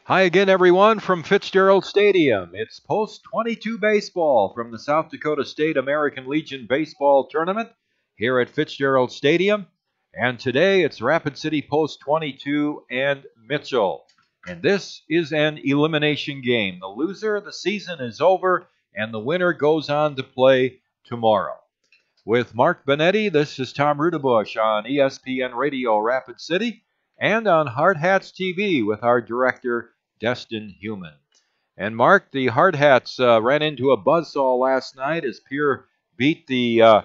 Hi again, everyone, from Fitzgerald Stadium. It's post 22 baseball from the South Dakota State American Legion Baseball Tournament here at Fitzgerald Stadium. And today it's Rapid City post 22 and Mitchell. And this is an elimination game. The loser of the season is over, and the winner goes on to play tomorrow. With Mark Benetti, this is Tom Rudebush on ESPN Radio Rapid City and on Hardhats-TV with our director, Destin Human. And Mark, the Hardhats ran into a buzzsaw last night as Pierre beat the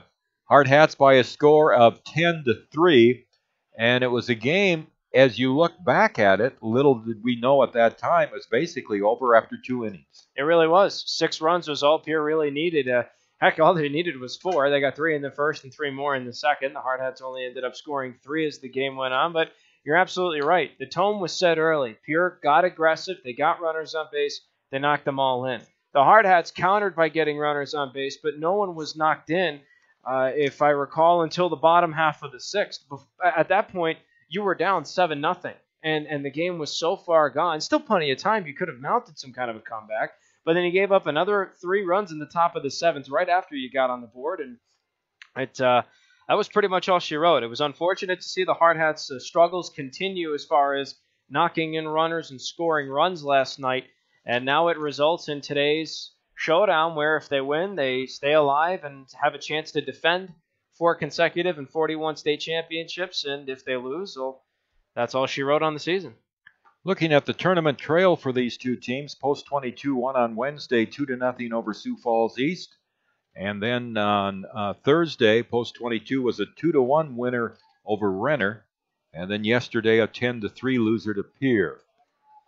Hardhats by a score of 10-3. And it was a game, as you look back at it, little did we know at that time, it was basically over after 2 innings. It really was. 6 runs was all Pierre really needed. Heck, all they needed was 4. They got 3 in the first and 3 more in the second. The Hardhats only ended up scoring 3 as the game went on, but you're absolutely right. The tone was set early. Pierre got aggressive. They got runners on base. They knocked them all in. The Hardhats countered by getting runners on base, but no one was knocked in, if I recall, until the bottom half of the 6th. At that point, you were down 7-0, and the game was so far gone. Still plenty of time. You could have mounted some kind of a comeback, but then you gave up another 3 runs in the top of the 7th right after you got on the board, and that was pretty much all she wrote. It was unfortunate to see the Hardhats' struggles continue as far as knocking in runners and scoring runs last night, and now it results in today's showdown where if they win, they stay alive and have a chance to defend 4 consecutive and 41 state championships, and if they lose, well, that's all she wrote on the season. Looking at the tournament trail for these two teams, Post 22 won on Wednesday 2-0 over Sioux Falls East. And then on Thursday, Post 22 was a 2-1 winner over Renner. And then yesterday, a 10-3 loser to Pierre.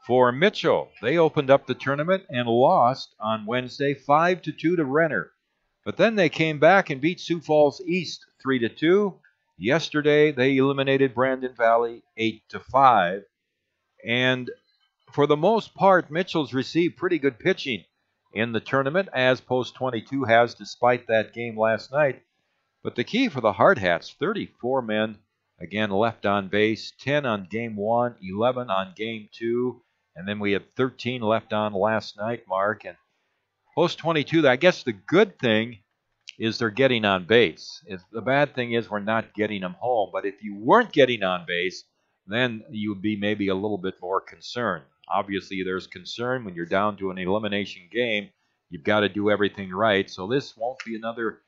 For Mitchell, they opened up the tournament and lost on Wednesday 5-2 to Renner. But then they came back and beat Sioux Falls East 3-2. Yesterday, they eliminated Brandon Valley 8-5. And for the most part, Mitchell's received pretty good pitching in the tournament, as Post 22 has, despite that game last night. But the key for the Hardhats, 34 men, again, left on base, 10 on Game 1, 11 on Game 2, and then we had 13 left on last night, Mark. And Post 22, I guess the good thing is they're getting on base. The bad thing is we're not getting them home. But if you weren't getting on base, then you would be maybe a little bit more concerned. Obviously, there's concern when you're down to an elimination game. You've got to do everything right. So this won't be another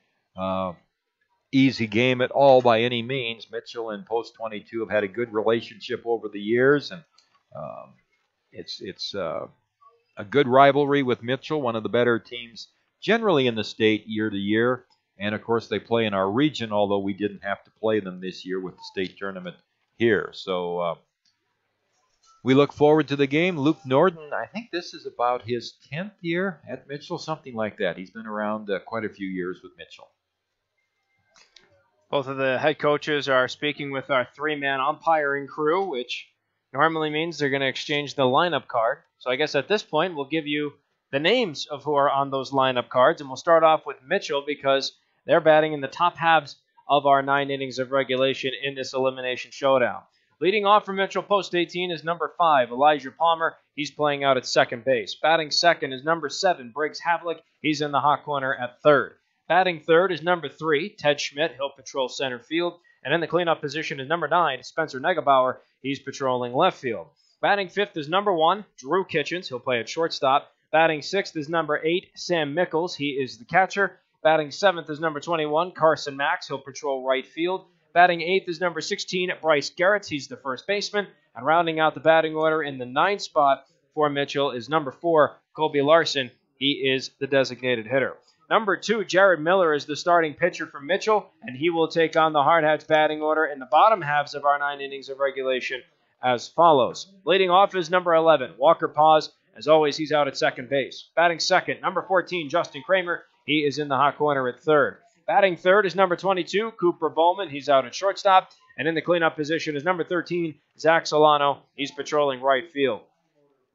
easy game at all by any means. Mitchell and Post 22 have had a good relationship over the years, and it's a good rivalry with Mitchell, one of the better teams generally in the state year to year. And, of course, they play in our region, although we didn't have to play them this year with the state tournament here. So we look forward to the game. Luke Norden, I think this is about his 10th year at Mitchell, something like that. He's been around quite a few years with Mitchell. Both of the head coaches are speaking with our 3-man umpiring crew, which normally means they're going to exchange the lineup card. So I guess at this point, we'll give you the names of who are on those lineup cards, and we'll start off with Mitchell because they're batting in the top halves of our 9 innings of regulation in this elimination showdown. Leading off for Mitchell, Post 18 is number 5, Elijah Palmer. He's playing out at second base. Batting second is number 7, Briggs Havlick. He's in the hot corner at third. Batting third is number 3, Ted Schmidt. He'll patrol center field. And in the cleanup position is number 9, Spencer Negebauer. He's patrolling left field. Batting fifth is number 1, Drew Kitchens. He'll play at shortstop. Batting sixth is number 8, Sam Mickles. He is the catcher. Batting seventh is number 21, Carson Max. He'll patrol right field. Batting eighth is number 16, Bryce Garretts. He's the first baseman. And rounding out the batting order in the 9th spot for Mitchell is number 4, Colby Larson. He is the designated hitter. Number 2, Jared Miller is the starting pitcher for Mitchell, and he will take on the Hardhats batting order in the bottom halves of our 9 innings of regulation as follows. Leading off is number 11, Walker Paz. As always, he's out at second base. Batting second, number 14, Justin Kramer. He is in the hot corner at third. Batting third is number 22, Cooper Bowman. He's out at shortstop. And in the cleanup position is number 13, Zach Solano. He's patrolling right field.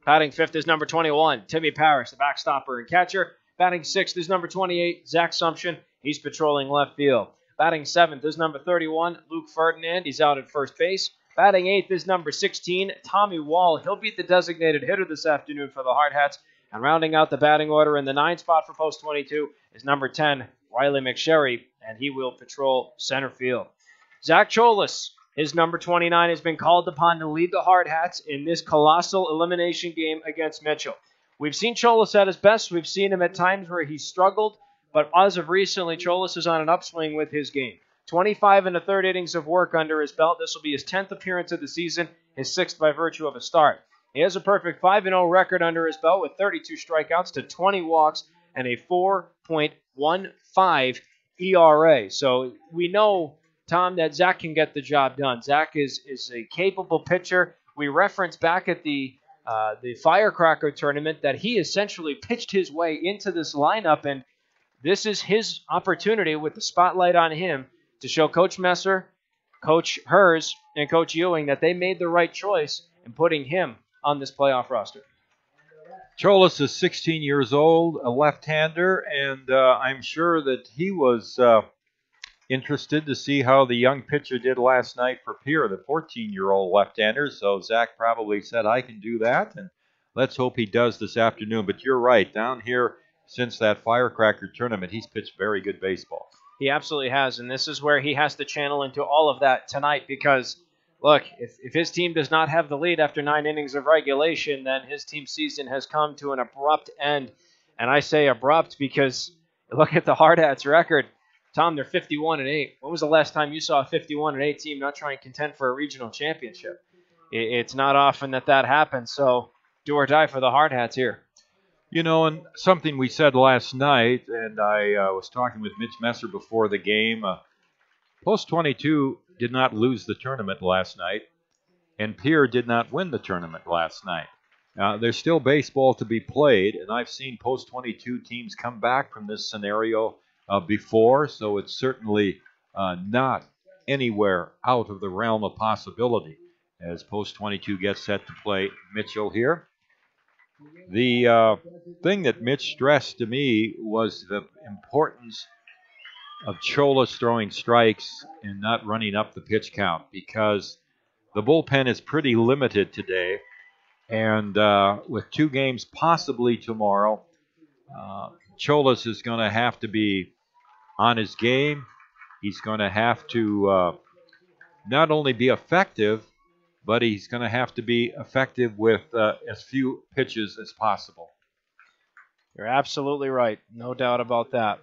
Batting fifth is number 21, Timmy Parrish, the backstopper and catcher. Batting sixth is number 28, Zach Sumption. He's patrolling left field. Batting seventh is number 31, Luke Ferdinand. He's out at first base. Batting eighth is number 16, Tommy Wall. He'll be the designated hitter this afternoon for the Hardhats. And rounding out the batting order in the 9th spot for post 22 is number 10, Riley McSherry, and he will patrol center field. Zach Cholas, his number 29, has been called upon to lead the Hardhats in this colossal elimination game against Mitchell. We've seen Cholas at his best. We've seen him at times where he struggled, but as of recently, Cholas is on an upswing with his game. 25 and a third innings of work under his belt. This will be his 10th appearance of the season, his 6th by virtue of a start. He has a perfect 5-0 record under his belt with 32 strikeouts to 20 walks and a 4.15 ERA. So we know, Tom, that Zach can get the job done. Zach is a capable pitcher. We referenced back at the Firecracker tournament that he essentially pitched his way into this lineup, and this is his opportunity with the spotlight on him to show Coach Messer, Coach Hers, and Coach Ewing that they made the right choice in putting him on this playoff roster. Cholas is 16 years old, a left-hander, and I'm sure that he was interested to see how the young pitcher did last night for Pierre, the 14-year-old left-hander. So Zach probably said, I can do that, and let's hope he does this afternoon. But you're right, down here since that Firecracker tournament, he's pitched very good baseball. He absolutely has, and this is where he has to channel into all of that tonight because, look, if his team does not have the lead after 9 innings of regulation, then his team's season has come to an abrupt end. And I say abrupt because look at the Hardhats record. Tom, they're 51-8. When was the last time you saw a 51-8 team not try and contend for a regional championship? It's not often that happens, so do or die for the Hardhats here. You know, and something we said last night, and I was talking with Mitch Messer before the game, Post 22 did not lose the tournament last night, and Pierre did not win the tournament last night. There's still baseball to be played, and I've seen Post 22 teams come back from this scenario before, so it's certainly not anywhere out of the realm of possibility as Post 22 gets set to play Mitchell here. The thing that Mitch stressed to me was the importance of Cholas throwing strikes and not running up the pitch count because the bullpen is pretty limited today. And with 2 games possibly tomorrow, Cholas is going to have to be on his game. He's going to have to not only be effective, but he's going to have to be effective with as few pitches as possible. You're absolutely right. No doubt about that.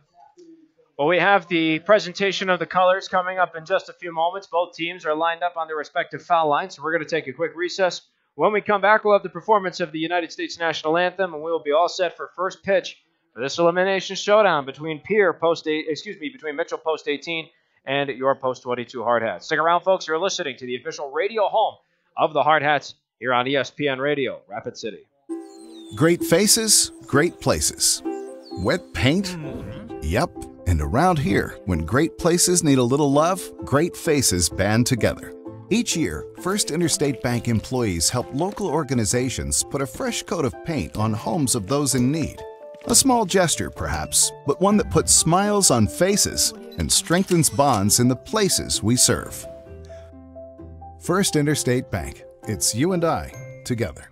Well, we have the presentation of the colors coming up in just a few moments. Both teams are lined up on their respective foul lines, so we're going to take a quick recess. When we come back, we'll have the performance of the United States National Anthem, and we will be all set for first pitch for this elimination showdown between Mitchell Post 18 and your Post 22 Hardhats. Stick around, folks. You're listening to the official radio home of the Hardhats here on ESPN Radio, Rapid City. Great faces, great places. Wet paint? Yep. And around here, when great places need a little love, great faces band together. Each year, First Interstate Bank employees help local organizations put a fresh coat of paint on homes of those in need. A small gesture, perhaps, but one that puts smiles on faces and strengthens bonds in the places we serve. First Interstate Bank. It's you and I together.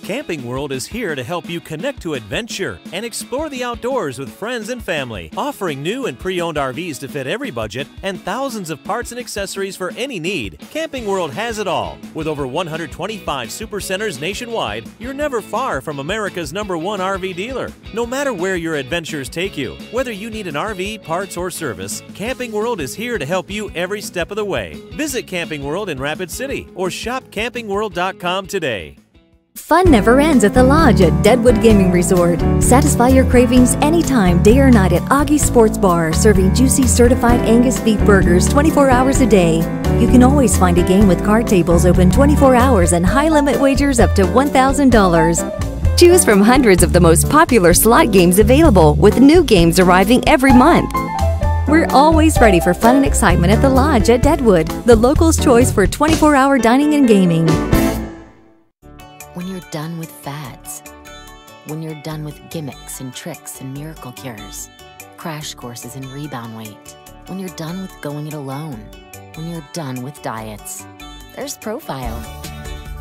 Camping World is here to help you connect to adventure and explore the outdoors with friends and family, offering new and pre-owned RVs to fit every budget and thousands of parts and accessories for any need. Camping World has it all. With over 125 supercenters nationwide, you're never far from America's #1 RV dealer. No matter where your adventures take you, whether you need an RV, parts, or service, Camping World is here to help you every step of the way. Visit Camping World in Rapid City or shop campingworld.com today. Fun never ends at the Lodge at Deadwood Gaming Resort. Satisfy your cravings anytime, day or night at Augie's Sports Bar, serving juicy certified Angus beef burgers 24 hours a day. You can always find a game with card tables open 24 hours and high-limit wagers up to $1,000. Choose from hundreds of the most popular slot games available, with new games arriving every month. We're always ready for fun and excitement at the Lodge at Deadwood, the locals' choice for 24-hour dining and gaming. When you're done with fads, when you're done with gimmicks and tricks and miracle cures, crash courses and rebound weight, when you're done with going it alone, when you're done with diets, there's Profile.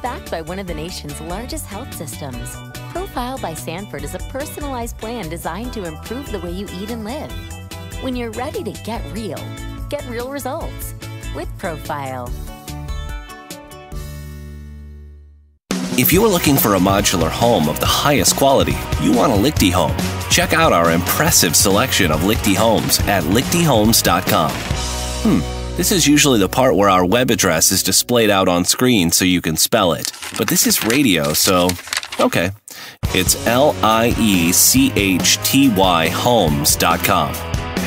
Backed by one of the nation's largest health systems, Profile by Sanford is a personalized plan designed to improve the way you eat and live. When you're ready to get real results with Profile. If you're looking for a modular home of the highest quality, you want a Lichty home. Check out our impressive selection of Lichty homes at lichtyhomes.com. This is usually the part where our web address is displayed out on screen so you can spell it. But this is radio, so okay. It's LIECHTY homes.com.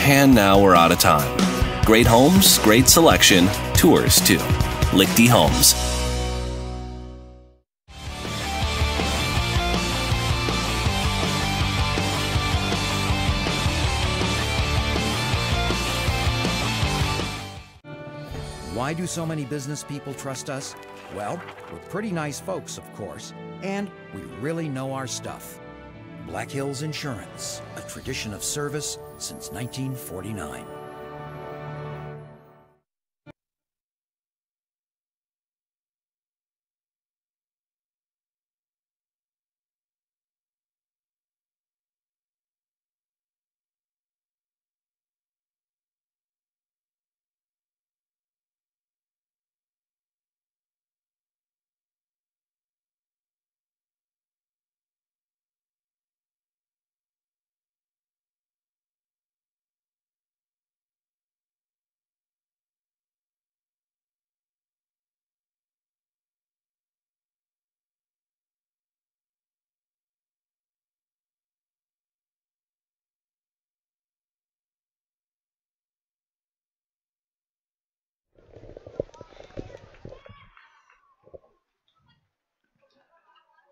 And now we're out of time. Great homes, great selection, tours too. Lichty Homes. Why do so many business people trust us? Well, we're pretty nice folks, of course, and we really know our stuff. Black Hills Insurance, a tradition of service since 1949.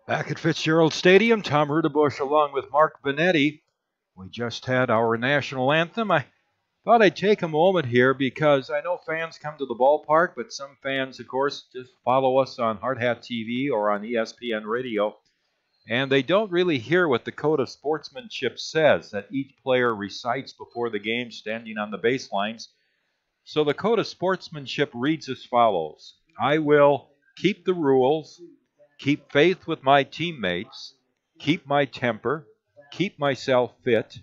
Back at Fitzgerald Stadium, Tom Rudebush along with Mark Benetti. We just had our national anthem. I thought I'd take a moment here because I know fans come to the ballpark, but some fans, of course, just follow us on Hardhats-TV or on ESPN Radio, and they don't really hear what the code of sportsmanship says that each player recites before the game standing on the baselines. So the code of sportsmanship reads as follows: I will keep the rules, keep faith with my teammates, keep my temper, keep myself fit,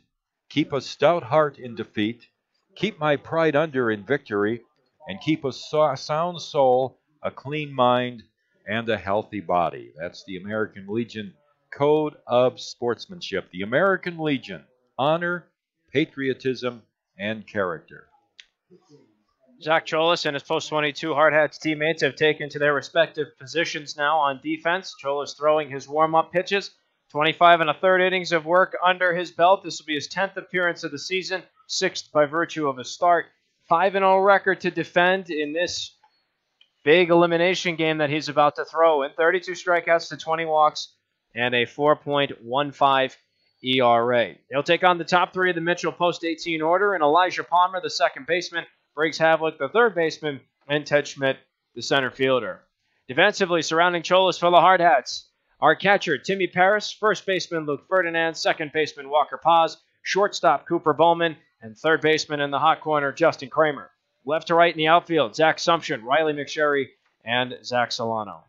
keep a stout heart in defeat, keep my pride under in victory, and keep a sound soul, a clean mind, and a healthy body. That's the American Legion Code of Sportsmanship. The American Legion: honor, patriotism, and character. Zach Cholas and his post-22 Hardhats teammates have taken to their respective positions now on defense. Cholas throwing his warm-up pitches. 25 1/3 innings of work under his belt. This will be his 10th appearance of the season, 6th by virtue of a start. 5-0 record to defend in this big elimination game that he's about to throw in. 32 strikeouts to 20 walks and a 4.15 ERA. He'll take on the top three of the Mitchell post-18 order, and Elijah Palmer, the second baseman, Briggs Havlick, the third baseman, and Ted Schmidt, the center fielder. Defensively surrounding Cholas for the Hardhats: our catcher, Timmy Paris; first baseman, Luke Ferdinand; second baseman, Walker Paz; shortstop, Cooper Bowman; and third baseman in the hot corner, Justin Kramer. Left to right in the outfield, Zach Sumption, Riley McSherry, and Zach Solano.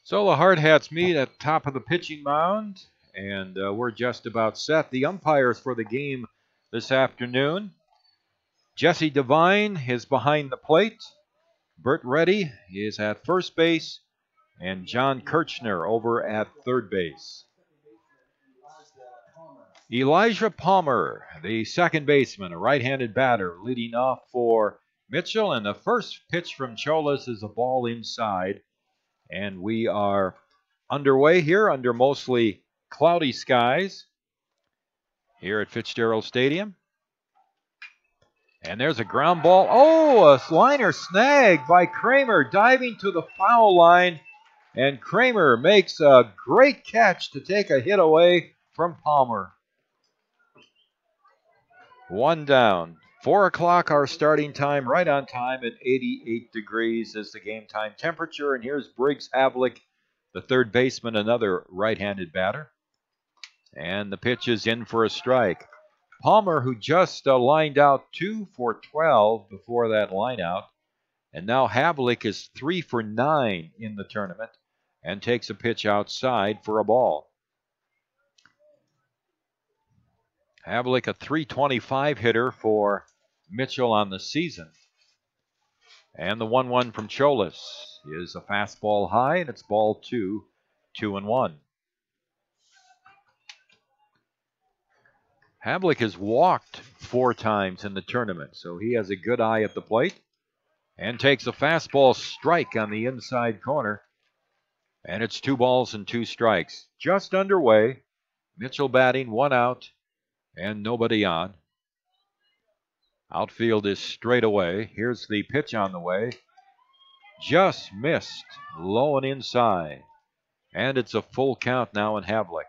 So the Hardhats meet at the top of the pitching mound, and we're just about set. The umpires for the game this afternoon: Jesse Devine is behind the plate, Bert Reddy is at first base, and John Kirchner over at third base. Elijah Palmer, the second baseman, a right-handed batter, leading off for Mitchell, and the first pitch from Cholas is a ball inside, And we are underway here under mostly cloudy skies here at Fitzgerald Stadium. And there's a ground ball. Oh, a liner snag by Kramer diving to the foul line. And Kramer makes a great catch to take a hit away from Palmer. One down. 4 o'clock our starting time, right on time at 88 degrees is the game time temperature. And here's Briggs Havlick, the third baseman, another right-handed batter. And the pitch is in for a strike. Palmer, who just lined out 2 for 12 before that line out. And now Havlick is 3 for 9 in the tournament and takes a pitch outside for a ball. Havlick, a .325 hitter for Mitchell on the season. And the 1-1 from Cholas is a fastball high, and it's ball 2, 2-1. Havlick has walked 4 times in the tournament, so he has a good eye at the plate and takes a fastball strike on the inside corner. And it's 2 balls and 2 strikes. Just underway. Mitchell batting, 1 out and nobody on. Outfield is straight away. Here's the pitch on the way. Just missed, low and inside. And it's a full count now in Havlick.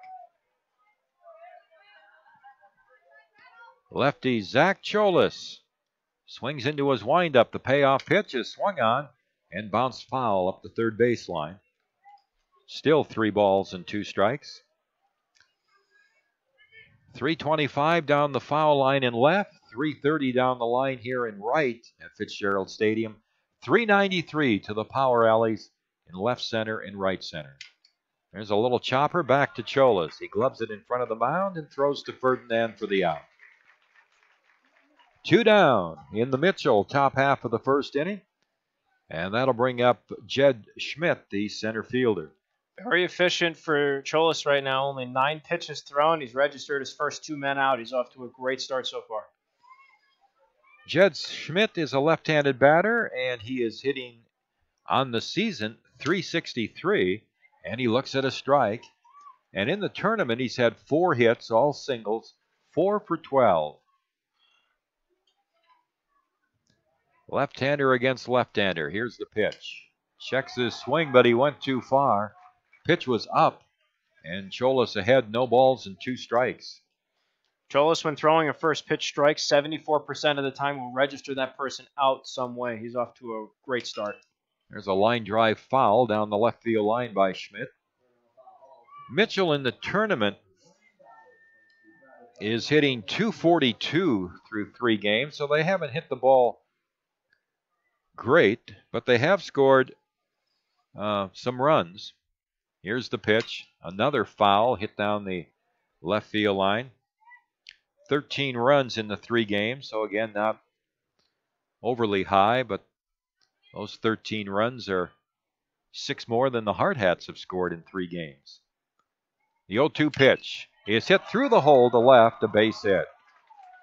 Lefty Zach Cholas swings into his windup. The payoff pitch is swung on and bounced foul up the third baseline. Still 3 balls and 2 strikes. 325 down the foul line in left. 330 down the line here in right at Fitzgerald Stadium. 393 to the power alleys in left center and right center. There's a little chopper back to Cholas. He gloves it in front of the mound and throws to Ferdinand for the out. 2 down in the Mitchell top half of the first inning. And that'll bring up Jed Schmidt, the center fielder. Very efficient for Cholas right now. Only 9 pitches thrown. He's registered his first 2 men out. He's off to a great start so far. Jed Schmidt is a left-handed batter, and he is hitting on the season .363, and he looks at a strike. And in the tournament, he's had 4 hits, all singles, 4 for 12. Left-hander against left-hander. Here's the pitch. Checks his swing, but he went too far. Pitch was up, and Cholas ahead, no balls and 2 strikes. Cholas, when throwing a first pitch strike, 74% of the time will register that person out some way. He's off to a great start. There's a line drive foul down the left field line by Schmidt. Mitchell in the tournament is hitting .242 through 3 games, so they haven't hit the ball great, but they have scored some runs. Here's the pitch. Another foul hit down the left field line. 13 runs in the 3 games, so again, not overly high, but those 13 runs are 6 more than the Hardhats have scored in 3 games. The 0-2 pitch is hit through the hole to left, a base hit.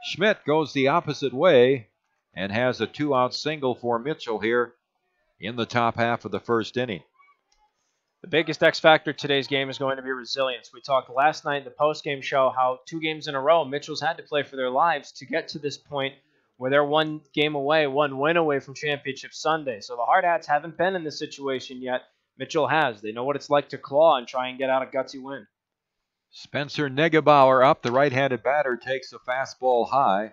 Schmidt goes the opposite way and has a 2-out single for Mitchell here in the top half of the first inning. The biggest X factor today's game is going to be resilience. We talked last night in the postgame show how 2 games in a row Mitchell's had to play for their lives to get to this point where they're 1 game away, 1 win away from Championship Sunday. So the Hardhats haven't been in this situation yet. Mitchell has. They know what it's like to claw and try and get out a gutsy win. Spencer Negebauer up. The right-handed batter takes a fastball high.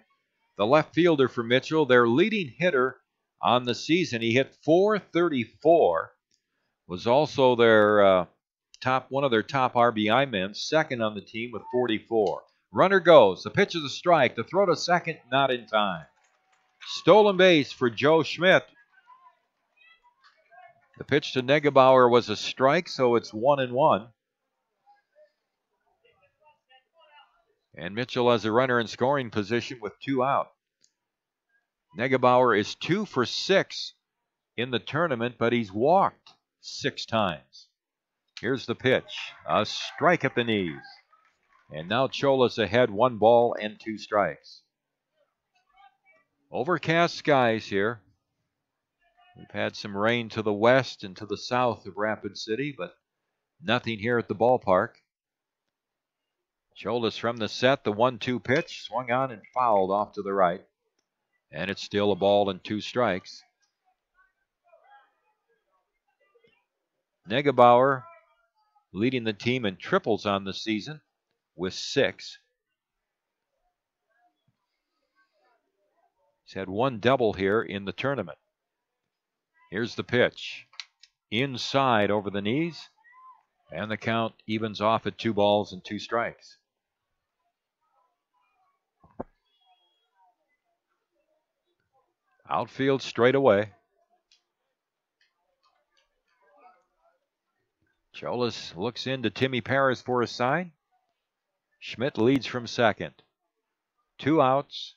The left fielder for Mitchell, their leading hitter on the season. He hit .434. Was also their one of their top RBI men, second on the team with 44. Runner goes. The pitch is a strike. The throw to second, not in time. Stolen base for Joe Schmidt. The pitch to Negebauer was a strike, so it's 1-1. And Mitchell has a runner in scoring position with 2 out. Negebauer is 2 for 6 in the tournament, but he's walked 6 times. Here's the pitch. A strike at the knees. And now Cholas ahead, 1 ball and 2 strikes. Overcast skies here. We've had some rain to the west and to the south of Rapid City, but nothing here at the ballpark. Cholas from the set, the 1-2 pitch, swung on and fouled off to the right. And it's still a ball and 2 strikes. Negebauer leading the team in triples on the season with 6. He's had 1 double here in the tournament. Here's the pitch. Inside over the knees. And the count evens off at 2 balls and 2 strikes. Outfield straight away. Cholas looks into Timmy Paris for a sign. Schmidt leads from second. 2 outs.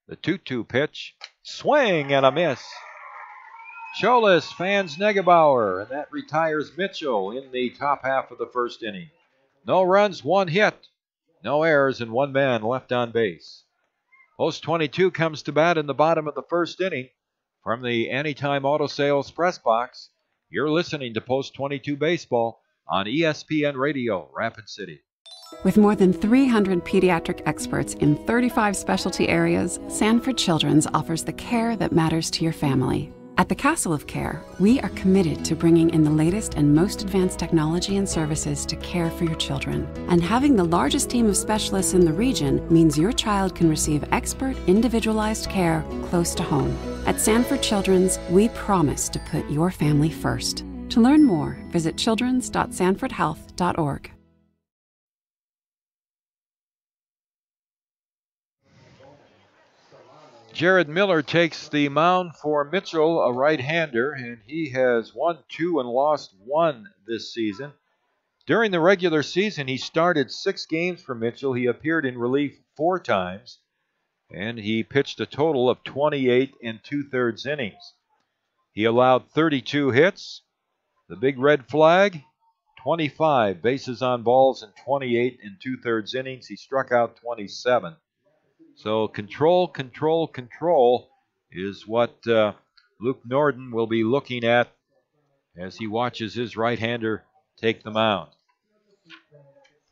The 2-2 pitch. Swing and a miss. Cholas fans Negebauer, and that retires Mitchell in the top half of the first inning. No runs, 1 hit. No errors, and 1 man left on base. Post 22 comes to bat in the bottom of the first inning. From the Anytime Auto Sales press box, you're listening to Post 22 Baseball on ESPN Radio, Rapid City. With more than 300 pediatric experts in 35 specialty areas, Sanford Children's offers the care that matters to your family. At the Castle of Care, we are committed to bringing in the latest and most advanced technology and services to care for your children. And having the largest team of specialists in the region means your child can receive expert, individualized care close to home. At Sanford Children's, we promise to put your family first. To learn more, visit childrens.sanfordhealth.org. Jared Miller takes the mound for Mitchell, a right-hander, and he has won 2 and lost 1 this season. During the regular season, he started 6 games for Mitchell. He appeared in relief 4 times, and he pitched a total of 28 2/3 innings. He allowed 32 hits, the big red flag, 25 bases on balls in 28 2/3 innings. He struck out 27. So control, control, control is what Luke Norden will be looking at as he watches his right-hander take the mound.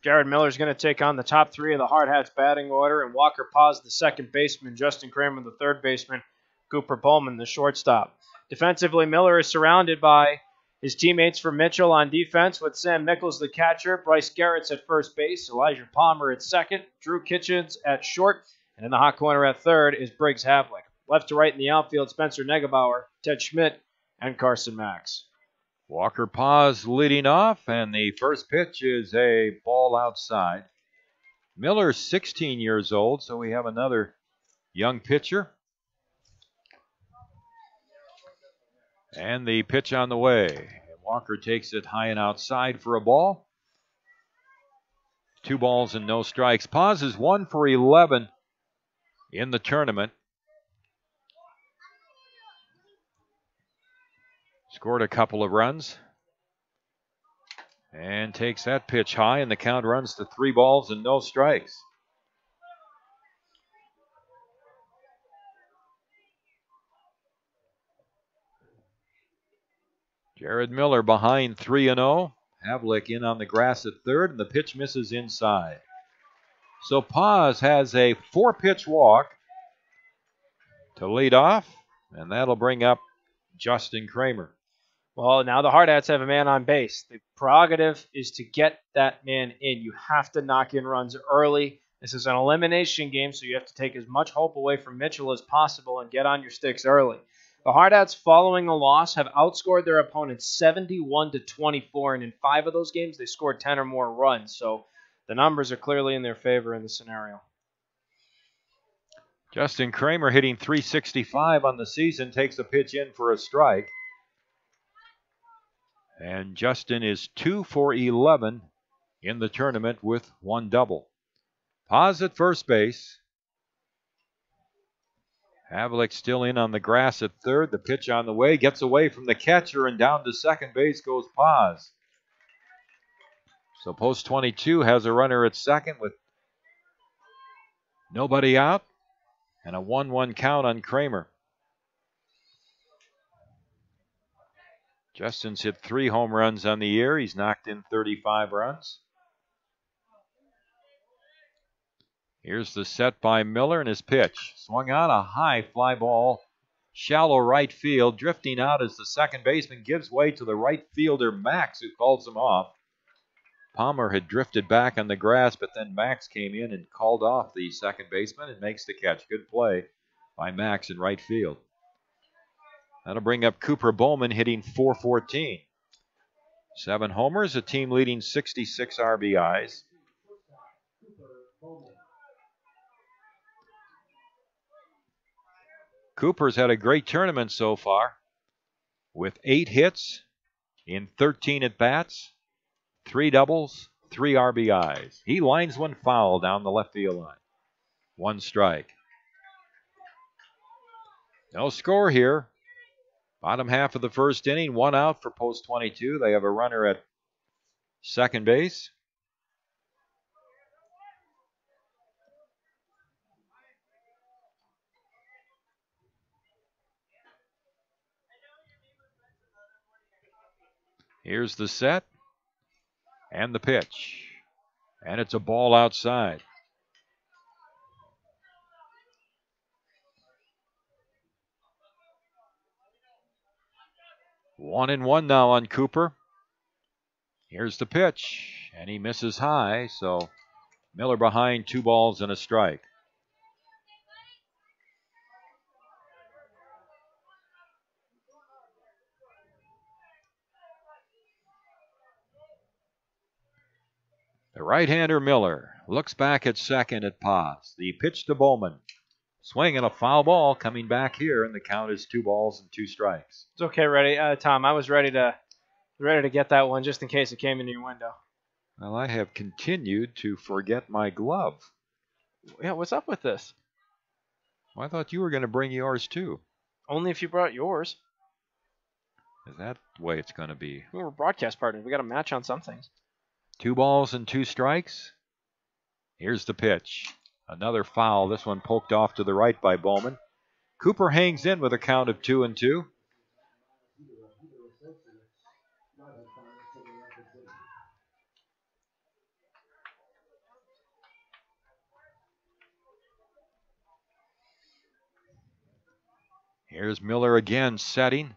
Jared Miller's going to take on the top 3 of the Hardhats batting order, and Walker Paz, the second baseman, Justin Kramer, the third baseman, Cooper Bowman, the shortstop. Defensively, Miller is surrounded by his teammates for Mitchell on defense with Sam Nichols, the catcher, Bryce Garrett's at first base, Elijah Palmer at second, Drew Kitchens at short, and in the hot corner at third is Briggs Havlick. Left to right in the outfield, Spencer Negebauer, Ted Schmidt, and Carson Max. Walker Paz leading off, and the first pitch is a ball outside. Miller's 16 years old, so we have another young pitcher. And the pitch on the way. Walker takes it high and outside for a ball. 2 balls and no strikes. Paz is 1 for 11 in the tournament. Scored a couple of runs. And takes that pitch high, and the count runs to 3 balls and no strikes. Jared Miller behind 3-0. Havlick in on the grass at third, and the pitch misses inside. So Paz has a 4-pitch walk to lead off, and that'll bring up Justin Kramer. Well, now the Hardhats have a man on base. The prerogative is to get that man in. You have to knock in runs early. This is an elimination game, so you have to take as much hope away from Mitchell as possible and get on your sticks early. The Hardhats, following a loss, have outscored their opponents 71-24, and in 5 of those games, they scored 10 or more runs. So the numbers are clearly in their favor in this scenario. Justin Kramer hitting .365 on the season, takes a pitch in for a strike. And Justin is 2 for 11 in the tournament with 1 double. Paz at first base. Havlick still in on the grass at third. The pitch on the way, gets away from the catcher, and down to second base goes Paz. So post 22 has a runner at second with nobody out, and a 1-1 count on Kramer. Justin's hit 3 home runs on the year. He's knocked in 35 runs. Here's the set by Miller and his pitch. Swung on a high fly ball, shallow right field, drifting out as the second baseman gives way to the right fielder, Max, who calls him off. Palmer had drifted back on the grass, but then Max came in and called off the second baseman and makes the catch. Good play by Max in right field. That'll bring up Cooper Bowman hitting .414. 7 homers, a team leading 66 RBIs. Cooper's had a great tournament so far with 8 hits in 13 at-bats, 3 doubles, 3 RBIs. He lines one foul down the left field line. 1 strike. No score here. Bottom half of the first inning, 1 out for post 22. They have a runner at second base. Here's the set and the pitch. And it's a ball outside. One and one now on Cooper. Here's the pitch, and he misses high, so Miller behind, 2 balls and a strike. The right-hander Miller looks back at second at pause. The pitch to Bowman. Swing and a foul ball coming back here, and the count is 2 balls and 2 strikes. It's okay, Tom. I was ready to get that one just in case it came into your window. Well, I have continued to forget my glove. Yeah, what's up with this? Well, I thought you were going to bring yours too. Only if you brought yours. Is that the way it's going to be? We're broadcast partners. We got to match on some things. 2 balls and 2 strikes. Here's the pitch. Another foul. This one poked off to the right by Bowman. Cooper hangs in with a count of 2-2. Here's Miller again setting.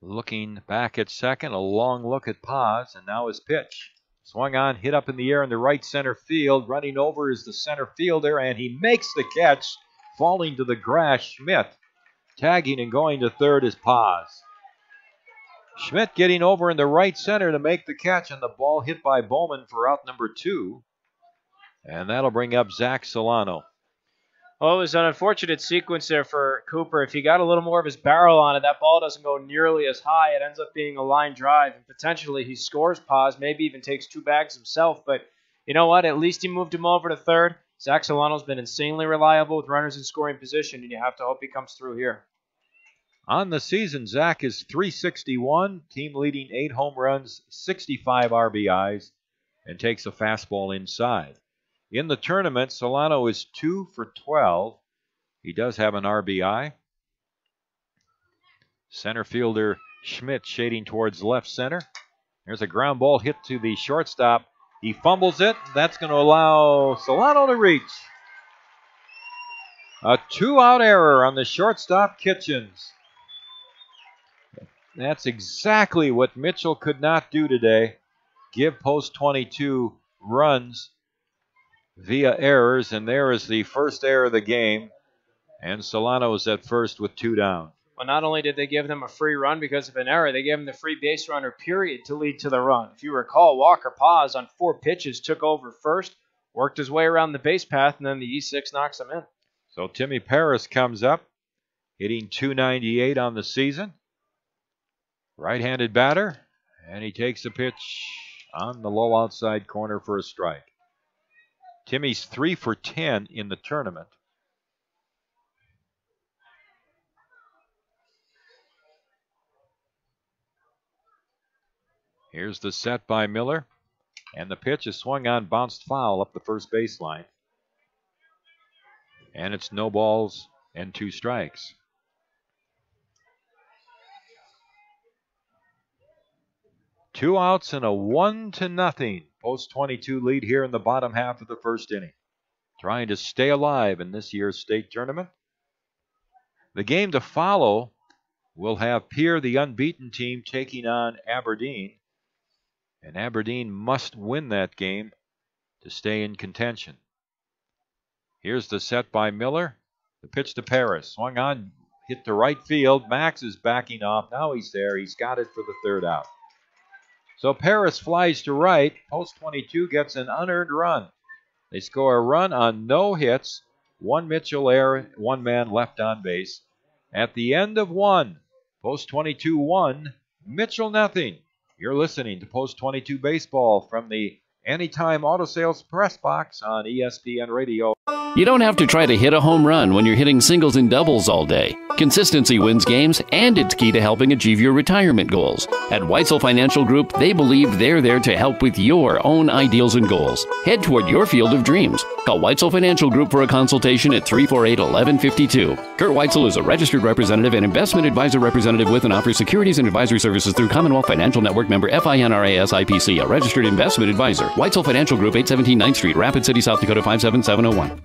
Looking back at second, a long look at pause, and now his pitch. Swung on, hit up in the air in the right center field. Running over is the center fielder, and he makes the catch, falling to the grass. Schmidt tagging and going to third is Paz. Schmidt getting over in the right center to make the catch, and the ball hit by Bowman for out number 2. And that'll bring up Zach Solano. Well, it was an unfortunate sequence there for Cooper. If he got a little more of his barrel on it, that ball doesn't go nearly as high. It ends up being a line drive, and potentially he scores Paz, maybe even takes 2 bags himself. But you know what? At least he moved him over to third. Zach Solano's been insanely reliable with runners in scoring position, and you have to hope he comes through here. On the season, Zach is .361, team leading 8 home runs, 65 RBIs, and takes a fastball inside. In the tournament, Solano is 2 for 12. He does have an RBI. Center fielder Schmidt shading towards left center. There's a ground ball hit to the shortstop. He fumbles it. That's going to allow Solano to reach. A 2-out error on the shortstop, Kitchens. That's exactly what Mitchell could not do today. Give post 22 runs via errors, and there is the first error of the game, and Solano is at first with 2 down. Well, not only did they give them a free run because of an error, they gave them the free base runner, period, to lead to the run. If you recall, Walker Paz on 4 pitches took over first, worked his way around the base path, and then the E6 knocks him in. So Timmy Paris comes up, hitting .298 on the season. Right-handed batter, and he takes a pitch on the low outside corner for a strike. Timmy's 3 for 10 in the tournament. Here's the set by Miller, and the pitch is swung on, bounced foul up the first baseline. And it's no balls and 2 strikes. 2 outs and a 1-0 post 22 lead here in the bottom half of the first inning. Trying to stay alive in this year's state tournament. The game to follow will have Pierre, the unbeaten team, taking on Aberdeen. And Aberdeen must win that game to stay in contention. Here's the set by Miller. The pitch to Paris. Swung on, hit to right field. Max is backing off. Now he's there. He's got it for the 3rd out. So Paris flies to right. Post 22 gets an unearned run. They score a run on no hits. 1 Mitchell error, 1 man left on base. At the end of 1, Post 22 1, Mitchell nothing. You're listening to Post 22 Baseball from the Anytime Auto Sales Press Box on ESPN Radio. You don't have to try to hit a home run when you're hitting singles and doubles all day. Consistency wins games, and it's key to helping achieve your retirement goals. At Weitzel Financial Group, they believe they're there to help with your own ideals and goals. Head toward your field of dreams. Call Weitzel Financial Group for a consultation at 348-1152. Kurt Weitzel is a registered representative and investment advisor representative with and offers securities and advisory services through Commonwealth Financial Network member FINRA SIPC, a registered investment advisor. Weitzel Financial Group, 817 9th Street, Rapid City, South Dakota, 57701.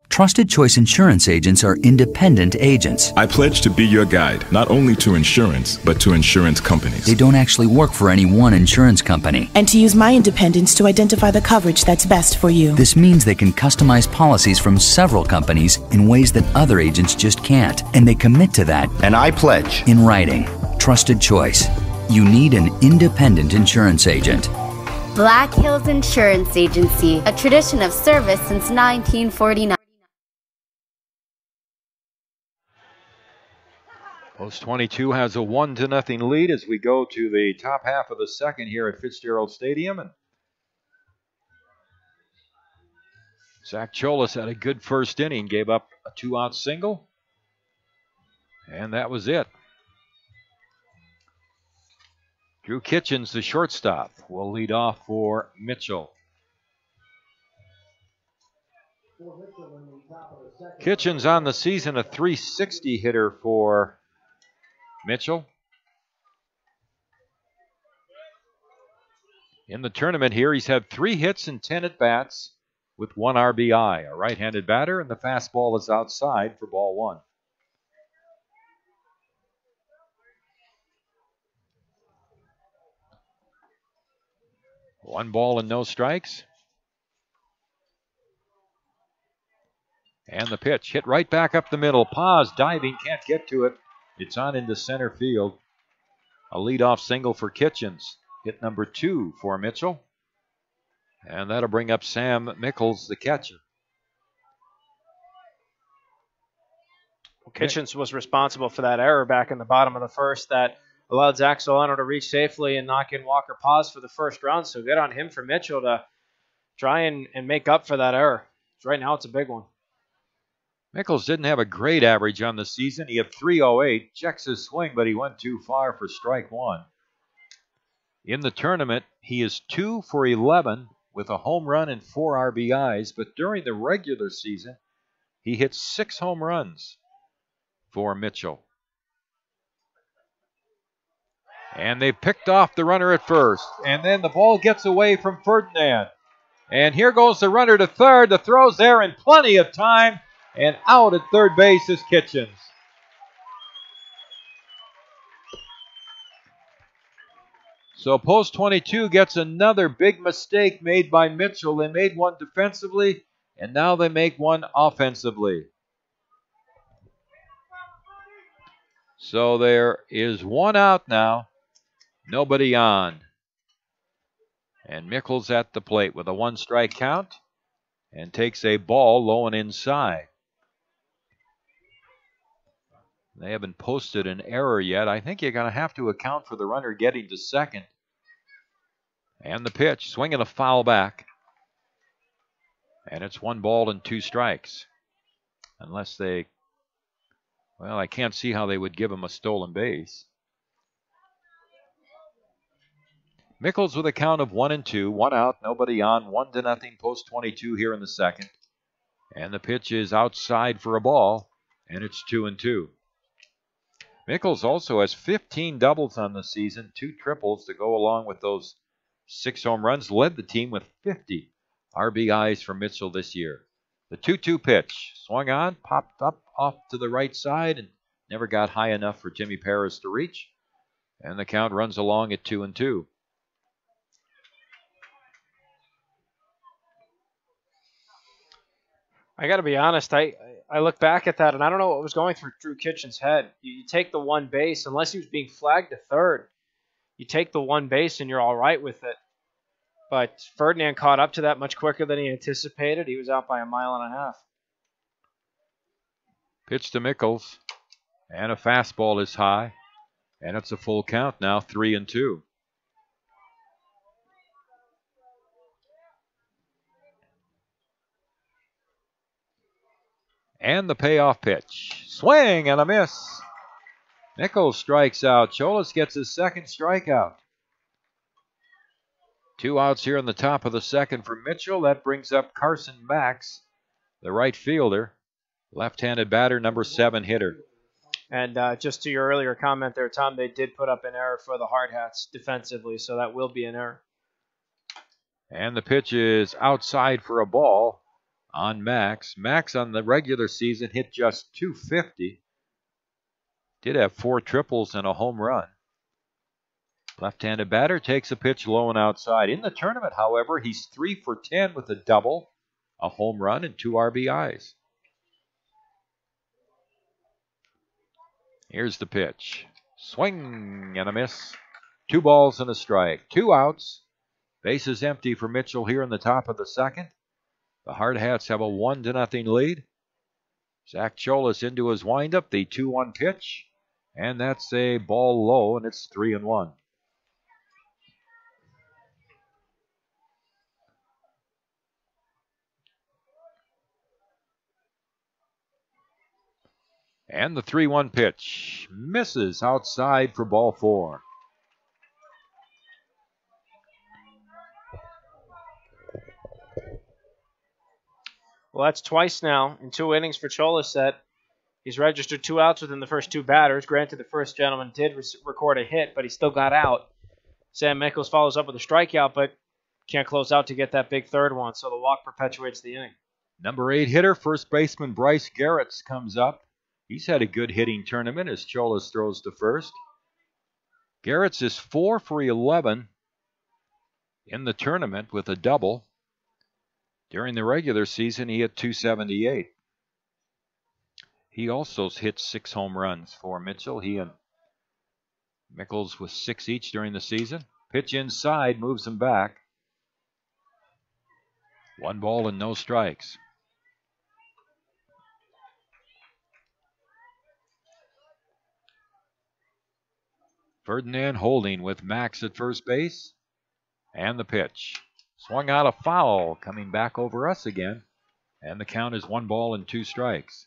Trusted Choice Insurance agents are independent agents. I pledge to be your guide, not only to insurance, but to insurance companies. They don't actually work for any one insurance company. And to use my independence to identify the coverage that's best for you. This means they can customize policies from several companies in ways that other agents just can't. And they commit to that. And I pledge. In writing. Trusted Choice. You need an independent insurance agent. Black Hills Insurance Agency, a tradition of service since 1949. Post 22 has a 1-0 lead as we go to the top half of the second here at Fitzgerald Stadium. And Zach Cholas had a good first inning, gave up a 2-out single, and that was it. Drew Kitchens, the shortstop, will lead off for Mitchell. Kitchens on the season, a .360 hitter for Mitchell. In the tournament here, he's had 3 hits and 10 at-bats with 1 RBI. A right-handed batter, and the fastball is outside for ball 1. One ball and no strikes. And the pitch hit right back up the middle. Paz diving, can't get to it. It's on into center field. A leadoff single for Kitchens. Hit number 2 for Mitchell. And that'll bring up Sam Mickles, the catcher. Well, Kitchens was responsible for that error back in the bottom of the first that allowed Zach Solano to reach safely and knock in Walker Paz for the first round. So good on him for Mitchell to try and make up for that error. Right now it's a big one. Mickles didn't have a great average on the season. He had .308. Checks his swing, but he went too far for strike 1. In the tournament, he is 2 for 11 with a home run and 4 RBIs. But during the regular season, he hit 6 home runs for Mitchell. And they picked off the runner at first. And then the ball gets away from Ferdinand. And here goes the runner to third. The throw's there in plenty of time. And out at third base is Kitchens. So post 22 gets another big mistake made by Mitchell. They made one defensively, and now they make one offensively. So there is 1 out now. Nobody on. And Mickles at the plate with a 1-strike count and takes a ball low and inside. They haven't posted an error yet. I think you're going to have to account for the runner getting to second. And the pitch, swinging a foul back. And it's 1 ball and 2 strikes. Unless they, well, I can't see how they would give him a stolen base. Mickles with a count of 1-2, 1 out, nobody on, 1-0 post 22 here in the second. And the pitch is outside for a ball, and it's 2-2. Mickles also has 15 doubles on the season, 2 triples to go along with those 6 home runs. Led the team with 50 RBIs for Mitchell this year. The 2-2 pitch. Swung on, popped up off to the right side, and never got high enough for Jimmy Paris to reach. And the count runs along at 2-2. I got to be honest, I look back at that, and I don't know what was going through Drew Kitchen's head. You take the one base, unless he was being flagged to third, you take the one base and you're all right with it. But Ferdinand caught up to that much quicker than he anticipated. He was out by 1.5 miles. Pitch to Mickles, and a fastball is high, and it's a full count now, 3-2. And the payoff pitch. Swing and a miss. Mickles strikes out. Cholas gets his second strikeout. 2 outs here in the top of the second for Mitchell. That brings up Carson Max, the right fielder. Left-handed batter, number 7 hitter. And just to your earlier comment there, Tom, they did put up an error for the Hardhats defensively, so that will be an error. And the pitch is outside for a ball on Max. Max on the regular season hit just .250. Did have 4 triples and a home run. Left-handed batter takes a pitch low and outside. In the tournament, however, he's 3 for 10 with a double, a home run, and 2 RBIs. Here's the pitch. Swing and a miss. 2 balls and a strike. 2 outs. Bases empty for Mitchell here in the top of the second. The Hardhats have a 1-0 lead. Zach Cholas into his windup, the 2-1 pitch. And that's a ball low, and it's 3-1. And the 3-1 pitch misses outside for ball 4. Well, that's twice now in 2 innings for Cholas that he's registered 2 outs within the first 2 batters. Granted, the first gentleman did record a hit, but he still got out. Sam Mickles follows up with a strikeout, but can't close out to get that big third one, so the walk perpetuates the inning. Number 8 hitter, first baseman Bryce Garretts comes up. He's had a good hitting tournament as Cholas throws to first. Garretts is 4 for 11 in the tournament with a double. During the regular season, he hit .278. He also hit 6 home runs for Mitchell. He and Mickles with 6 each during the season. Pitch inside, moves him back. 1 ball and no strikes. Ferdinand holding with Max at first base. And the pitch. Swung out a foul, coming back over us again. And the count is 1 ball and 2 strikes.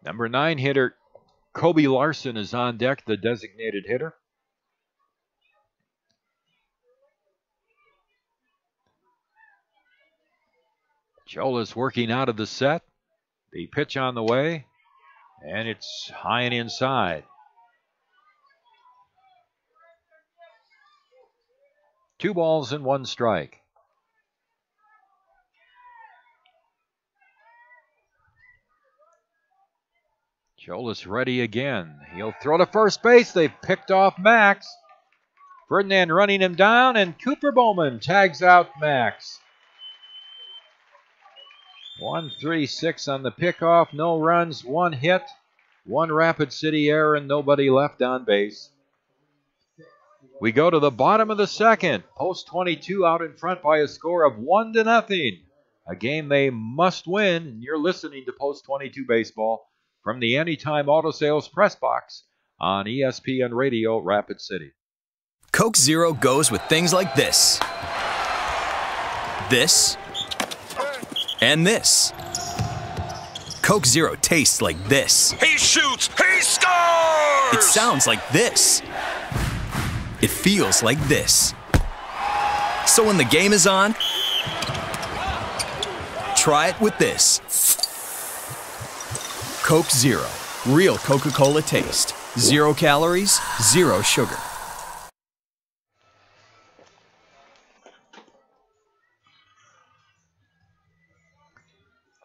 Number 9 hitter, Kobe Larson, is on deck, the designated hitter. Cholas working out of the set. The pitch on the way. And it's high and inside. 2 balls and 1 strike. Cholas ready again. He'll throw to first base. They've picked off Max. Ferdinand running him down, and Cooper Bowman tags out Max. 1-3-6 on the pickoff. No runs, 1 hit, 1 Rapid City error, and nobody left on base. We go to the bottom of the second. Post 22 out in front by a score of 1-0. A game they must win. And you're listening to Post 22 Baseball from the Anytime Auto Sales Press Box on ESPN Radio Rapid City. Coke Zero goes with things like this. This. And this. Coke Zero tastes like this. He shoots! He scores! It sounds like this. It feels like this. So when the game is on, try it with this. Coke Zero. Real Coca-Cola taste. 0 calories, 0 sugar.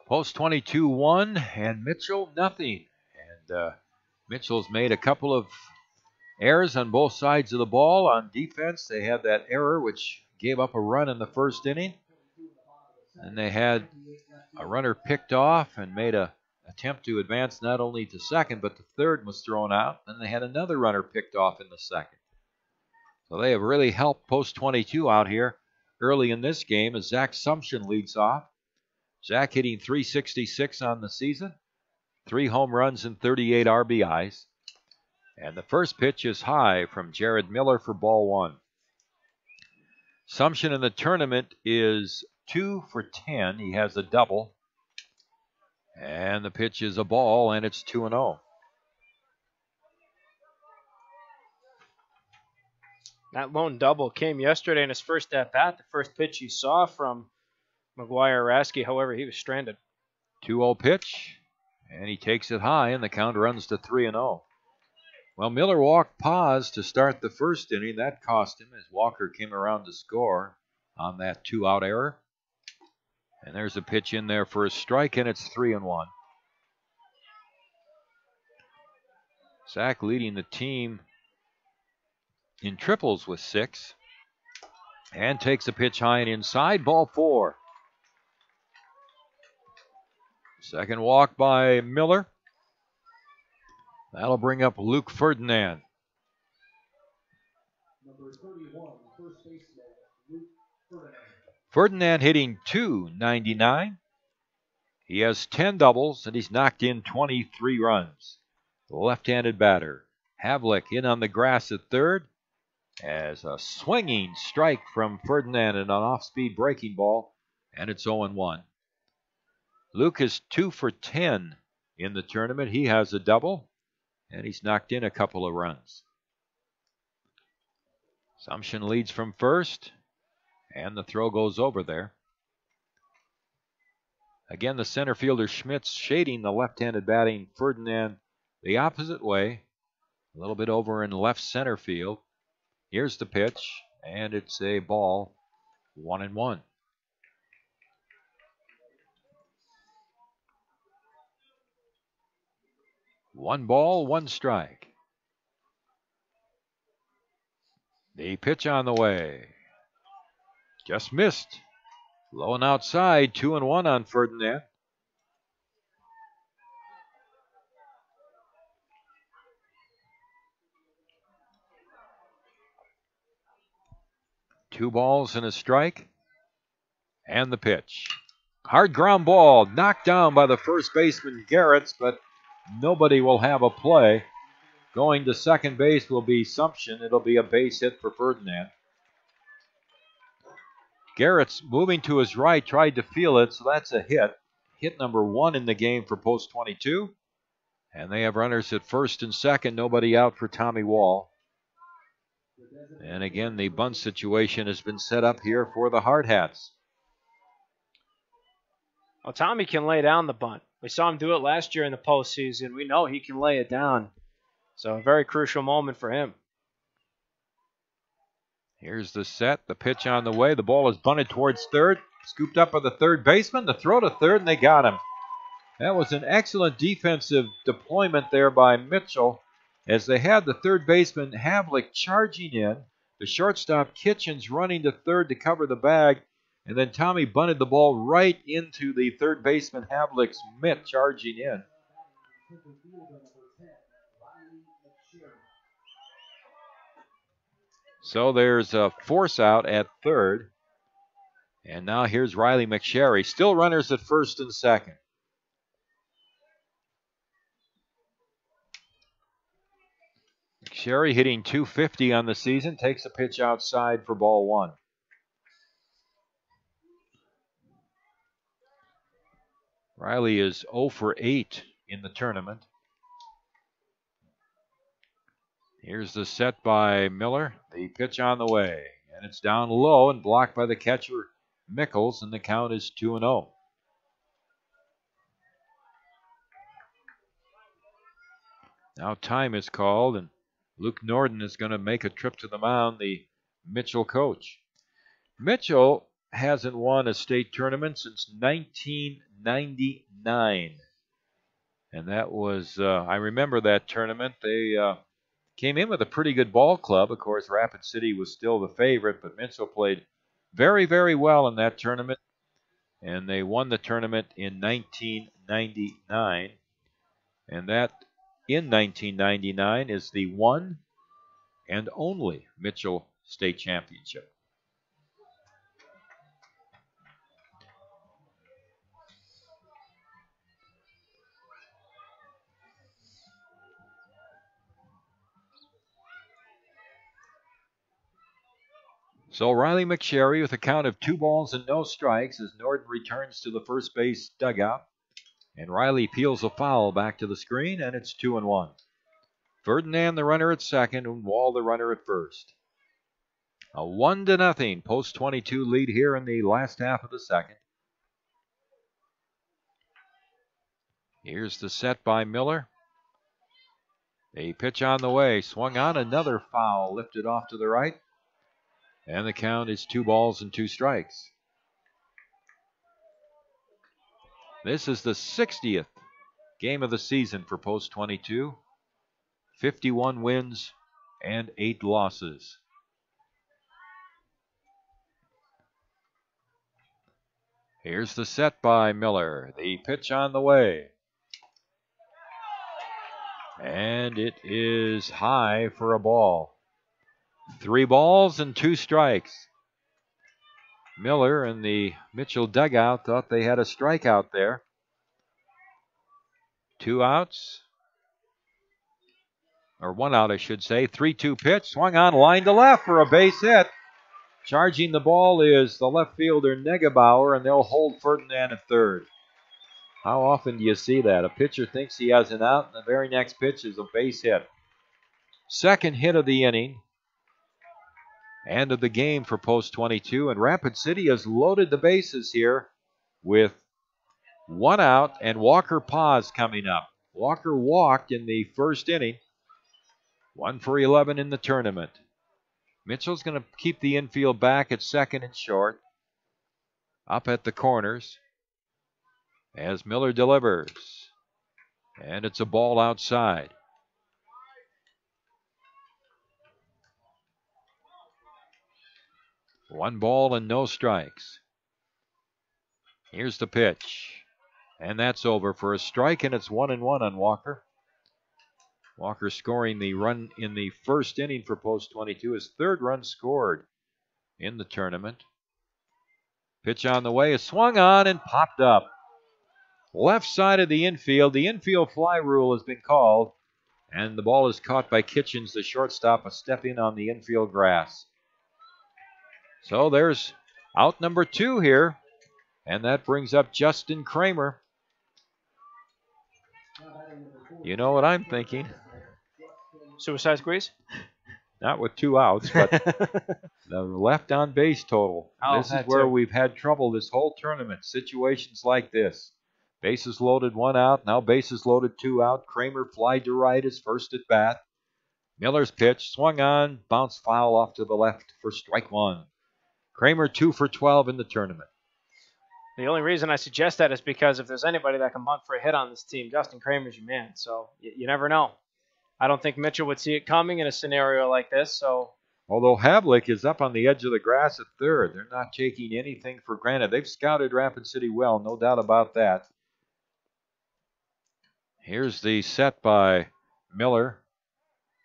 Post 22 1 and Mitchell nothing. And Mitchell's made a couple of errors on both sides of the ball. On defense, they had that error which gave up a run in the first inning. And they had a runner picked off and made an attempt to advance not only to second, but the third was thrown out. Then they had another runner picked off in the second. So they have really helped Post 22 out here early in this game as Zach Sumption leads off. Zach hitting .366 on the season, 3 home runs and 38 RBIs. And the first pitch is high from Jared Miller for ball 1. Sumption in the tournament is 2 for 10. He has a double. And the pitch is a ball, and it's 2-0. That lone double came yesterday in his first at-bat, the first pitch he saw from McGuire Rasky. However, he was stranded. 2-0 pitch, and he takes it high, and the count runs to 3-0. Well, Miller walked pause to start the first inning. That cost him as Walker came around to score on that 2-out error. And there's a pitch in there for a strike, and it's 3-1. Zach leading the team in triples with 6. And takes a pitch high and inside, ball 4. Second walk by Miller. That'll bring up Luke Ferdinand. Number 31, first baseman, Luke Ferdinand. Ferdinand hitting .299. He has 10 doubles, and he's knocked in 23 runs. The left-handed batter. Havlick in on the grass at third as a swinging strike from Ferdinand and an off-speed breaking ball, and it's 0-1. Luke is 2 for 10 in the tournament. He has a double, and he's knocked in a couple of runs. Sumption leads from first, and the throw goes over there. Again, the center fielder Schmitz shading the left-handed batting Ferdinand the opposite way, a little bit over in left center field. Here's the pitch, and it's a ball, 1-1. One ball, one strike. The pitch on the way. Just missed. Low and outside, 2-1 on Ferdinand. Two balls and a strike. And the pitch. Hard ground ball, knocked down by the first baseman Garretts, but nobody will have a play. Going to second base will be Sumption. It'll be a base hit for Ferdinand. Garrett's moving to his right, tried to feel it, so that's a hit. Hit number 1 in the game for Post 22. And they have runners at first and second, nobody out for Tommy Wall. And again, the bunt situation has been set up here for the Hardhats. Well, Tommy can lay down the bunt. We saw him do it last year in the postseason. We know he can lay it down. So a very crucial moment for him. Here's the set, the pitch on the way. The ball is bunted towards third. Scooped up by the third baseman. The throw to third, and they got him. That was an excellent defensive deployment there by Mitchell as they had the third baseman Havlick charging in. The shortstop Kitchens running to third to cover the bag. And then Tommy bunted the ball right into the third baseman Havlick's mitt charging in. So there's a force out at third. And now here's Riley McSherry. Still runners at first and second. McSherry hitting .250 on the season. Takes a pitch outside for ball 1. Riley is 0 for 8 in the tournament. Here's the set by Miller. The pitch on the way. And it's down low and blocked by the catcher Mickles, and the count is 2-0. Now time is called, and Luke Norden is going to make a trip to the mound, the Mitchell coach. Mitchell hasn't won a state tournament since 1999. And that was, I remember that tournament. They came in with a pretty good ball club. Of course, Rapid City was still the favorite, but Mitchell played very, very well in that tournament. And they won the tournament in 1999. And that, in 1999, is the one and only Mitchell State Championship. So Riley McSherry with a count of 2 balls and no strikes as Norden returns to the first base dugout. And Riley peels a foul back to the screen, and it's 2-1. Ferdinand the runner at second, and Wall the runner at first. A 1-0 post 22 lead here in the last half of the second. Here's the set by Miller. A pitch on the way, swung on, another foul, lifted off to the right. And the count is 2 balls and 2 strikes. This is the 60th game of the season for Post 22. 51 wins and 8 losses. Here's the set by Miller. The pitch on the way. And it is high for a ball. 3 balls and 2 strikes. Miller and the Mitchell dugout thought they had a strikeout there. 2 outs. Or 1 out, I should say. 3-2 pitch. Swung on, line to left for a base hit. Charging the ball is the left fielder Negebauer, and they'll hold Ferdinand at third. How often do you see that? A pitcher thinks he has an out, and the very next pitch is a base hit. Second hit of the inning. And of the game for Post 22. And Rapid City has loaded the bases here with 1 out and Walker Paz coming up. Walker walked in the first inning. 1 for 11 in the tournament. Mitchell's going to keep the infield back at second and short. Up at the corners as Miller delivers. And it's a ball outside. One ball and no strikes. Here's the pitch. And that's over for a strike, and it's 1-1 on Walker. Walker scoring the run in the first inning for Post 22. His 3rd run scored in the tournament. Pitch on the way is swung on and popped up. Left side of the infield. The infield fly rule has been called. And the ball is caught by Kitchens, the shortstop, a step in on the infield grass. So there's out number 2 here. And that brings up Justin Kramer. You know what I'm thinking. Suicide squeeze? Not with 2 outs, but the left on base total. Oh, this is where we've had trouble this whole tournament. Situations like this. Bases loaded, 1 out. Now bases loaded, 2 out. Kramer flied to right his first at bat. Miller's pitch swung on, bounced foul off to the left for strike 1. Kramer 2 for 12 in the tournament. The only reason I suggest that is because if there's anybody that can bunt for a hit on this team, Justin Kramer's your man. So you never know. I don't think Mitchell would see it coming in a scenario like this. So, although Havlik is up on the edge of the grass at third, they're not taking anything for granted. They've scouted Rapid City well, no doubt about that. Here's the set by Miller.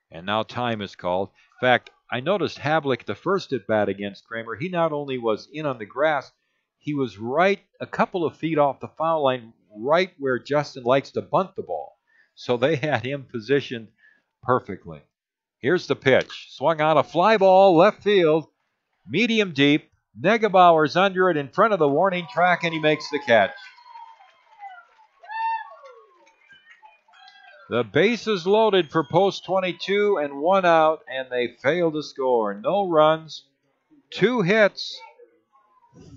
And now time is called. In fact, I noticed Havlik, the first at bat against Kramer, he not only was in on the grass, he was right a couple of feet off the foul line, right where Justin likes to bunt the ball. So they had him positioned perfectly. Here's the pitch. Swung on a fly ball, left field, medium deep. Negebauer's under it in front of the warning track, and he makes the catch. The bases loaded for Post 22 and 1 out, and they fail to score. No runs, 2 hits,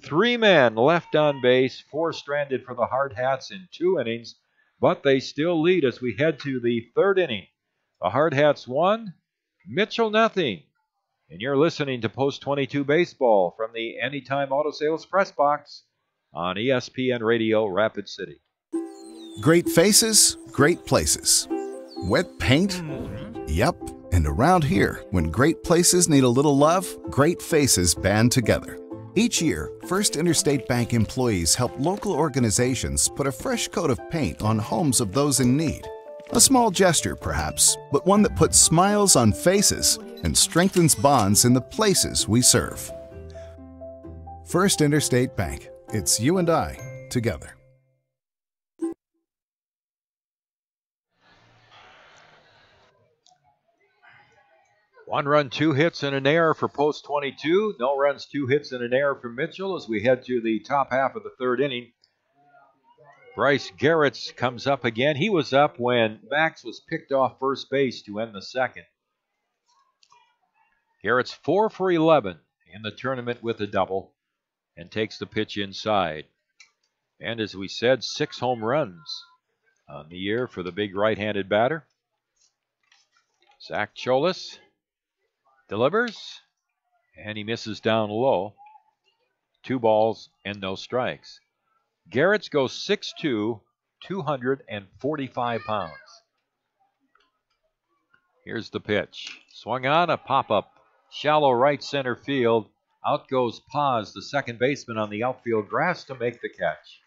3 men left on base, 4 stranded for the Hardhats in 2 innings, but they still lead as we head to the 3rd inning. The Hardhats won, Mitchell nothing. And you're listening to Post 22 Baseball from the Anytime Auto Sales Press Box on ESPN Radio Rapid City. Great faces, great places. Wet paint? Yep. And around here, when great places need a little love, great faces band together. Each year, First Interstate Bank employees help local organizations put a fresh coat of paint on homes of those in need. A small gesture, perhaps, but one that puts smiles on faces and strengthens bonds in the places we serve. First Interstate Bank. It's you and I together. One run, 2 hits, and an error for Post 22. No runs, 2 hits, and an error for Mitchell as we head to the top half of the third inning. Bryce Garrett's comes up again. He was up when Max was picked off first base to end the second. Garrett's 4 for 11 in the tournament with a double and takes the pitch inside. And as we said, 6 home runs on the year for the big right-handed batter. Zach Cholas delivers, and he misses down low. 2 balls and no strikes. Garrett's goes 6'2", 245 pounds. Here's the pitch. Swung on, a pop-up. Shallow right center field. Out goes Paz, the second baseman on the outfield grass, to make the catch.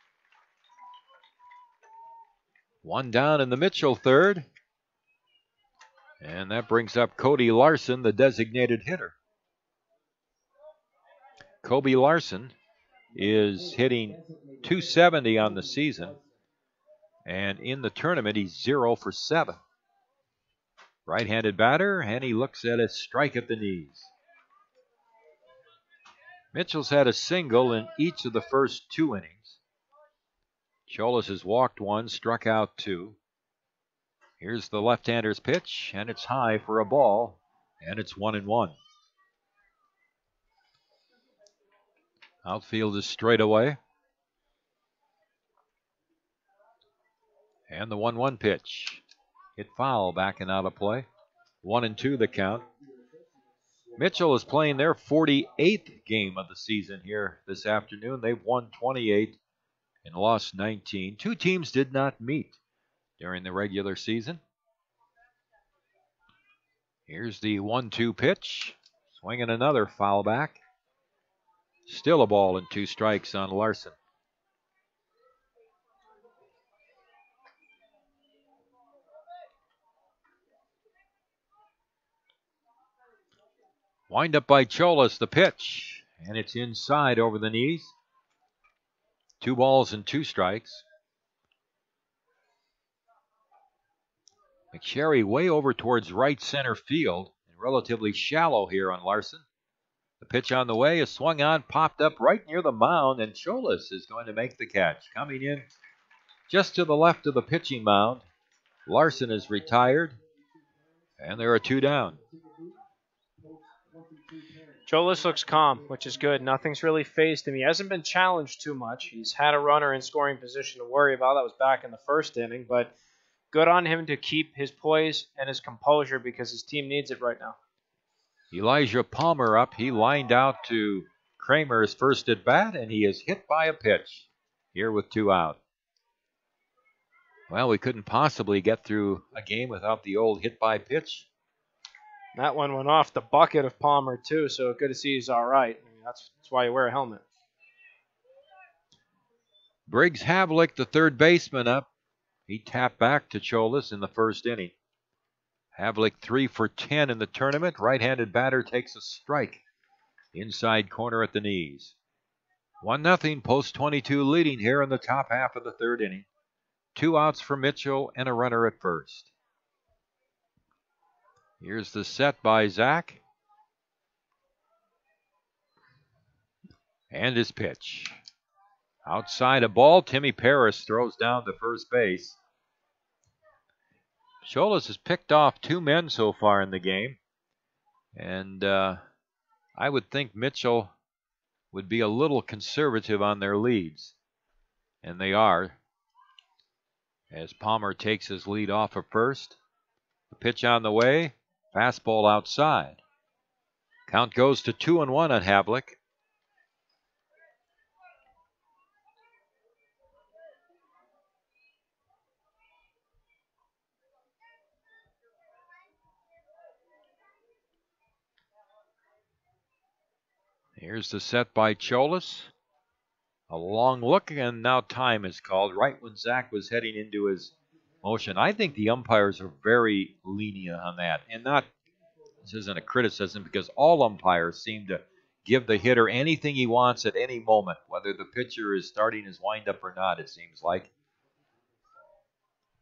1 down in the Mitchell third. And that brings up Cody Larson, the designated hitter. Kobe Larson is hitting .270 on the season. And in the tournament, he's 0 for 7. Right-handed batter, and he looks at a strike at the knees. Mitchell's had a single in each of the first 2 innings. Cholas has walked 1, struck out 2. Here's the left-hander's pitch, and it's high for a ball, and it's 1-1. Outfield is straight away. And the 1-1 pitch. Hit foul, backing out of play. 1-2 the count. Mitchell is playing their 48th game of the season here this afternoon. They've won 28 and lost 19. 2 teams did not meet during the regular season. Here's the 1-2 pitch. Swinging another foul back. Still a ball and 2 strikes on Larson. Wind up by Cholas, the pitch. And it's inside over the knees. 2 balls and 2 strikes. McSherry way over towards right center field and relatively shallow here on Larson. The pitch on the way is swung on, popped up right near the mound, and Cholas is going to make the catch. Coming in just to the left of the pitching mound. Larson is retired, and there are 2 down. Cholas looks calm, which is good. Nothing's really phased him. He hasn't been challenged too much. He's had a runner in scoring position to worry about. That was back in the first inning, but good on him to keep his poise and his composure because his team needs it right now. Elijah Palmer up. He lined out to Kramer's first at bat, and he is hit by a pitch here with 2 out. Well, we couldn't possibly get through a game without the old hit by pitch. That one went off the bucket of Palmer, too, so good to see he's all right. I mean, that's why you wear a helmet. Briggs Havlick, the third baseman, up. He tapped back to Cholas in the first inning. Havlick 3 for 10 in the tournament. Right-handed batter takes a strike. Inside corner at the knees. 1-0, Post 22 leading here in the top half of the third inning. 2 outs for Mitchell and a runner at first. Here's the set by Zach. And his pitch. Outside a ball, Timmy Paris throws down to first base. Cholas has picked off 2 men so far in the game. And I would think Mitchell would be a little conservative on their leads. And they are. As Palmer takes his lead off of first. The pitch on the way. Fastball outside. Count goes to 2-1 on Havlik. Here's the set by Cholas. A long look, and now time is called right when Zach was heading into his motion. I think the umpires are very lenient on that. And this isn't a criticism, because all umpires seem to give the hitter anything he wants at any moment, whether the pitcher is starting his windup or not, it seems like.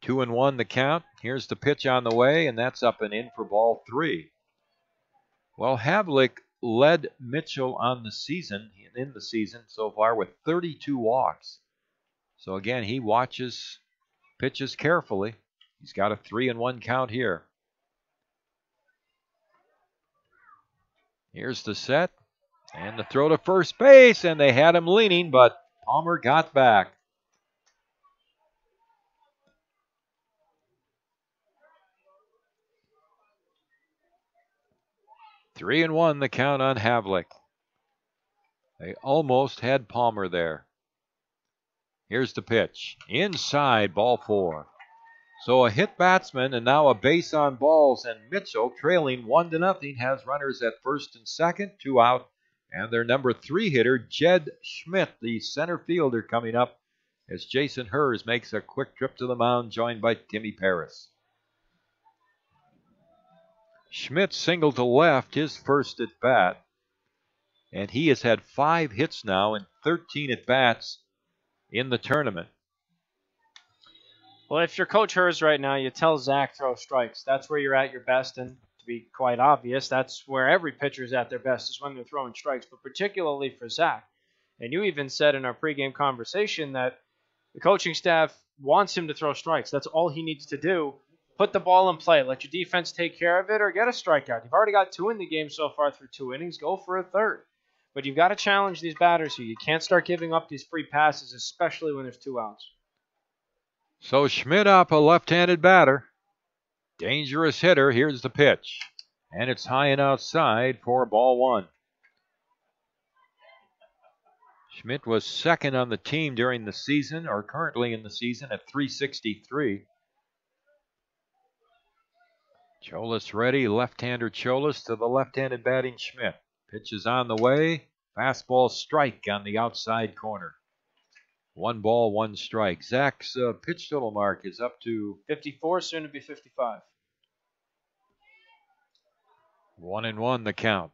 2-1 the count. Here's the pitch on the way, and that's up and in for ball 3. Well, Havlik led Mitchell in the season so far with 32 walks. So again, he watches pitches carefully. He's got a 3-1 count here. Here's the set and the throw to first base, and they had him leaning, but Palmer got back. Three and one the count on Havlik. They almost had Palmer there. Here's the pitch. Inside, ball 4. So a hit batsman and now a base on balls, and Mitchell, trailing 1-0, has runners at first and second, 2 out, and their number 3 hitter, Jed Schmidt, the center fielder, coming up as Jason Hers makes a quick trip to the mound, joined by Timmy Paris. Schmidt singled to left, his first at bat, and he has had 5 hits now and 13 at bats in the tournament. Well, if you're Coach Hers right now, you tell Zach throw strikes. That's where you're at your best, and to be quite obvious, that's where every pitcher's at their best, is when they're throwing strikes, but particularly for Zach. And you even said in our pregame conversation that the coaching staff wants him to throw strikes. That's all he needs to do. Put the ball in play. Let your defense take care of it, or get a strikeout. You've already got 2 in the game so far through 2 innings. Go for a third. But you've got to challenge these batters here. You can't start giving up these free passes, especially when there's 2 outs. So Schmidt up, a left-handed batter. Dangerous hitter. Here's the pitch. And it's high and outside for ball 1. Schmidt was second on the team during the season, or currently in the season, at .363. Cholas ready, left-hander Cholas to the left-handed batting Schmidt. Pitch is on the way. Fastball strike on the outside corner. 1 ball, 1 strike. Zach's pitch total mark is up to 54, soon to be 55. 1-1 the count.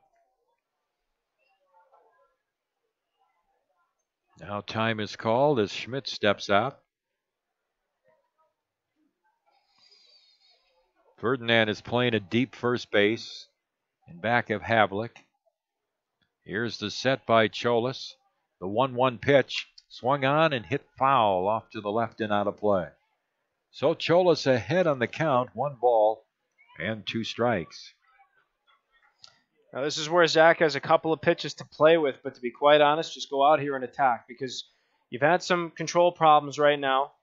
Now time is called as Schmidt steps out. Ferdinand is playing a deep first base in back of Havlik. Here's the set by Cholas. The 1-1 pitch swung on and hit foul off to the left and out of play. So Cholas ahead on the count, 1 ball and 2 strikes. Now this is where Zach has a couple of pitches to play with, but to be quite honest, just go out here and attack, because you've had some control problems right now.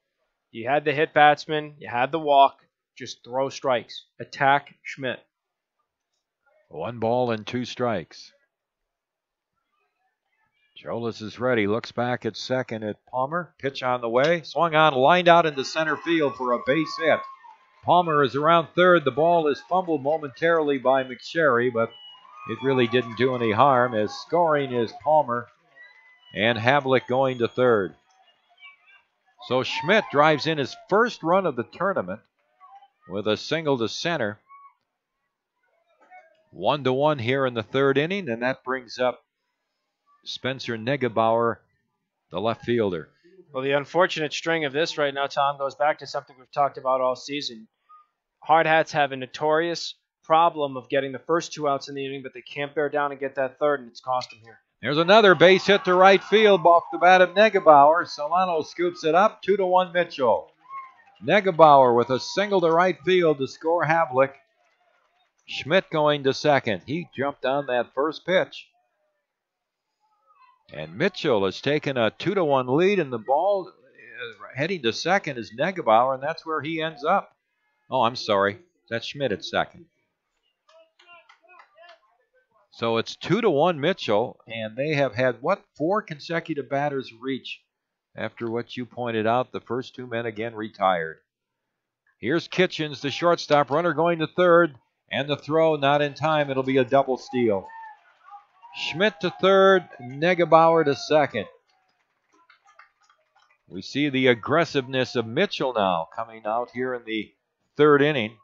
You had the hit batsman, you had the walk. Just throw strikes. Attack Schmidt. 1 ball and 2 strikes. Cholas is ready. Looks back at second at Palmer. Pitch on the way. Swung on, lined out into center field for a base hit. Palmer is around third. The ball is fumbled momentarily by McSherry, but it really didn't do any harm, as scoring is Palmer and Havlik going to third. So Schmidt drives in his first run of the tournament with a single to center. 1-1 here in the 3rd inning, and that brings up Spencer Negebauer, the left fielder. Well, the unfortunate string of this right now, Tom, goes back to something we've talked about all season. Hardhats have a notorious problem of getting the first 2 outs in the inning, but they can't bear down and get that third, and it's cost them here. There's another base hit to right field off the bat of Negebauer. Solano scoops it up, 2-1 Mitchell. Negebauer with a single to right field to score Havlik. Schmidt going to second. He jumped on that first pitch. And Mitchell has taken a 2-1 lead, and the ball heading to second is Negebauer, and that's where he ends up. Oh, I'm sorry. That's Schmidt at second. So it's 2-1 Mitchell, and they have had, 4 consecutive batters reach after what you pointed out. The first 2 men again retired. Here's Kitchens, the shortstop, runner going to third, and the throw not in time. It'll be a double steal. Schmidt to third, Negebauer to second. We see the aggressiveness of Mitchell now coming out here in the third inning.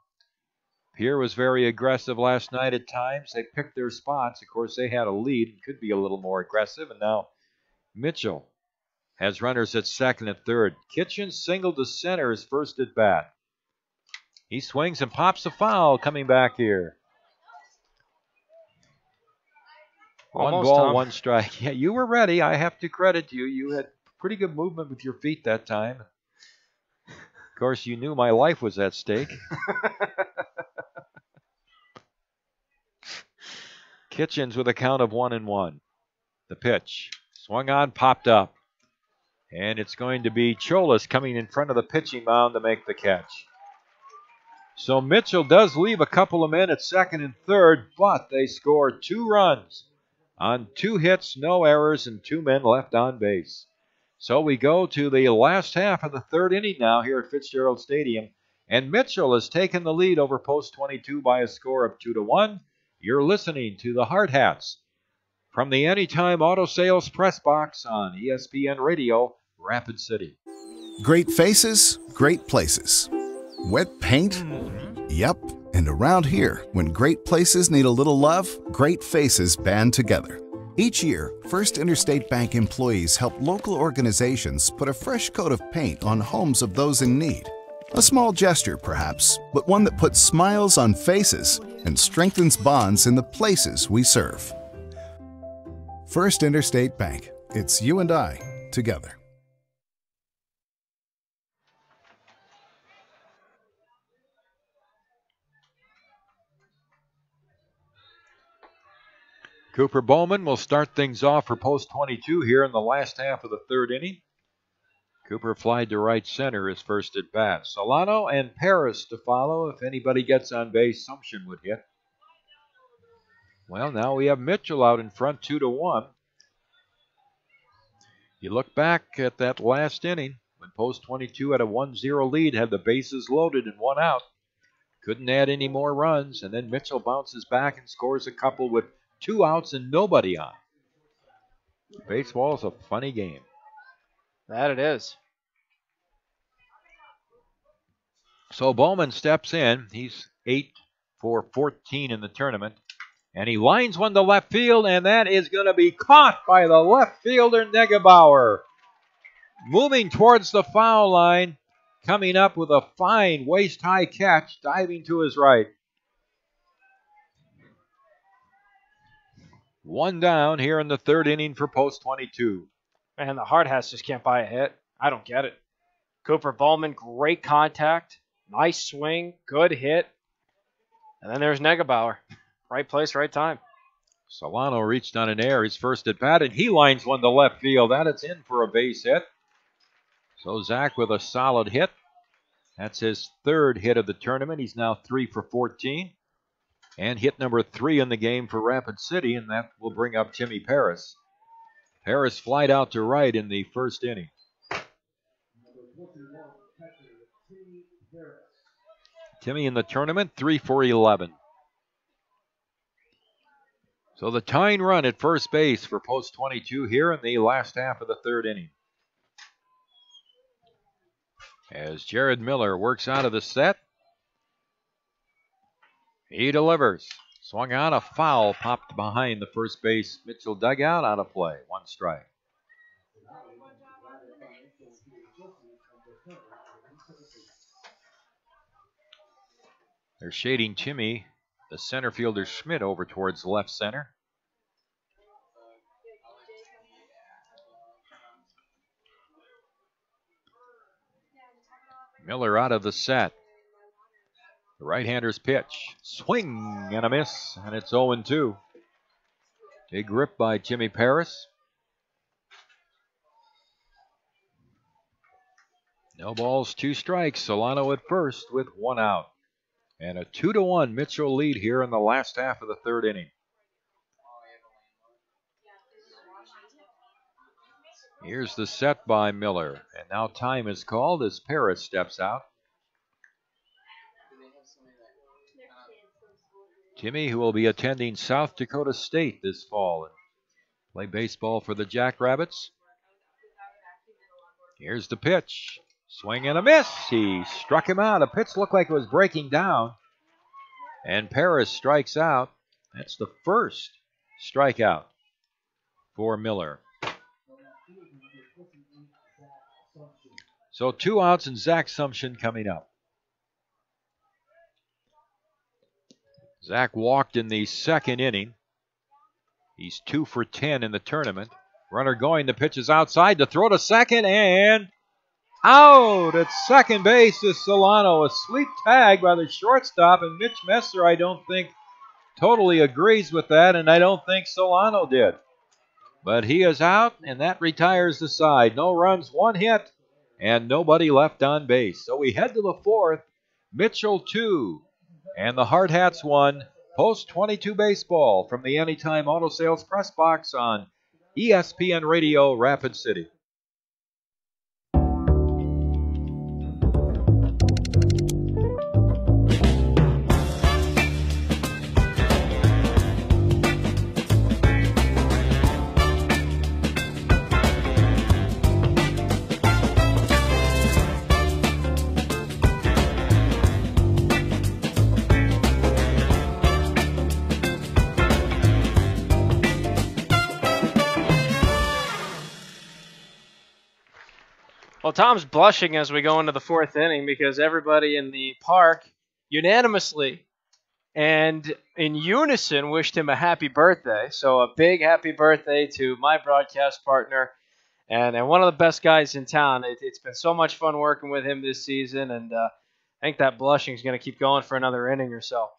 Pierre was very aggressive last night at times. They picked their spots. Of course, they had a lead and could be a little more aggressive. And now Mitchell has runners at second and third. Kitchens singled to center his first at bat. He swings and pops a foul coming back here. One Almost, ball, Tom. 1 strike. Yeah, you were ready. I have to credit you. You had pretty good movement with your feet that time. Of course, you knew my life was at stake. Kitchens with a count of 1-1. The pitch. Swung on, popped up. And it's going to be Cholas coming in front of the pitching mound to make the catch. So Mitchell does leave a couple of men at second and third, but they score 2 runs on 2 hits, no errors, and 2 men left on base. So we go to the last half of the third inning now here at Fitzgerald Stadium, and Mitchell has taken the lead over Post 22 by a score of 2-1. You're listening to the Hardhats from the Anytime Auto Sales Press Box on ESPN Radio, Rapid City. Great faces, great places. Wet paint? Yep. And around here, when great places need a little love, great faces band together. Each year, First Interstate Bank employees help local organizations put a fresh coat of paint on homes of those in need. A small gesture, perhaps, but one that puts smiles on faces and strengthens bonds in the places we serve. First Interstate Bank. It's you and I together. Cooper Bowman will start things off for Post 22 here in the last half of the third inning. Cooper flied to right center his first at bat. Solano and Paris to follow. If anybody gets on base, Sumption would hit. Well, now we have Mitchell out in front, 2-1. You look back at that last inning when Post 22 had a 1-0 lead, had the bases loaded and 1 out. Couldn't add any more runs, and then Mitchell bounces back and scores a couple with 2 outs and nobody on. Baseball is a funny game. That it is. So Bowman steps in. He's 8 for 14 in the tournament. And he lines one to left field, and that is going to be caught by the left fielder, Negebauer. Moving towards the foul line, coming up with a fine waist-high catch, diving to his right. 1 down here in the third inning for Post 22. Man, the Hardhats just can't buy a hit. I don't get it. Cooper Bowman, great contact, nice swing, good hit. And then there's Negebauer. Right place, right time. Solano reached on an air, his first at bat, and he lines one to left field. That is in for a base hit. So Zach with a solid hit. That's his 3rd hit of the tournament. He's now 3 for 14. And hit number 3 in the game for Rapid City, and that will bring up Timmy Paris. Paris flied out to right in the first inning. Timmy in the tournament, 3 for 11. So the tying run at first base for Post 22 here in the last half of the third inning. As Jared Miller works out of the set, he delivers. Swung on, a foul popped behind the first base Mitchell dugout, out of play. 1 strike. They're shading Timmy, the center fielder Schmidt, over towards left center. Miller out of the set. The right-hander's pitch. Swing and a miss, and it's 0-2. Big rip by Timmy Paris. No balls, 2 strikes. Solano at first with 1 out. And a 2-1 Mitchell lead here in the last half of the third inning. Here's the set by Miller. And now time is called as Paris steps out. Timmy, who will be attending South Dakota State this fall and play baseball for the Jackrabbits. Here's the pitch. Swing and a miss. He struck him out. A pitch looked like it was breaking down. And Paris strikes out. That's the first strikeout for Miller. So 2 outs and Zach Sumption coming up. Zach walked in the second inning. He's 2 for 10 in the tournament. Runner going, the pitch is outside to throw to second, and out at second base is Solano. A sweet tag by the shortstop, and Mitch Messer, I don't think, totally agrees with that, and I don't think Solano did. But he is out, and that retires the side. No runs, 1 hit, and nobody left on base. So we head to the fourth. Mitchell 2, and the Hardhats 1. Post 22 baseball from the Anytime Auto Sales Press Box on ESPN Radio, Rapid City. Well, Tom's blushing as we go into the fourth inning because everybody in the park unanimously and in unison wished him a happy birthday. So a big happy birthday to my broadcast partner and one of the best guys in town. It's been so much fun working with him this season, and I think that blushing is going to keep going for another inning or so.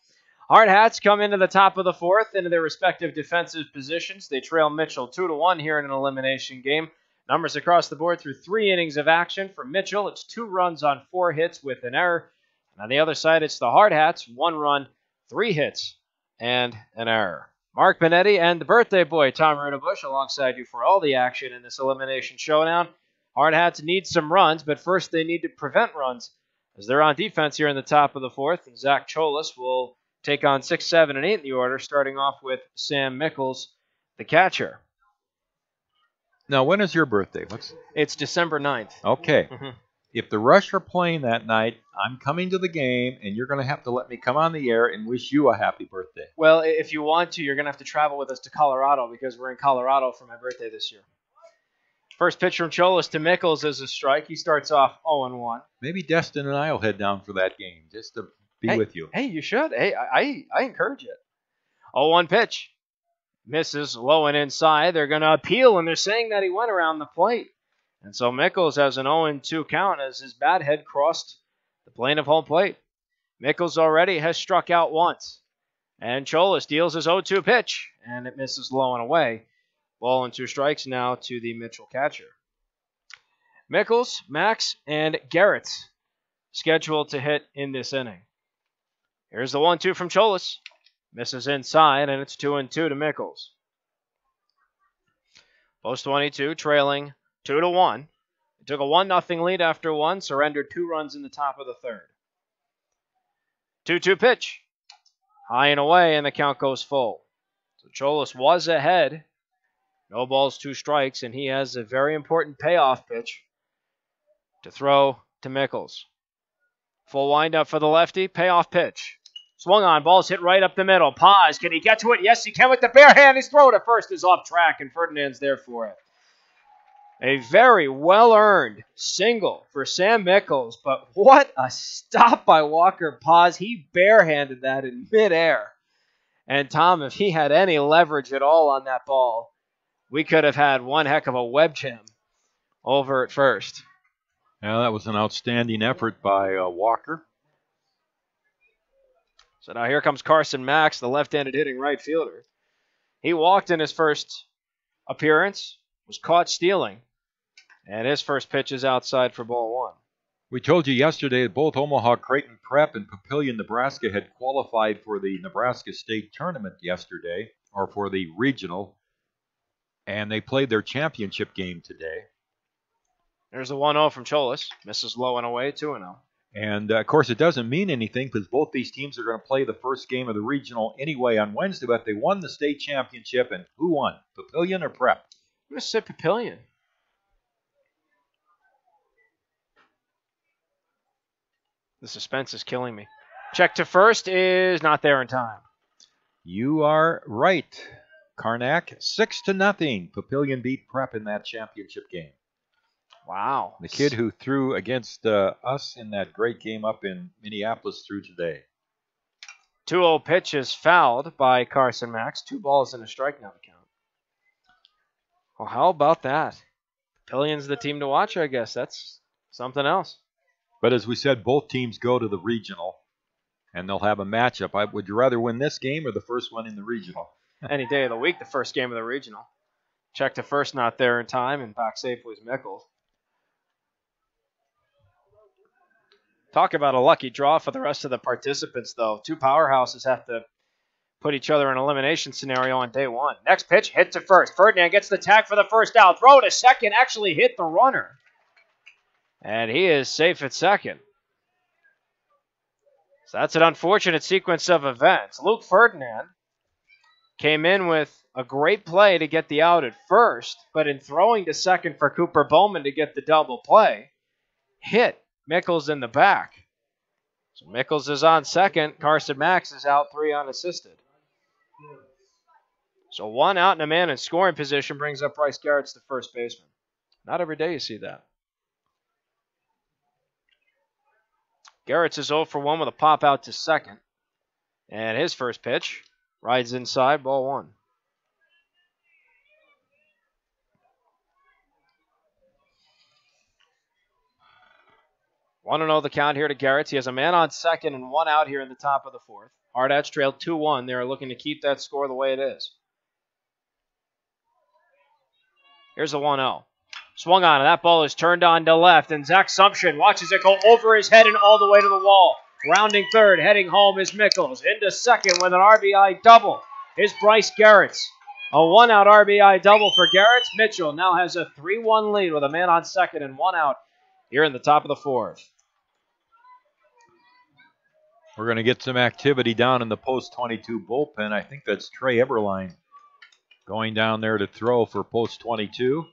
Hardhats come into the top of the fourth into their respective defensive positions. They trail Mitchell 2-1 here in an elimination game. Numbers across the board through 3 innings of action. For Mitchell, it's 2 runs on 4 hits with an error. And on the other side, it's the Hardhats, 1 run, 3 hits, and an error. Mark Benetti and the birthday boy, Tom Rudabush, alongside you for all the action in this elimination showdown. Hardhats need some runs, but first they need to prevent runs as they're on defense here in the top of the fourth. And Zach Cholas will take on 6, 7, and 8 in the order, starting off with Sam Mickles, the catcher. Now, when is your birthday? It's December 9th. Okay. Mm-hmm. If the Rush are playing that night, I'm coming to the game, and you're going to have to let me come on the air and wish you a happy birthday. Well, if you want to, you're going to have to travel with us to Colorado because we're in Colorado for my birthday this year. First pitch from Cholas to Mickles is a strike. He starts off 0-1. Maybe Destin and I will head down for that game just to be with you. Hey, you should. Hey, I encourage it. 0-1 pitch. Misses low and inside. They're going to appeal, and they're saying that he went around the plate. And so Mickles has an 0-2 count as his bat head crossed the plane of home plate. Mickles already has struck out once. And Cholas deals his 0-2 pitch, and it misses low and away. Ball and 2 strikes now to the Mitchell catcher. Mickles, Max, and Garrett scheduled to hit in this inning. Here's the 1-2 from Cholas. Misses inside, and it's 2-2 to Mickles. Post 22, trailing 2-1. They took a 1-0 lead after 1, surrendered 2 runs in the top of the third. 2-2 pitch. High and away, and the count goes full. So Cholas was ahead. No balls, 2 strikes, and he has a very important payoff pitch to throw to Mickles. Full windup for the lefty, payoff pitch. Swung on, ball's hit right up the middle. Paz, can he get to it? Yes, he can with the bare hand. His throw to first is off track, and Ferdinand's there for it. A very well-earned single for Sam Mickles, but what a stop by Walker Paz. He barehanded that in midair. And Tom, if he had any leverage at all on that ball, we could have had one heck of a web jam over at first. Yeah, that was an outstanding effort by Walker. So now here comes Carson Max, the left-handed hitting right fielder. He walked in his first appearance, was caught stealing, and his first pitch is outside for ball 1. We told you yesterday that both Omaha Creighton Prep and Papillion, Nebraska had qualified for the Nebraska State Tournament yesterday, or for the regional, and they played their championship game today. There's a 1-0 from Cholas. Misses low and away, 2-0. And, of course, it doesn't mean anything because both these teams are going to play the first game of the regional anyway on Wednesday, but they won the state championship, and who won, Papillion or Prep? I'm going to say Papillion. The suspense is killing me. Check to first is not there in time. You are right, Karnak. 6-0. Papillion beat Prep in that championship game. Wow. The kid who threw against us in that great game up in Minneapolis threw today. 2-0 pitch is fouled by Carson Max. 2 balls and a strike now to count. Well, how about that? Papillion's the team to watch, I guess. That's something else. But as we said, both teams go to the regional, and they'll have a matchup. Would you rather win this game or the first one in the regional? Any day of the week, the first game of the regional. Check to first, not there in time, and back safely is Mickles. Talk about a lucky draw for the rest of the participants, though. 2 powerhouses have to put each other in an elimination scenario on day 1. Next pitch, hit to first. Ferdinand gets the tag for the first out. Throw to second, actually hit the runner. And he is safe at second. So that's an unfortunate sequence of events. Luke Ferdinand came in with a great play to get the out at first, but in throwing to second for Cooper Bowman to get the double play, hit Mickles in the back. So Mickles is on second. Carson Max is out 3 unassisted. So 1 out and a man in scoring position brings up Bryce Garrett's the first baseman. Not every day you see that. Garrett's is 0 for 1 with a pop out to second. And his first pitch rides inside, ball 1. One 1-0 the count here to Garrett's. He has a man on second and 1 out here in the top of the 4th. Hardhats trailed 2-1. They're looking to keep that score the way it is. Here's the 1-0. Swung on, and that ball is turned on to left, and Zach Sumption watches it go over his head and all the way to the wall. Rounding third, heading home is Mickles. Into second with an RBI double is Bryce Garrett's. A 1-out RBI double for Garrett's. Mitchell now has a 3-1 lead with a man on second and 1 out here in the top of the 4th. We're going to get some activity down in the post-22 bullpen. I think that's Trey Eberline going down there to throw for post-22.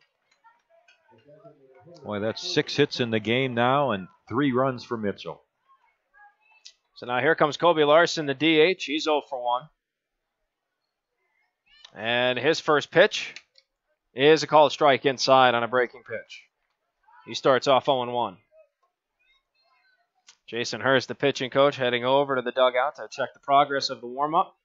Boy, that's 6 hits in the game now and 3 runs for Mitchell. So now here comes Kobe Larson, the DH. He's 0 for 1. And his first pitch is a called strike inside on a breaking pitch. He starts off 0-1. Jason Hurst, the pitching coach, heading over to the dugout to check the progress of the warm-up.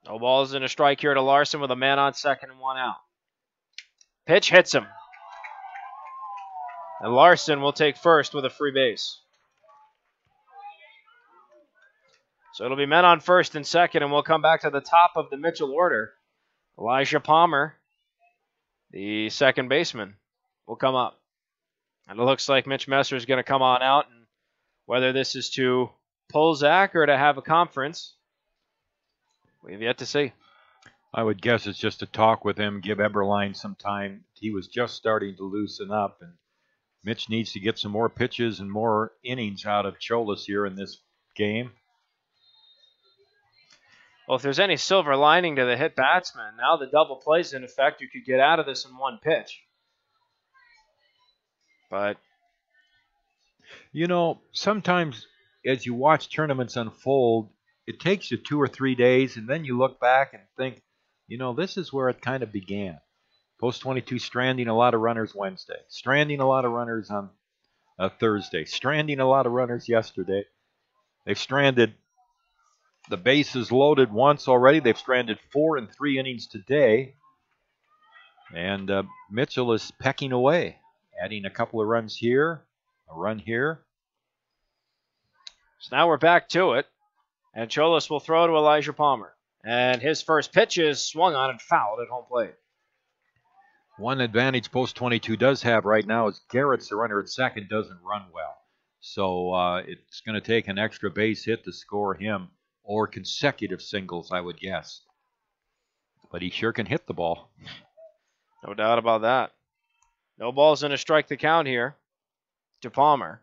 No balls and a strike here to Larson with a man on second and 1 out. Pitch hits him. And Larson will take first with a free base. So it'll be men on first and second, and we'll come back to the top of the Mitchell order. Elijah Palmer, the second baseman, will come up. And it looks like Mitch Messer is going to come on out. And whether this is to pull Zach or to have a conference, we've yet to see. I would guess it's just to talk with him, give Eberline some time. He was just starting to loosen up, and Mitch needs to get some more pitches and more innings out of Cholas here in this game. Well, if there's any silver lining to the hit batsman, now the double play's in effect. You could get out of this in 1 pitch. But, you know, sometimes as you watch tournaments unfold, it takes you 2 or 3 days, and then you look back and think, you know, this is where it kind of began. Post-22 stranding a lot of runners Wednesday, stranding a lot of runners on Thursday, stranding a lot of runners yesterday. They've stranded the bases loaded once already. They've stranded 4 in 3 innings today. And Mitchell is pecking away, adding a couple of runs here, a run here. So now we're back to it. And Cholas will throw to Elijah Palmer. And his first pitch is swung on and fouled at home plate. One advantage Post 22 does have right now is Garrett's the runner at second doesn't run well. So it's going to take an extra base hit to score him, or consecutive singles, I would guess. But he sure can hit the ball. No doubt about that. No balls in a strike to count here to Palmer.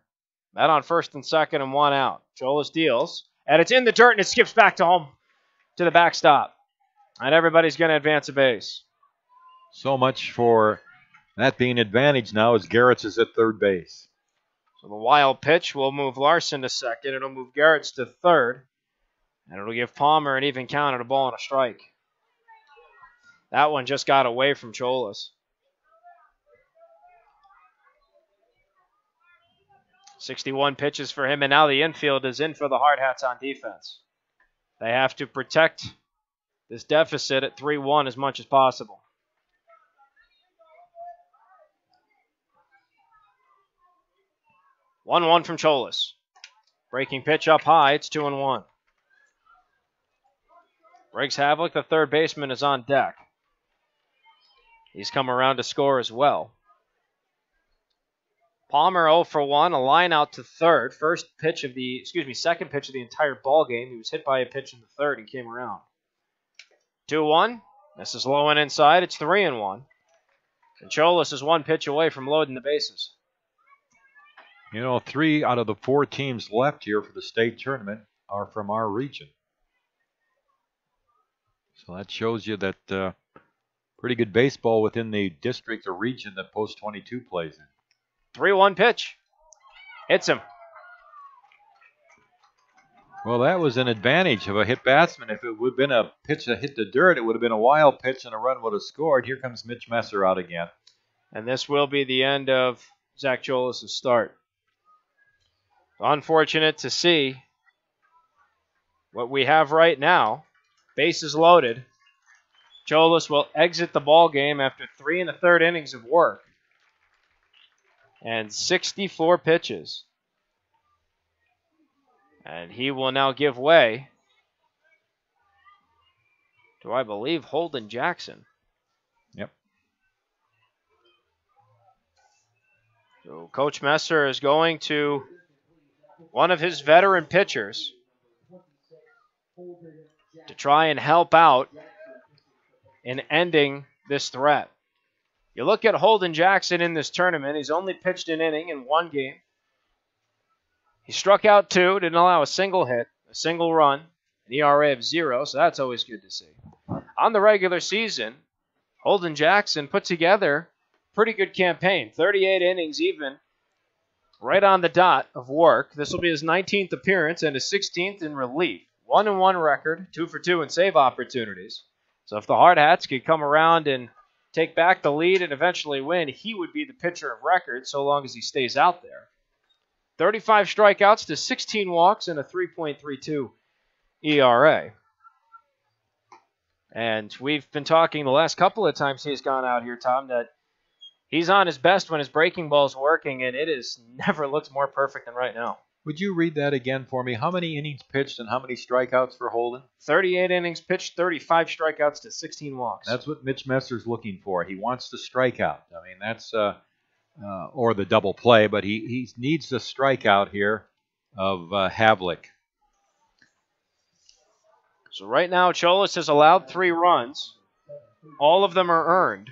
That on first and second and one out. Cholas deals, and it's in the dirt, and it skips back to home to the backstop. And everybody's going to advance a base. So much for that being advantage now as Garrett's is at third base. So the wild pitch will move Larson to second. It'll move Garrett's to third. And it'll give Palmer an even count at a ball and a strike. That one just got away from Cholas. 61 pitches for him, and now the infield is in for the Hardhats on defense. They have to protect this deficit at 3-1 as much as possible. One from Cholas. Breaking pitch up high. It's 2-1. Briggs Havlick, the third baseman, is on deck. He's come around to score as well. Palmer 0 for 1, a line out to third. Second pitch of the entire ball game. He was hit by a pitch in the third and came around. 2-1. This is low and inside. It's 3-1. And Cholas is one pitch away from loading the bases. You know, 3 out of the 4 teams left here for the state tournament are from our region. So that shows you that pretty good baseball within the district or region that Post 22 plays in. 3-1 pitch. Hits him. Well, that was an advantage of a hit batsman. If it would have been a pitch that hit the dirt, it would have been a wild pitch and a run would have scored. Here comes Mitch Messer out again. And this will be the end of Zach Cholas' start. Unfortunate to see what we have right now. Bases loaded. Cholas will exit the ball game after 3 1/3 innings of work. And 64 pitches. And he will now give way to, I believe, Holden Jackson. Yep. So Coach Messer is going to one of his veteran pitchers to try and help out in ending this threat. You look at Holden Jackson in this tournament, he's only pitched an inning in one game. He struck out 2, didn't allow a single hit, a single run, an ERA of 0, so that's always good to see. On the regular season, Holden Jackson put together a pretty good campaign, 38 innings even, right on the dot of work. This will be his 19th appearance and his 16th in relief. 1-1 record, 2 for 2 in save opportunities. So if the Hardhats could come around and take back the lead and eventually win, he would be the pitcher of record so long as he stays out there. 35 strikeouts to 16 walks and a 3.32 ERA. And we've been talking the last couple of times he's gone out here, Tom, that he's on his best when his breaking ball's working, and it is never looks more perfect than right now. Would you read that again for me? How many innings pitched and how many strikeouts for Holden? 38 innings pitched, 35 strikeouts to 16 walks. That's what Mitch Messer's looking for. He wants to strike out. I mean, that's or the double play, but he needs the strikeout here of Havlick. So right now, Cholas has allowed 3 runs. All of them are earned.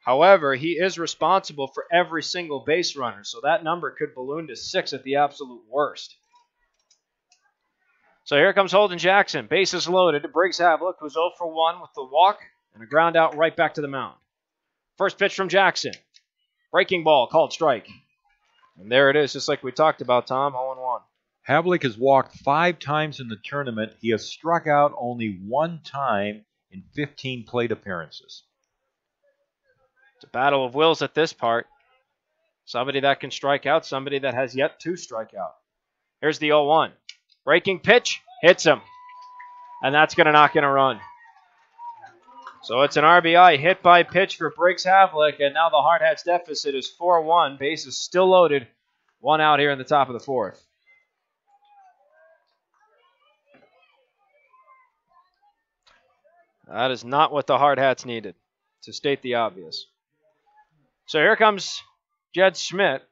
However, he is responsible for every single base runner, so that number could balloon to 6 at the absolute worst. So here comes Holden Jackson. Bases loaded to Briggs Havlick, who's 0 for 1 with the walk and a ground out right back to the mound. First pitch from Jackson. Breaking ball, called strike. And there it is, just like we talked about, Tom, 0-1. Havlick has walked 5 times in the tournament. He has struck out only 1 time in 15 plate appearances. It's a battle of wills at this part. Somebody that can strike out, somebody that has yet to strike out. Here's the 0-1. Breaking pitch, hits him. And that's going to knock in a run. So it's an RBI hit by pitch for Briggs Havlick, and now the Hardhats deficit is 4-1. Base is still loaded. 1 out here in the top of the 4th. That is not what the Hardhats needed, to state the obvious. So here comes Jed Schmidt,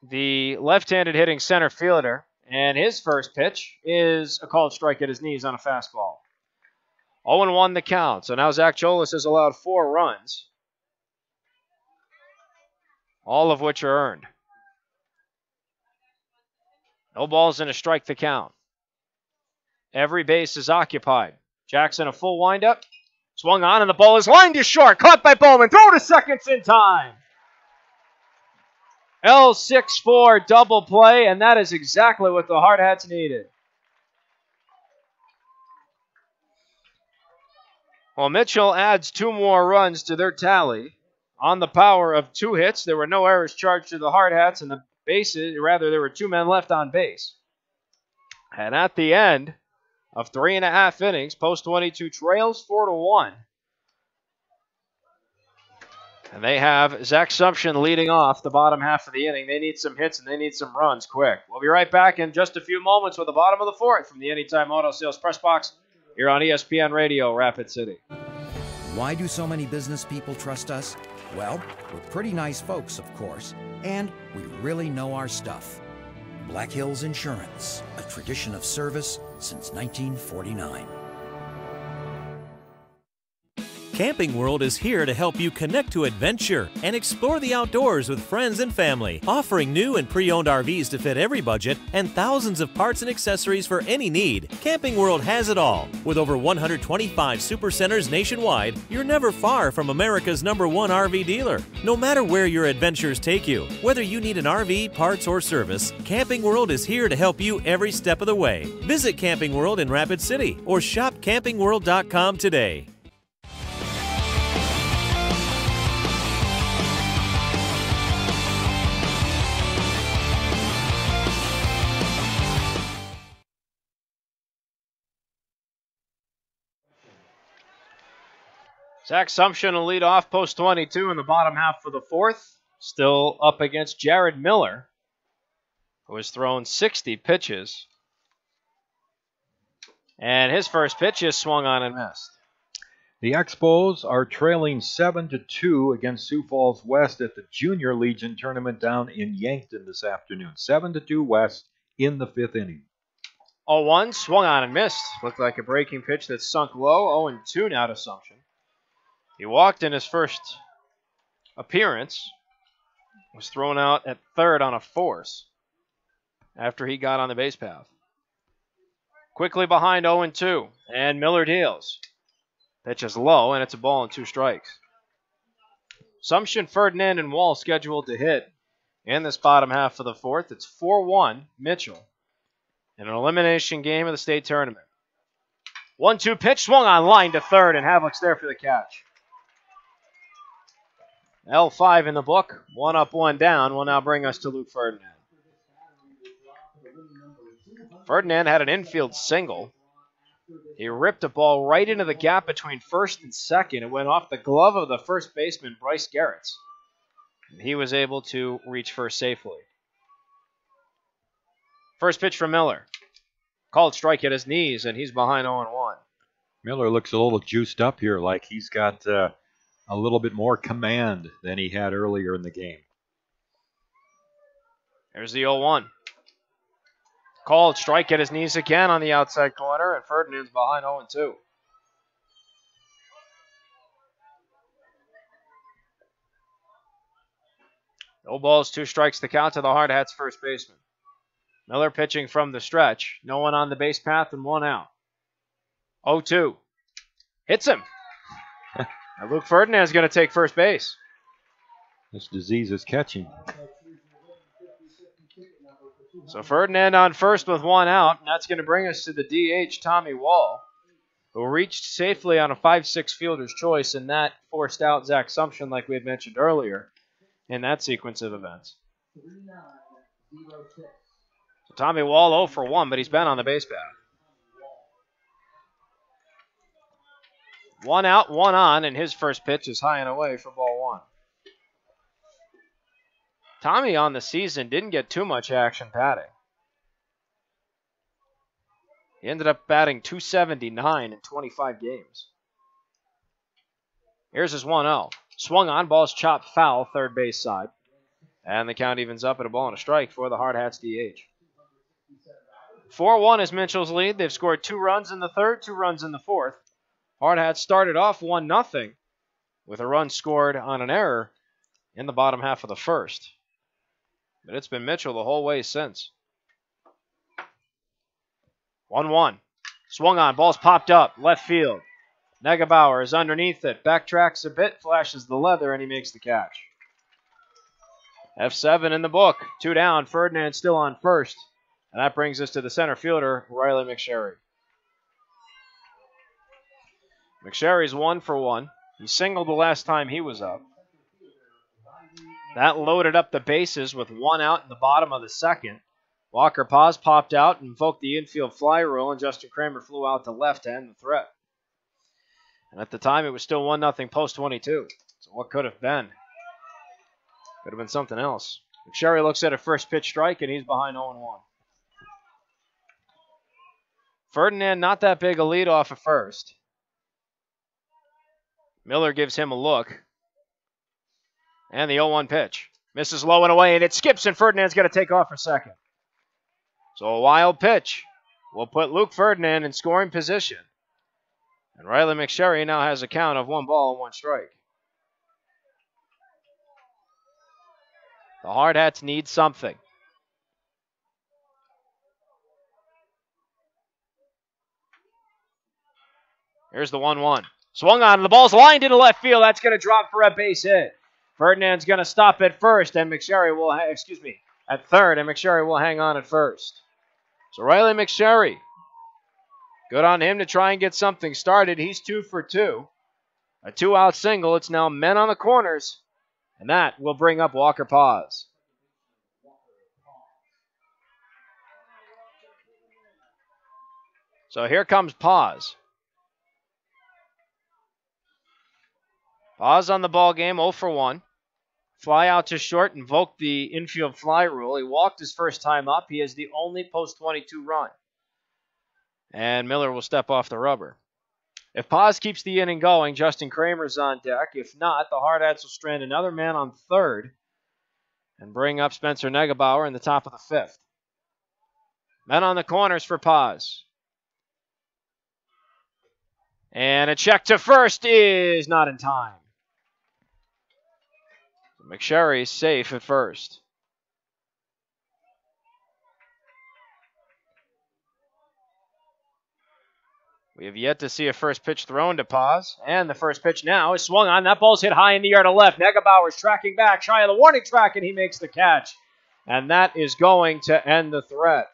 the left-handed hitting center fielder, and his first pitch is a called strike at his knees on a fastball. 0-1 the count. So now Zach Cholis has allowed 4 runs, all of which are earned. No balls and a strike the count. Every base is occupied. Jackson a full windup. Swung on, and the ball is lined to short. Caught by Bowman. Throw to seconds in time. L6-4 double play, and that is exactly what the Hardhats needed. Well, Mitchell adds 2 more runs to their tally on the power of 2 hits. There were no errors charged to the Hardhats, and the bases, rather, there were 2 men left on base. And at the end of 3.5 innings, Post 22 trails 4-1. And they have Zach Sumption leading off the bottom half of the inning. They need some hits and they need some runs quick. We'll be right back in just a few moments with the bottom of the 4th from the Anytime Auto Sales Press Box here on ESPN Radio, Rapid City. Why do so many business people trust us? Well, we're pretty nice folks, of course, and we really know our stuff. Black Hills Insurance, a tradition of service since 1949. Camping World is here to help you connect to adventure and explore the outdoors with friends and family, offering new and pre-owned RVs to fit every budget and thousands of parts and accessories for any need. Camping World has it all. With over 125 supercenters nationwide, you're never far from America's #1 RV dealer. No matter where your adventures take you, whether you need an RV, parts, or service, Camping World is here to help you every step of the way. Visit Camping World in Rapid City or shop campingworld.com today. Zach Sumption will lead off Post 22 in the bottom half for the 4th. Still up against Jared Miller, who has thrown 60 pitches. And his first pitch is swung on and missed. The Expos are trailing 7-2 against Sioux Falls West at the Junior Legion tournament down in Yankton this afternoon. 7-2 West in the 5th inning. 0-1, swung on and missed. Looked like a breaking pitch that sunk low. 0-2 now to Sumption. He walked in his first appearance, was thrown out at third on a force after he got on the base path. Quickly behind 0-2, and Miller deals. Pitch is low, and it's a ball and 2 strikes. Sumption, Ferdinand, and Wall scheduled to hit in this bottom half of the 4th. It's 4-1 Mitchell in an elimination game of the state tournament. 1-2 pitch, swung on line to third, and Havlick's there for the catch. L5 in the book, 1 up, 1 down, will now bring us to Luke Ferdinand. Ferdinand had an infield single. He ripped a ball right into the gap between first and second. It went off the glove of the first baseman, Bryce Garretts. He was able to reach first safely. First pitch from Miller. Called strike at his knees, and he's behind 0-1. Miller looks a little juiced up here, like he's got a little bit more command than he had earlier in the game. There's the 0-1. Called strike at his knees again on the outside corner, and Ferdinand's behind 0-2. No balls, 2 strikes to count to the Hardhats first baseman. Miller pitching from the stretch. No one on the base path and 1 out. 0-2. Hits him. And Luke Ferdinand's going to take first base. This disease is catching. So Ferdinand on first with 1 out, and that's going to bring us to the DH, Tommy Wall, who reached safely on a 5-6 fielder's choice, and that forced out Zach Sumption, like we had mentioned earlier, in that sequence of events. So Tommy Wall 0 for 1, but he's been on the base path. 1 out, 1 on, and his first pitch is high and away for ball 1. Tommy on the season didn't get too much action batting. He ended up batting .279 in 25 games. Here's his 1-0. Swung on, ball's chopped foul, third base side. And the count evens up at a ball and a strike for the Hardhats DH. 4-1 is Mitchell's lead. They've scored 2 runs in the third, 2 runs in the fourth. Hardhats started off 1-0 with a run scored on an error in the bottom half of the first. But it's been Mitchell the whole way since. 1-1. Swung on, ball's popped up, left field. Negebauer is underneath it, backtracks a bit, flashes the leather, and he makes the catch. F7 in the book, 2 down, Ferdinand still on first. And that brings us to the center fielder, Riley McSherry. McSherry's 1 for 1. He singled the last time he was up. That loaded up the bases with 1 out in the bottom of the second. Walker Paz popped out and invoked the infield fly rule, and Justin Kramer flew out to left to end the threat. And at the time, it was still 1-0 post 22. So what could have been? Could have been something else. McSherry looks at a first pitch strike, and he's behind 0-1. Ferdinand, not that big a lead off at first. Miller gives him a look. And the 0-1 pitch. Misses low and away, and it skips, and Ferdinand's got to take off for second. So a wild pitch will put Luke Ferdinand in scoring position. And Riley McSherry now has a count of 1 ball and 1 strike. The Hardhats need something. Here's the 1-1. Swung on, and the ball's lined into left field. That's going to drop for a base hit. Ferdinand's going to stop at first, and McSherry will, at third, and McSherry will hang on at first. So Riley McSherry, good on him to try and get something started. He's 2 for 2. A 2-out single. It's now men on the corners, and that will bring up Walker Paz. So here comes Paz. Paz on the ball game, 0 for 1. Fly out to short, invoked the infield fly rule. He walked his first time up. He is the only post-22 run. And Miller will step off the rubber. If Paz keeps the inning going, Justin Kramer's on deck. If not, the Hardhats will strand another man on third and bring up Spencer Negebauer in the top of the 5th. Men on the corners for Paz. And a check to first is not in time. McSherry safe at first. We have yet to see a first pitch thrown to Paz. And the first pitch now is swung on. That ball's hit high in the air to left. Negebauer's tracking back, shy of the warning track, and he makes the catch. And that is going to end the threat.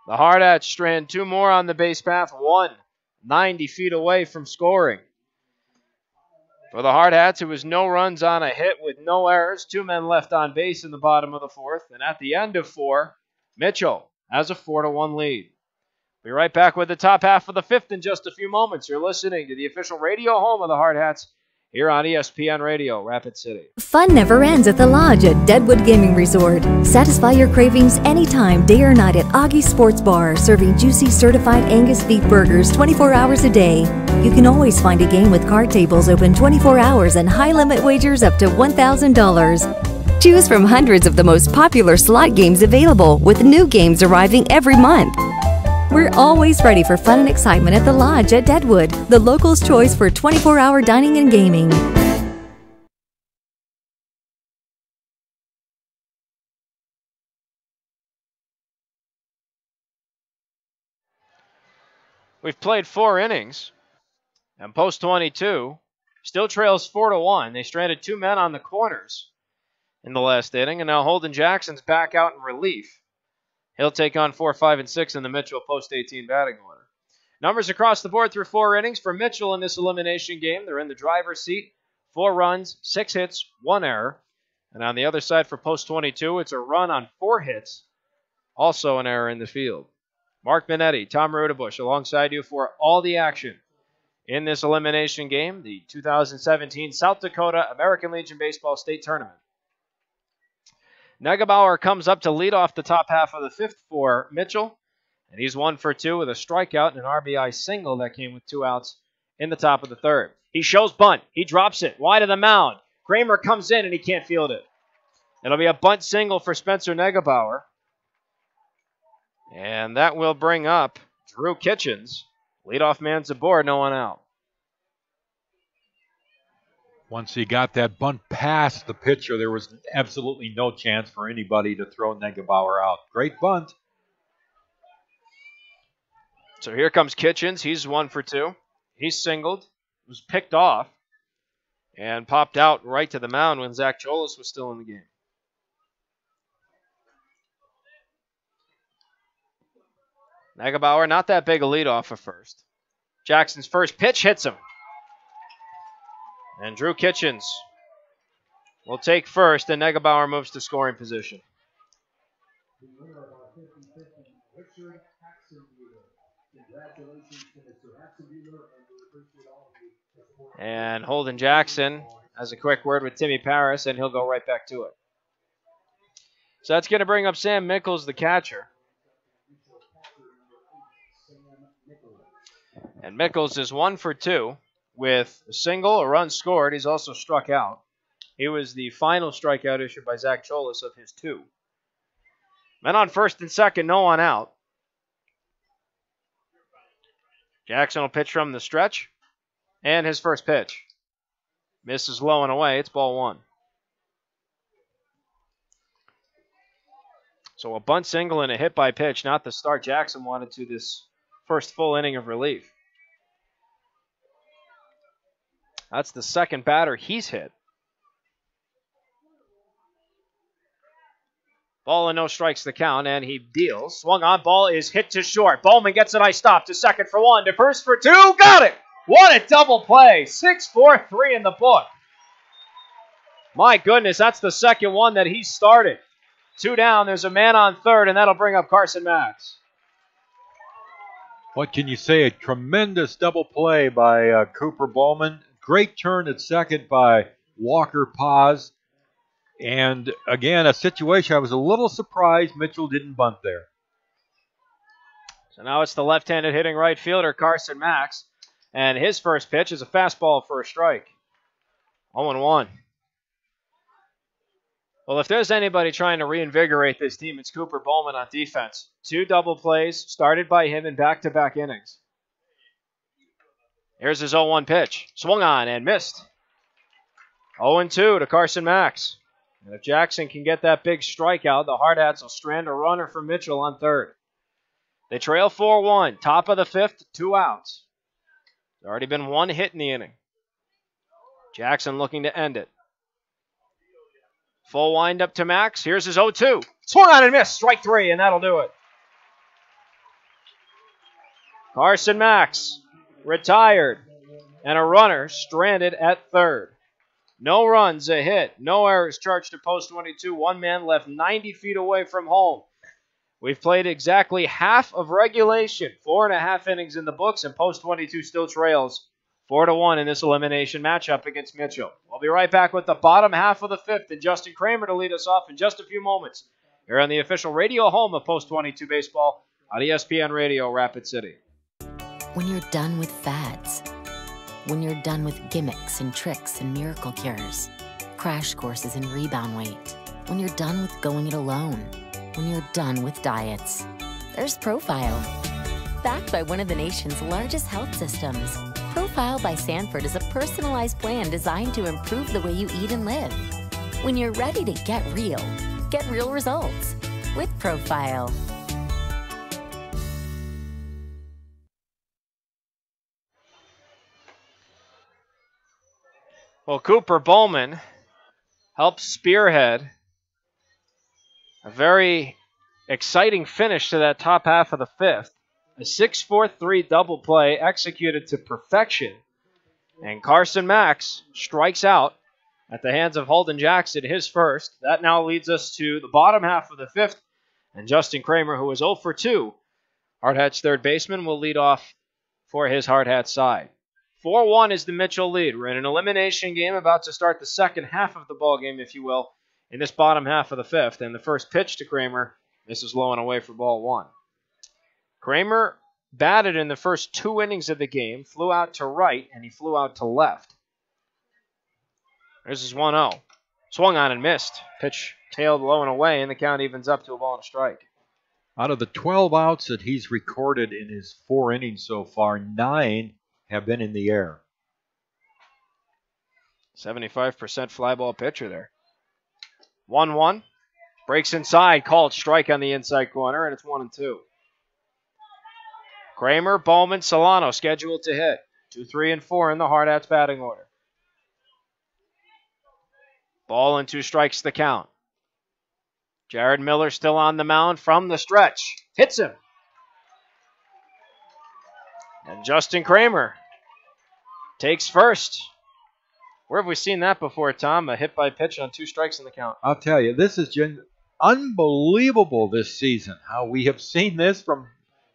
The Hardhats strand 2 more on the base path. 1 90 feet away from scoring. For the Hardhats, it was no runs on a hit with no errors. 2 men left on base in the bottom of the 4th. And at the end of 4, Mitchell has a 4-1 lead. Be right back with the top half of the 5th in just a few moments. You're listening to the official radio home of the Hardhats here on ESPN Radio, Rapid City. Fun never ends at the Lodge at Deadwood Gaming Resort. Satisfy your cravings anytime, day or night at Augie's Sports Bar, serving juicy certified Angus beef burgers 24 hours a day. You can always find a game with card tables open 24 hours and high-limit wagers up to $1,000. Choose from hundreds of the most popular slot games available, with new games arriving every month. We're always ready for fun and excitement at the Lodge at Deadwood, the locals' choice for 24-hour dining and gaming. We've played 4 innings, and post 22 still trails 4-1. They stranded 2 men on the corners in the last inning, and now Holden Jackson's back out in relief. He'll take on 4, 5, and 6 in the Mitchell post-18 batting order. Numbers across the board through 4 innings for Mitchell in this elimination game. They're in the driver's seat. 4 runs, 6 hits, 1 error. And on the other side for post-22, it's a run on 4 hits. Also an error in the field. Mark Benetti, Tom Rudabush alongside you for all the action in this elimination game, the 2017 South Dakota American Legion Baseball State Tournament. Negebauer comes up to lead off the top half of the 5th for Mitchell, and he's 1 for 2 with a strikeout and an RBI single that came with 2 outs in the top of the 3rd. He shows bunt. He drops it wide of the mound. Kramer comes in and he can't field it. It'll be a bunt single for Spencer Negebauer. And that will bring up Drew Kitchens. Leadoff man's aboard, no one out. Once he got that bunt past the pitcher, there was absolutely no chance for anybody to throw Negebauer out. Great bunt. So here comes Kitchens. He's 1 for 2. He's singled. Was picked off and popped out right to the mound when Zach Cholis was still in the game. Negebauer, not that big a leadoff at first. Jackson's first pitch hits him. And Drew Kitchens will take first, and Negebauer moves to scoring position. And Holden Jackson has a quick word with Timmy Paris, and he'll go right back to it. So that's going to bring up Sam Mickles, the catcher. And Mickles is 1 for 2 with a single, a run scored. He's also struck out. He was the final strikeout issued by Zach Cholis of his 2. Men on first and second, no one out. Jackson will pitch from the stretch. And his first pitch. Misses low and away. It's ball 1. So a bunt single and a hit by pitch, not the start Jackson wanted to this first full inning of relief. That's the second batter he's hit. Ball and no strikes the count, and he deals. Swung on, ball is hit to short. Bowman gets a nice stop to second for 1, to first for 2. Got it! What a double play. 6-4-3 in the book. My goodness, that's the second one that he started. 2 down, there's a man on third, and that'll bring up Carson Max. What can you say? A tremendous double play by Cooper Bowman. Great turn at second by Walker Paz. And again, a situation I was a little surprised Mitchell didn't bunt there. So now it's the left-handed hitting right fielder, Carson Max. And his first pitch is a fastball for a strike. 0-1. Well, if there's anybody trying to reinvigorate this team, it's Cooper Bowman on defense. 2 double plays started by him in back-to-back innings. Here's his 0-1 pitch. Swung on and missed. 0-2 to Carson Max. And if Jackson can get that big strikeout, the Hardhats will strand a runner for Mitchell on third. They trail 4-1. Top of the 5th, 2 outs. There's already been 1 hit in the inning. Jackson looking to end it. Full windup to Max. Here's his 0-2. Swung on and missed. Strike 3, and that'll do it. Carson Max retired, and a runner stranded at third. No runs, a hit. No errors charged to post 22. 1 man left 90 feet away from home. We've played exactly half of regulation. 4.5 innings in the books, and post 22 still trails 4-1 in this elimination matchup against Mitchell. We'll be right back with the bottom half of the 5th, and Justin Kramer to lead us off in just a few moments here on the official radio home of post 22 baseball on ESPN Radio Rapid City. When you're done with fads, when you're done with gimmicks and tricks and miracle cures, crash courses and rebound weight, when you're done with going it alone, when you're done with diets, there's Profile. Backed by one of the nation's largest health systems, Profile by Sanford is a personalized plan designed to improve the way you eat and live. When you're ready to get real results with Profile. Well, Cooper Bowman helps spearhead a very exciting finish to that top half of the 5th. A 6-4-3 double play executed to perfection. And Carson Max strikes out at the hands of Holden Jackson, his first. That now leads us to the bottom half of the 5th. And Justin Kramer, who is 0 for 2, Hardhats third baseman, will lead off for his Hardhats side. 4-1 is the Mitchell lead. We're in an elimination game about to start the second half of the ball game, if you will, in this bottom half of the 5th. And the first pitch to Kramer, this is low and away for ball 1. Kramer batted in the first 2 innings of the game, flew out to right, and he flew out to left. This is 1-0. Swung on and missed. Pitch tailed low and away, and the count evens up to a ball and a strike. Out of the 12 outs that he's recorded in his 4 innings so far, 9 have been in the air. 75% fly ball pitcher there. 1-1. Breaks inside, called strike on the inside corner, and it's 1-2. Kramer, Bowman, Solano scheduled to hit. 2, 3, and 4 in the Hardhats batting order. Ball and 2 strikes the count. Jared Miller still on the mound from the stretch. Hits him. And Justin Kramer takes first. Where have we seen that before, Tom? A hit by pitch on 2 strikes in the count. I'll tell you, this is unbelievable this season, how we have seen this from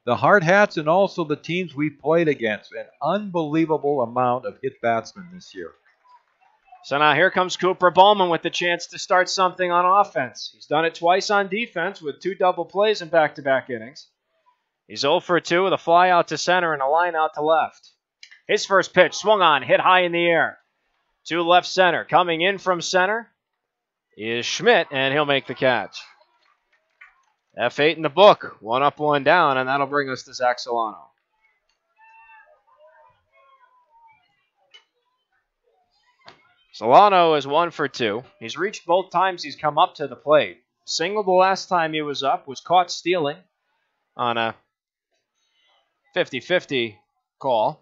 the Hardhats and also the teams we've played against. An unbelievable amount of hit batsmen this year. So now here comes Cooper Bowman with the chance to start something on offense. He's done it twice on defense with 2 double plays in back-to-back innings. He's 0 for 2 with a fly out to center and a line out to left. His first pitch swung on, hit high in the air. To left center. Coming in from center is Schmidt, and he'll make the catch. F8 in the book. 1 up, 1 down, and that'll bring us to Zach Solano. Solano is 1 for 2. He's reached both times he's come up to the plate. Single the last time he was up, was caught stealing on a 50-50 call.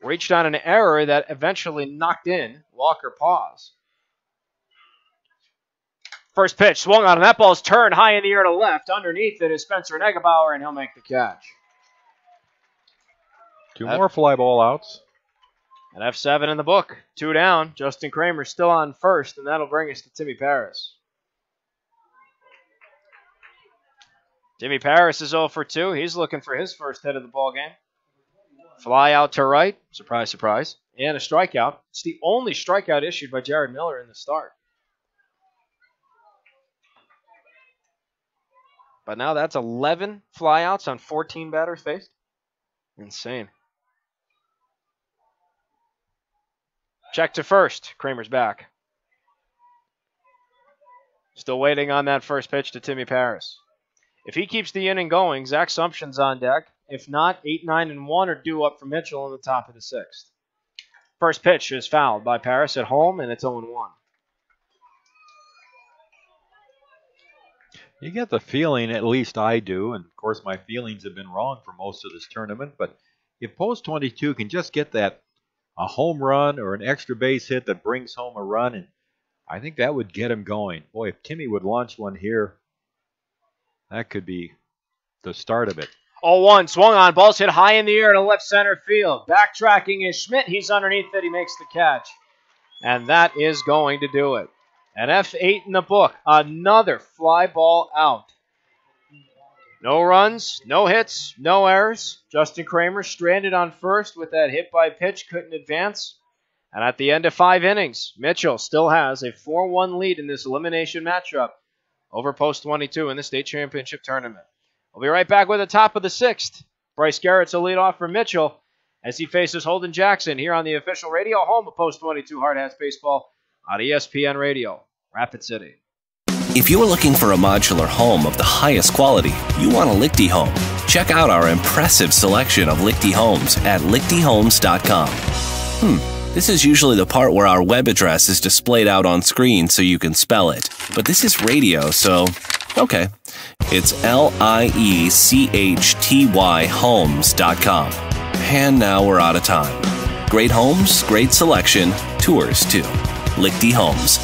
Reached on an error that eventually knocked in Walker Pause. First pitch swung on, and that ball's turned high in the air to left. Underneath it is Spencer Negebauer, and he'll make the catch. 2 more fly ball outs. And F7 in the book. 2 down. Justin Kramer still on first, and that'll bring us to Timmy Paris. Timmy Paris is 0 for 2. He's looking for his first hit of the ball game. Fly out to right. Surprise, surprise. And a strikeout. It's the only strikeout issued by Jared Miller in the start. But now that's 11 flyouts on 14 batters faced. Insane. Check to first. Kramer's back. Still waiting on that first pitch to Timmy Paris. If he keeps the inning going, Zach Sumption's on deck. If not, 8, 9, and 1 are due up for Mitchell in the top of the 6th. First pitch is fouled by Paris at home, and it's 0-1. You get the feeling, at least I do, and of course my feelings have been wrong for most of this tournament, but if Post 22 can just get that a home run or an extra base hit that brings home a run, and I think that would get him going. Boy, if Timmy would launch one here, that could be the start of it. 0-1, swung on, ball's hit high in the air to left center field. Backtracking is Schmidt. He's underneath it. He makes the catch. And that is going to do it. An F8 in the book. Another fly ball out. No runs, no hits, no errors. Justin Kramer stranded on first with that hit by pitch. Couldn't advance. And at the end of 5 innings, Mitchell still has a 4-1 lead in this elimination matchup over Post 22 in the state championship tournament. We'll be right back with the top of the 6th. Bryce Garrett's a lead off for Mitchell as he faces Holden Jackson here on the official radio home of Post 22 Hardhats Baseball on ESPN Radio, Rapid City. If you're looking for a modular home of the highest quality, you want a Lichty home. Check out our impressive selection of Lichty homes at lichtyhomes.com. This is usually the part where our web address is displayed out on screen so you can spell it. But this is radio, so okay. It's LIECHTY homes.com. And now we're out of time. Great homes, great selection, tours too. Lichty Homes.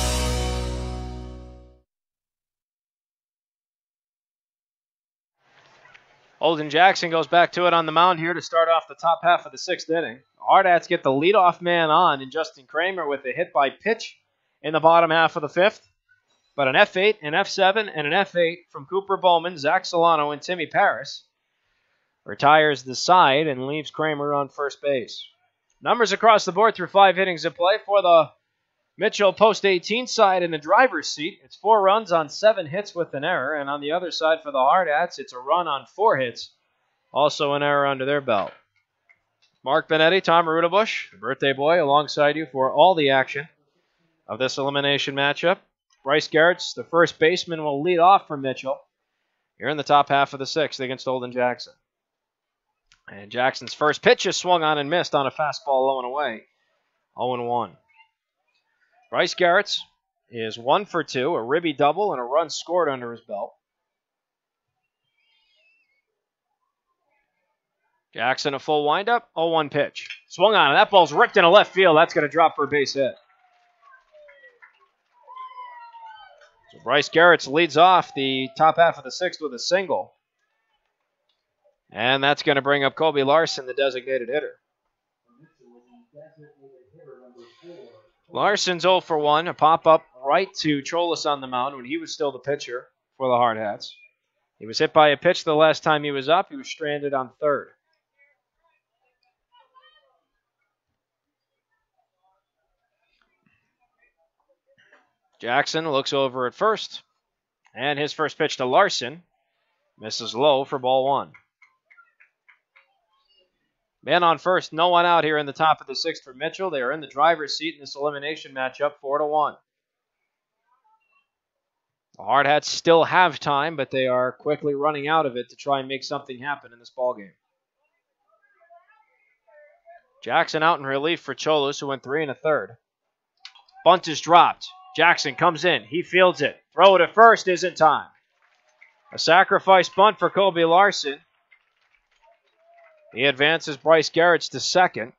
Holden Jackson goes back to it on the mound here to start off the top half of the 6th inning. Hardhats get the leadoff man on in Justin Kramer with a hit by pitch in the bottom half of the 5th. But an F8, an F7, and an F8 from Cooper Bowman, Zach Solano, and Timmy Paris retires the side and leaves Kramer on first base. Numbers across the board through 5 innings of play for the Mitchell Post 18 side in the driver's seat. It's 4 runs on 7 hits with an error, and on the other side for the Hardhats, it's a run on 4 hits Also an error under their belt. Mark Benetti, Tom Rudabush, the birthday boy, alongside you for all the action of this elimination matchup. Bryce Garrett's the first baseman, will lead off for Mitchell. You're in the top half of the sixth against Olden Jackson. And Jackson's first pitch is swung on and missed on a fastball low and away. 0-1. Bryce Garrett's is 1 for 2, a ribby double, and a run scored under his belt. Jackson a full windup, 0-1 pitch. Swung on, and that ball's ripped into left field. That's going to drop for a base hit. So Bryce Garrett's leads off the top half of the sixth with a single. And that's going to bring up Kobe Larson, the designated hitter. Larson's 0 for 1, a pop-up right to Cholas on the mound when he was still the pitcher for the Hardhats. He was hit by a pitch the last time he was up. He was stranded on third. Jackson looks over at first, and his first pitch to Larson misses low for ball 1. Man on first, no one out here in the top of the sixth for Mitchell. They are in the driver's seat in this elimination matchup, 4-1. The Hardhats still have time, but they are quickly running out of it to try and make something happen in this ballgame. Jackson out in relief for Cholos, who went 3 1/3. Bunt is dropped. Jackson comes in. He fields it. Throw it at first is in time. A sacrifice bunt for Kobe Larson. He advances Bryce Garrett's to second.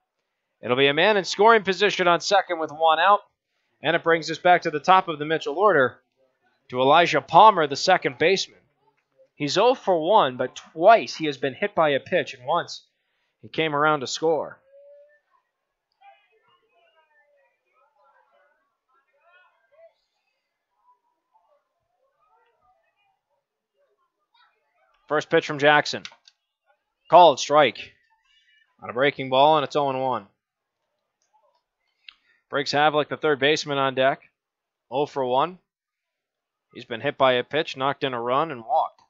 It'll be a man in scoring position on second with 1 out. And it brings us back to the top of the Mitchell order to Elijah Palmer, the second baseman. He's 0 for 1, but twice he has been hit by a pitch, and once he came around to score. First pitch from Jackson. Called strike on a breaking ball, and it's 0-1. Breaks Havlick, the third baseman, on deck. 0 for 1. He's been hit by a pitch, knocked in a run, and walked.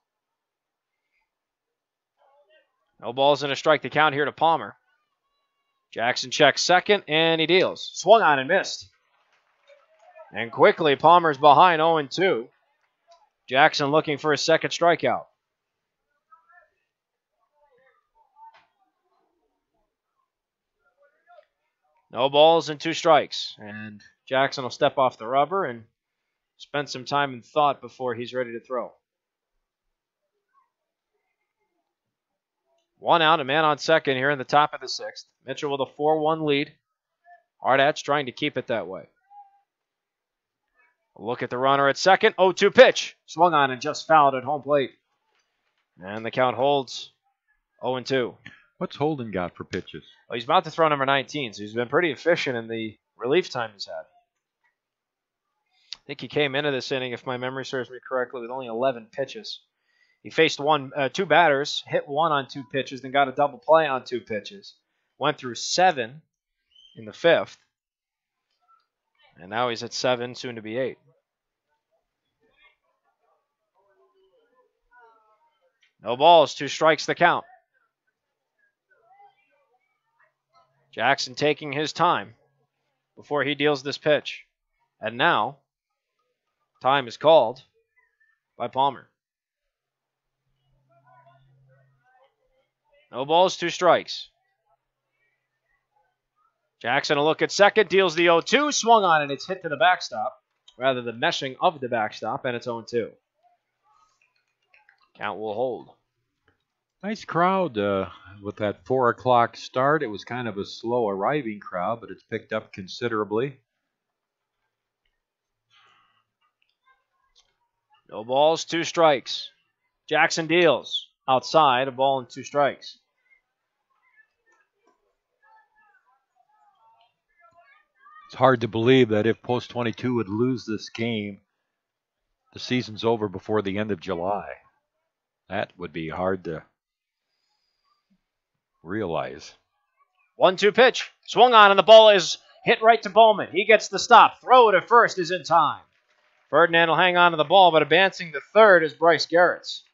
No balls and a strike to count here to Palmer. Jackson checks second, and he deals. Swung on and missed. And quickly, Palmer's behind 0-2. Jackson looking for his second strikeout. No balls and 2 strikes. And Jackson will step off the rubber and spend some time in thought before he's ready to throw. 1 out, a man on second here in the top of the sixth. Mitchell with a 4-1 lead. Hardhats trying to keep it that way. A look at the runner at second. 0-2 pitch. Swung on and just fouled at home plate. And the count holds 0-2. What's Holden got for pitches? Well, he's about to throw number 19, so he's been pretty efficient in the relief time he's had. I think he came into this inning, if my memory serves me correctly, with only 11 pitches. He faced 2 batters, hit 1 on 2 pitches, then got a double play on 2 pitches. Went through 7 in the 5th. And now he's at 7, soon to be 8. No balls, 2 strikes the count. Jackson taking his time before he deals this pitch. And now, time is called by Palmer. No balls, 2 strikes. Jackson a look at second, deals the 0-2, swung on, and it's hit to the backstop. Rather the meshing of the backstop, and it's 0-2. Count will hold. Nice crowd with that 4 o'clock start. It was kind of a slow arriving crowd, but it's picked up considerably. No balls, 2 strikes. Jackson deals. Outside, a ball and 2 strikes. It's hard to believe that if Post 22 would lose this game, the season's over before the end of July. That would be hard to realize. 1-2 pitch. Swung on, and the ball is hit right to Bowman. He gets the stop. Throw it at first is in time. Ferdinand will hang on to the ball, but advancing to third is Bryce Garrett's.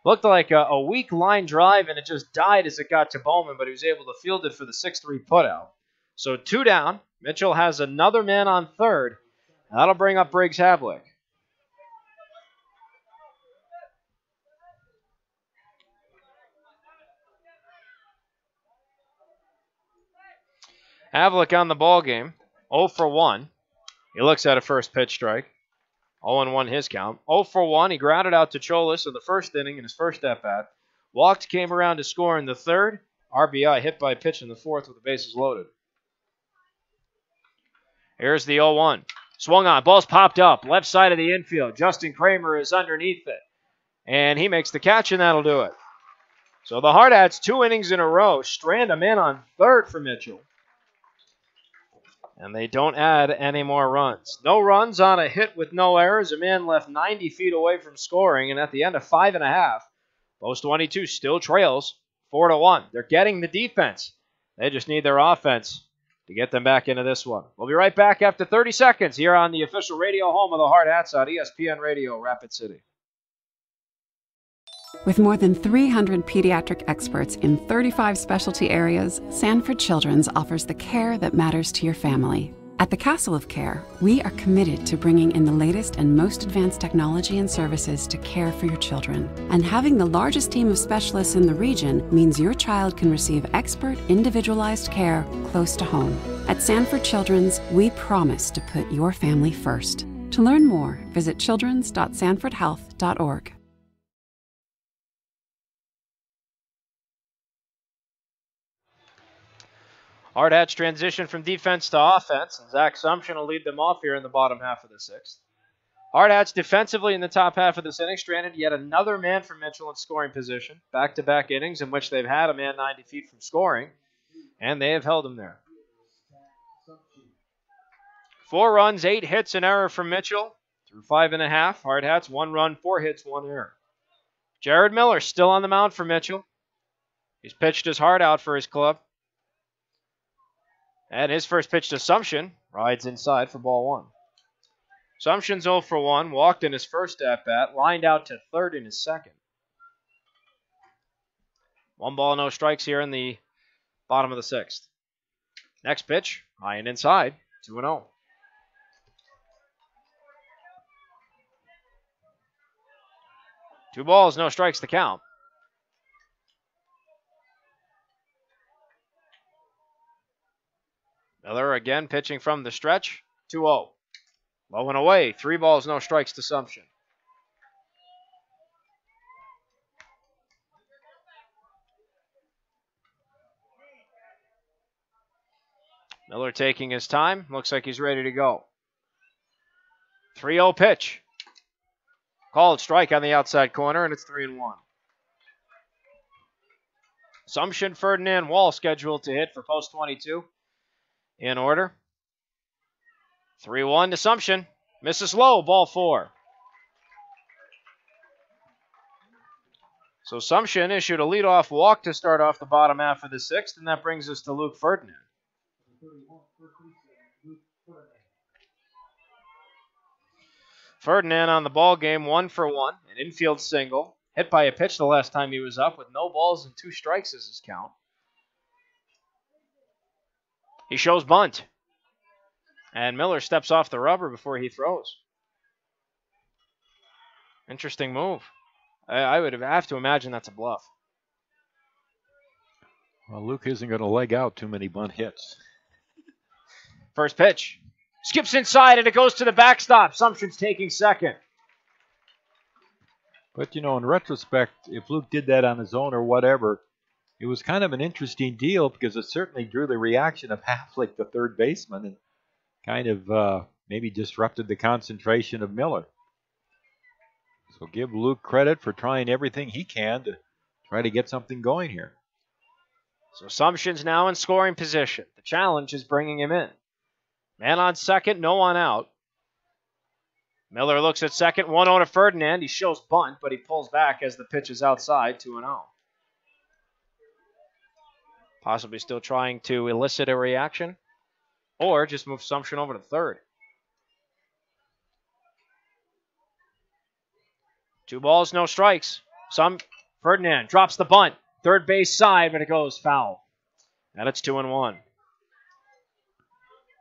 Looked like a weak line drive, and it just died as it got to Bowman, but he was able to field it for the 6-3 putout. So 2 down. Mitchell has another man on third. That'll bring up Briggs Havlick. Havlick on the ball game, 0 for 1. He looks at a first pitch strike. 0-1 his count. 0 for 1. He grounded out to Cholis in the first inning in his first at-bat. Walked, came around to score in the third. RBI hit by a pitch in the fourth with the bases loaded. Here's the 0-1. Swung on. Ball's popped up. Left side of the infield. Justin Kramer is underneath it. And he makes the catch, and that'll do it. So the Hardhats, 2 innings in a row, strand a man on third for Mitchell. And they don't add any more runs. No runs on a hit with no errors. A man left 90 feet away from scoring. And at the end of 5.5, Post 22 still trails 4-1. They're getting the defense. They just need their offense to get them back into this one. We'll be right back after 30 seconds here on the official radio home of the Hardhats on ESPN Radio, Rapid City. With more than 300 pediatric experts in 35 specialty areas, Sanford Children's offers the care that matters to your family. At the Castle of Care, we are committed to bringing in the latest and most advanced technology and services to care for your children. And having the largest team of specialists in the region means your child can receive expert, individualized care close to home. At Sanford Children's, we promise to put your family first. To learn more, visit childrens.sanfordhealth.org. Hardhats transition from defense to offense, and Zach Sumption will lead them off here in the bottom half of the 6th. Hardhats defensively in the top half of this inning stranded yet another man from Mitchell in scoring position. Back-to-back innings in which they've had a man 90 feet from scoring, and they have held him there. 4 runs, 8 hits, an error from Mitchell through 5.5. Hardhats, 1 run, 4 hits, 1 error. Jared Miller still on the mound for Mitchell. He's pitched his heart out for his club. And his first pitch to Sumption rides inside for ball 1. Sumption's 0 for 1, walked in his first at-bat, lined out to third in his second. 1 ball, no strikes here in the bottom of the 6th. Next pitch, high and inside, 2-0. Two balls, no strikes to count. Miller again pitching from the stretch, 2-0. Low and away, 3 balls, no strikes to Sumption. Miller taking his time, looks like he's ready to go. 3-0 pitch. Called strike on the outside corner, and it's 3-1. Sumption, Ferdinand, Wall scheduled to hit for post 22. In order. 3-1 to Sumption. Misses low, ball 4. So Sumption issued a leadoff walk to start off the bottom half of the 6th, and that brings us to Luke Ferdinand. Ferdinand on the ball game, 1 for 1, an infield single. Hit by a pitch the last time he was up with no balls and 2 strikes as his count. He shows bunt. And Miller steps off the rubber before he throws. Interesting move. I would have to imagine that's a bluff. Well, Luke isn't going to leg out too many bunt hits. First pitch. Skips inside and it goes to the backstop. Sumption's taking second. But, you know, in retrospect, if Luke did that on his own or whatever, it was kind of an interesting deal because it certainly drew the reaction of Havlick, the third baseman, and kind of maybe disrupted the concentration of Miller. So give Luke credit for trying everything he can to try to get something going here. So Sumption's now in scoring position. The challenge is bringing him in. Man on second, no one out. Miller looks at second, 1-0 to Ferdinand. He shows bunt, but he pulls back as the pitch is outside, 2-0. Possibly still trying to elicit a reaction, or just move Sumption over to third. 2 balls, no strikes. Ferdinand drops the bunt. Third base side, but it goes foul. And it's 2-1.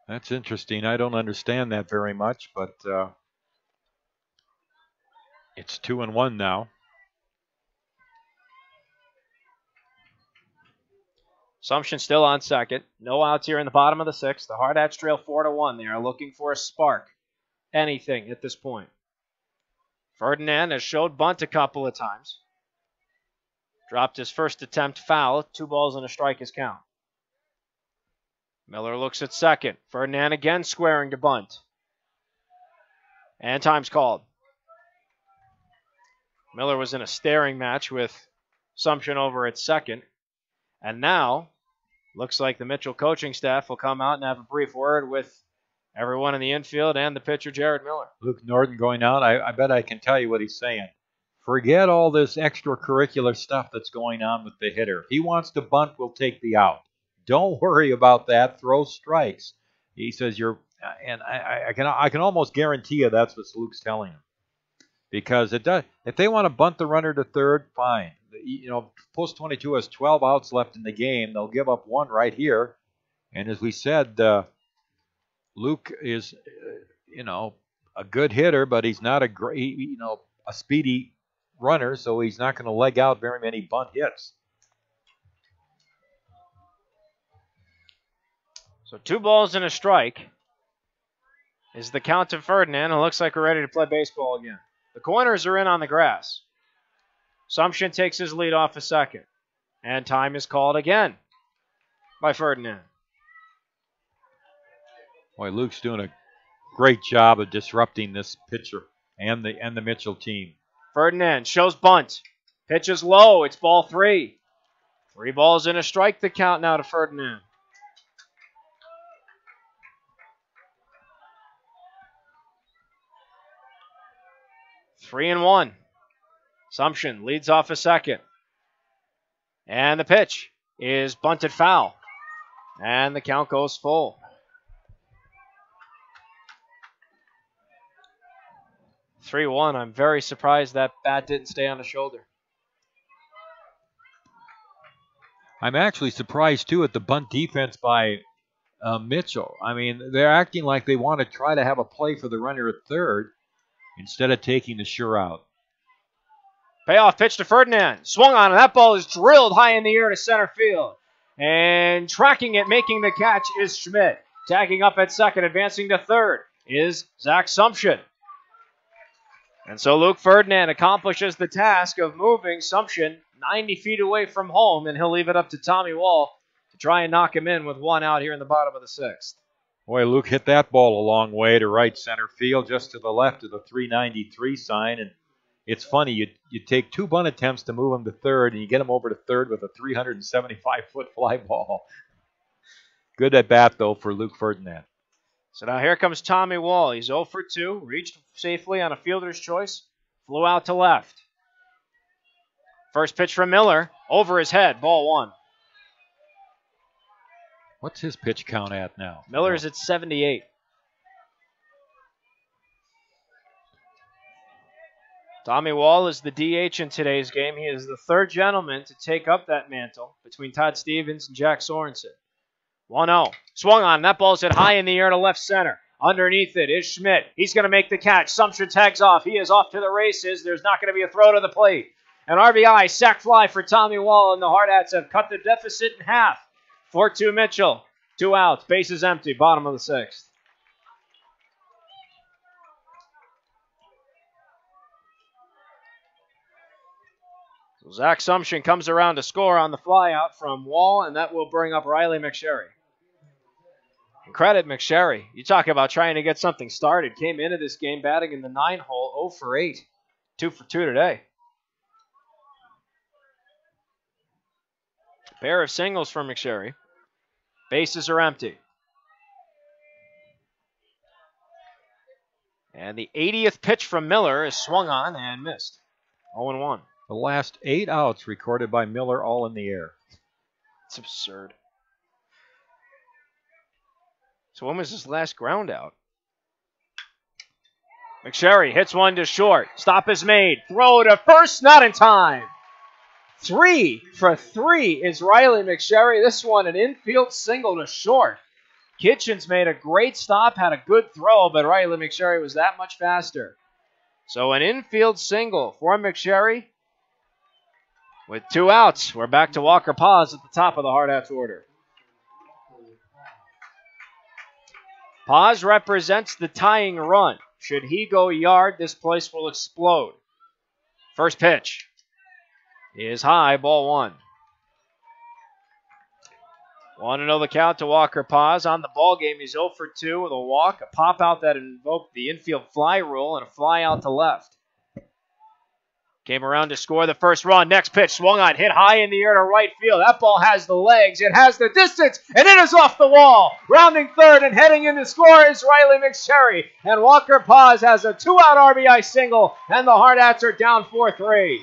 That's interesting. I don't understand that very much, but it's 2-1 now. Assumption still on second. No outs here in the bottom of the sixth. The Hardhats trail 4-1. They are looking for a spark. Anything at this point. Ferdinand has showed bunt a couple of times. Dropped his first attempt foul. 2 balls and a strike his count. Miller looks at second. Ferdinand again squaring to bunt. And time's called. Miller was in a staring match with Assumption over at second. And now, looks like the Mitchell coaching staff will come out and have a brief word with everyone in the infield and the pitcher, Jared Miller. Luke Norton going out. I bet I can tell you what he's saying. Forget all this extracurricular stuff that's going on with the hitter. If he wants to bunt, we'll take the out. Don't worry about that. Throw strikes. He says and I can almost guarantee you that's what Luke's telling him. Because it does. If they want to bunt the runner to third, fine. Post 22 has 12 outs left in the game. They'll give up 1 right here. And as we said, Luke is, a good hitter, but he's not a great, a speedy runner, so he's not going to leg out very many bunt hits. So 2 balls and a strike is the count to Ferdinand. It looks like we're ready to play baseball again. The corners are in on the grass. Assumption takes his lead off a second. And time is called again by Ferdinand. Boy, Luke's doing a great job of disrupting this pitcher and the Mitchell team. Ferdinand shows bunt. Pitch is low. It's ball 3. 3 balls and a strike, the count now to Ferdinand. Three and 1. Assumption leads off a second. And the pitch is bunted foul. And the count goes full. 3-1. I'm very surprised that bat didn't stay on the shoulder. I'm actually surprised, too, at the bunt defense by Mitchell. I mean, they're acting like they want to try to have a play for the runner at third instead of taking the sure out. Payoff pitch to Ferdinand. Swung on, and that ball is drilled high in the air to center field. And tracking it, making the catch, is Schmidt. Tagging up at second, advancing to third, is Zach Sumption. And so Luke Ferdinand accomplishes the task of moving Sumption 90 feet away from home, and he'll leave it up to Tommy Wall to try and knock him in with 1 out here in the bottom of the sixth. Boy, Luke hit that ball a long way to right center field, just to the left of the 393 sign. And it's funny, you take 2 bunt attempts to move him to third, and you get him over to third with a 375-foot fly ball. Good at bat, though, for Luke Ferdinand. So now here comes Tommy Wall. He's 0 for 2, reached safely on a fielder's choice, flew out to left. First pitch from Miller, over his head, ball 1. What's his pitch count at now? Miller's at 78. Tommy Wall is the DH in today's game. He is the third gentleman to take up that mantle between Todd Stevens and Jack Sorensen. 1-0. Swung on. That ball's hit high in the air to left center. Underneath it is Schmidt. He's going to make the catch. Sumption tags off. He is off to the races. There's not going to be a throw to the plate. An RBI sac fly for Tommy Wall, and the Hardhats have cut the deficit in half. 4-2 Mitchell. 2 outs. Bases empty. Bottom of the sixth. So Zach Sumption comes around to score on the flyout from Wall, and that will bring up Riley McSherry. And credit McSherry. You talk about trying to get something started. Came into this game batting in the 9-hole, 0 for 8. 2 for 2 today. Pair of singles for McSherry. Bases are empty. And the 80th pitch from Miller is swung on and missed. 0-1. The last 8 outs recorded by Miller, all in the air. It's absurd. So when was his last ground out? McSherry hits one to short. Stop is made. Throw to first, not in time. 3 for 3 is Riley McSherry. This one an infield single to short. Kitchens made a great stop, had a good throw, but Riley McSherry was that much faster. So an infield single for McSherry. With 2 outs, we're back to Walker Paz at the top of the Hardhats order. Paz represents the tying run. Should he go yard, this place will explode. First pitch is high, ball 1. 1-0 the count to Walker Paz. On the ball game, he's 0 for 2 with a walk, a pop out that invoked the infield fly rule, and a fly out to left. Came around to score the first run. Next pitch swung on, hit high in the air to right field. That ball has the legs, it has the distance, and it is off the wall. Rounding third and heading in to score is Riley McSherry. And Walker Paz has a 2-out RBI single, and the Hardhats are down 4-3.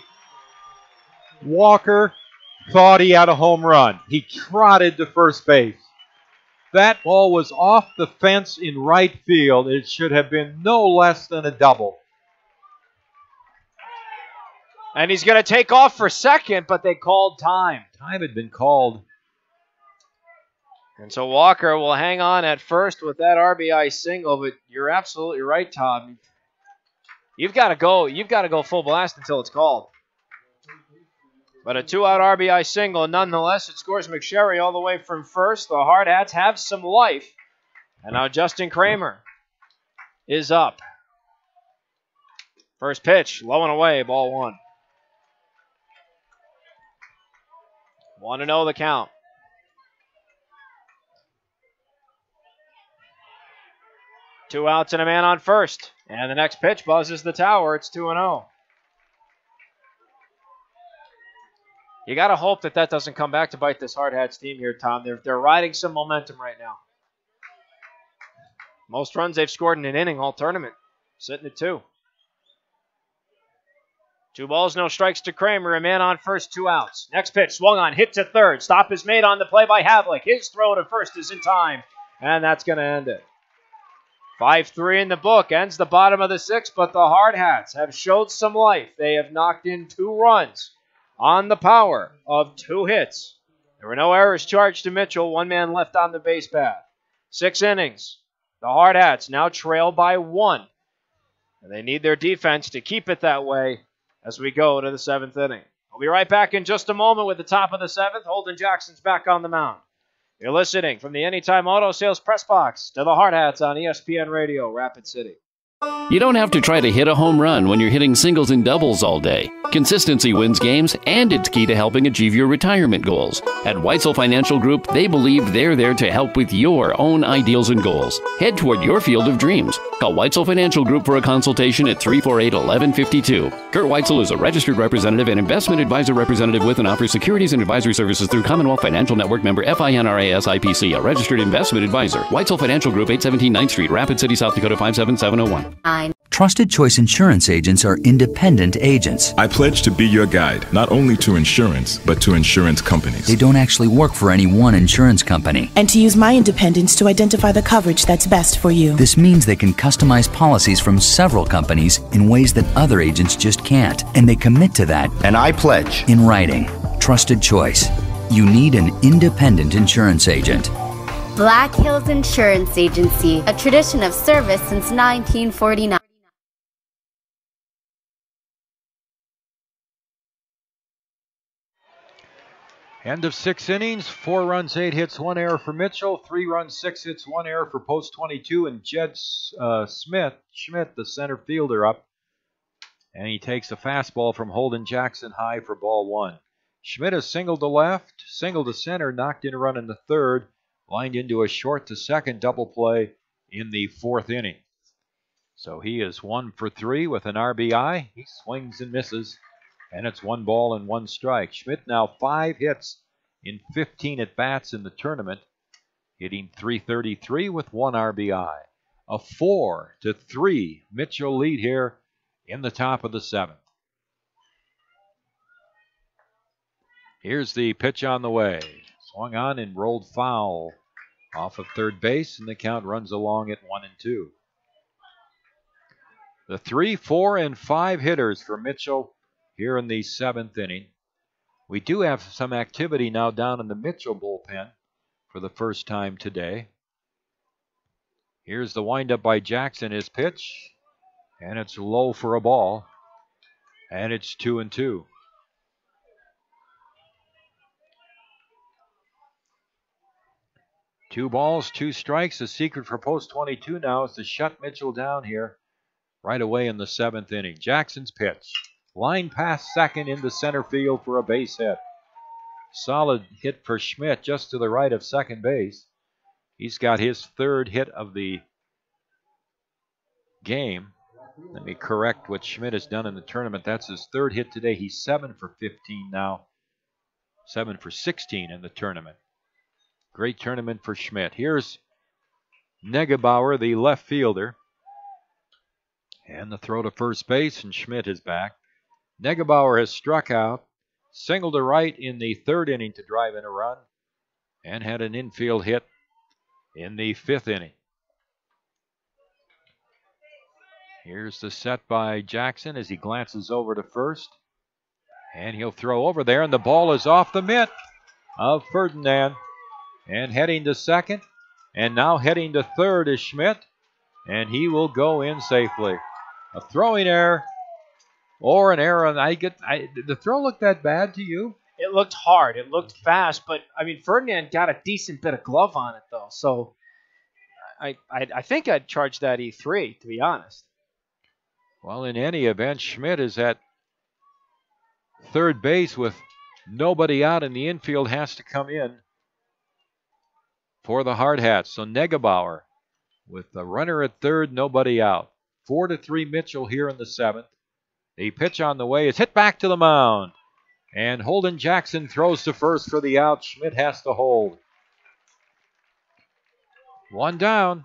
Walker thought he had a home run. He trotted to first base. That ball was off the fence in right field. It should have been no less than a double. And he's going to take off for second, but they called time. Time had been called. And so Walker will hang on at first with that RBI single, but you're absolutely right, Tom. You've got to go full blast until it's called. But a 2-out RBI single nonetheless. It scores McSherry all the way from first. The Hardhats have some life. And now Justin Kramer is up. First pitch, low and away, ball 1. 1-0 the count. Two outs and a man on first. And the next pitch buzzes the tower. It's 2-0. You got to hope that doesn't come back to bite this Hardhats team here, Tom. They're riding some momentum right now. Most runs they've scored in an inning all tournament. Sitting at 2. 2 balls, no strikes to Kramer. A man on first, 2 outs. Next pitch, swung on, hit to third. Stop is made on the play by Havlik. His throw to first is in time, and that's going to end it. 5-3 in the book, ends the bottom of the 6th, but the Hardhats have showed some life. They have knocked in 2 runs on the power of 2 hits. There were no errors charged to Mitchell. 1 man left on the base path. 6 innings. The Hardhats now trail by 1. And they need their defense to keep it that way as we go to the 7th inning. We'll be right back in just a moment with the top of the 7th. Holden Jackson's back on the mound. You're listening from the Anytime Auto Sales Press Box to the Hardhats on ESPN Radio, Rapid City. You don't have to try to hit a home run when you're hitting singles and doubles all day. Consistency wins games, and it's key to helping achieve your retirement goals. At Weitzel Financial Group, they believe they're there to help with your own ideals and goals. Head toward your field of dreams. Call Weitzel Financial Group for a consultation at 348-1152. Kurt Weitzel is a registered representative and investment advisor representative with and offers securities and advisory services through Commonwealth Financial Network member FINRA SIPC, a registered investment advisor. Weitzel Financial Group, 817 9th Street, Rapid City, South Dakota, 57701. Trusted Choice Insurance agents are independent agents. I pledge to be your guide, not only to insurance, but to insurance companies. They don't actually work for any one insurance company. And to use my independence to identify the coverage that's best for you. This means they can customize policies from several companies in ways that other agents just can't. And they commit to that. And I pledge. In writing. Trusted Choice. You need an independent insurance agent. Black Hills Insurance Agency, a tradition of service since 1949. End of 6 innings, 4 runs, 8 hits, 1 error for Mitchell, 3 runs, 6 hits, 1 error for post 22, and Jed Schmidt, the center fielder, up. And he takes a fastball from Holden Jackson high for ball 1. Schmidt has singled to left, singled to center, knocked in a run in the 3rd, lined into a short to second double play in the 4th inning. So he is 1 for 3 with an RBI. He swings and misses. And it's 1 ball and 1 strike. Schmidt now 5 hits in 15 at-bats in the tournament, hitting .333 with 1 RBI. A 4-3 Mitchell lead here in the top of the 7th. Here's the pitch on the way. Swung on and rolled foul off of third base, and the count runs along at 1-2. The 3, 4, and 5 hitters for Mitchell here in the 7th inning. We do have some activity now down in the Mitchell bullpen for the first time today. Here's the windup by Jackson, his pitch, and it's low for a ball, and it's 2-2. Two balls, 2 strikes. The secret for post 22 now is to shut Mitchell down here right away in the 7th inning. Jackson's pitch. Line past second into center field for a base hit. Solid hit for Schmidt just to the right of second base. He's got his 3rd hit of the game. Let me correct what Schmidt has done in the tournament. That's his 3rd hit today. He's 7 for 15 now. 7 for 16 in the tournament. Great tournament for Schmidt. Here's Negebauer, the left fielder. And the throw to first base, and Schmidt is back. Negebauer has struck out, singled to right in the 3rd inning to drive in a run, and had an infield hit in the 5th inning. Here's the set by Jackson as he glances over to first. And he'll throw over there, and the ball is off the mitt of Ferdinand. And heading to second, and now heading to third is Schmidt, and he will go in safely. A throwing error, or an error. The throw looked that bad to you? It looked hard. It looked fast, but I mean Ferdinand got a decent bit of glove on it though, so I think I'd charge that E3 to be honest. Well, in any event, Schmidt is at third base with nobody out, and the infield has to come in for the Hardhats. So Negebauer with the runner at third, nobody out. 4-3 Mitchell here in the 7th. The pitch on the way is hit back to the mound. And Holden Jackson throws to first for the out. Schmidt has to hold. 1 down.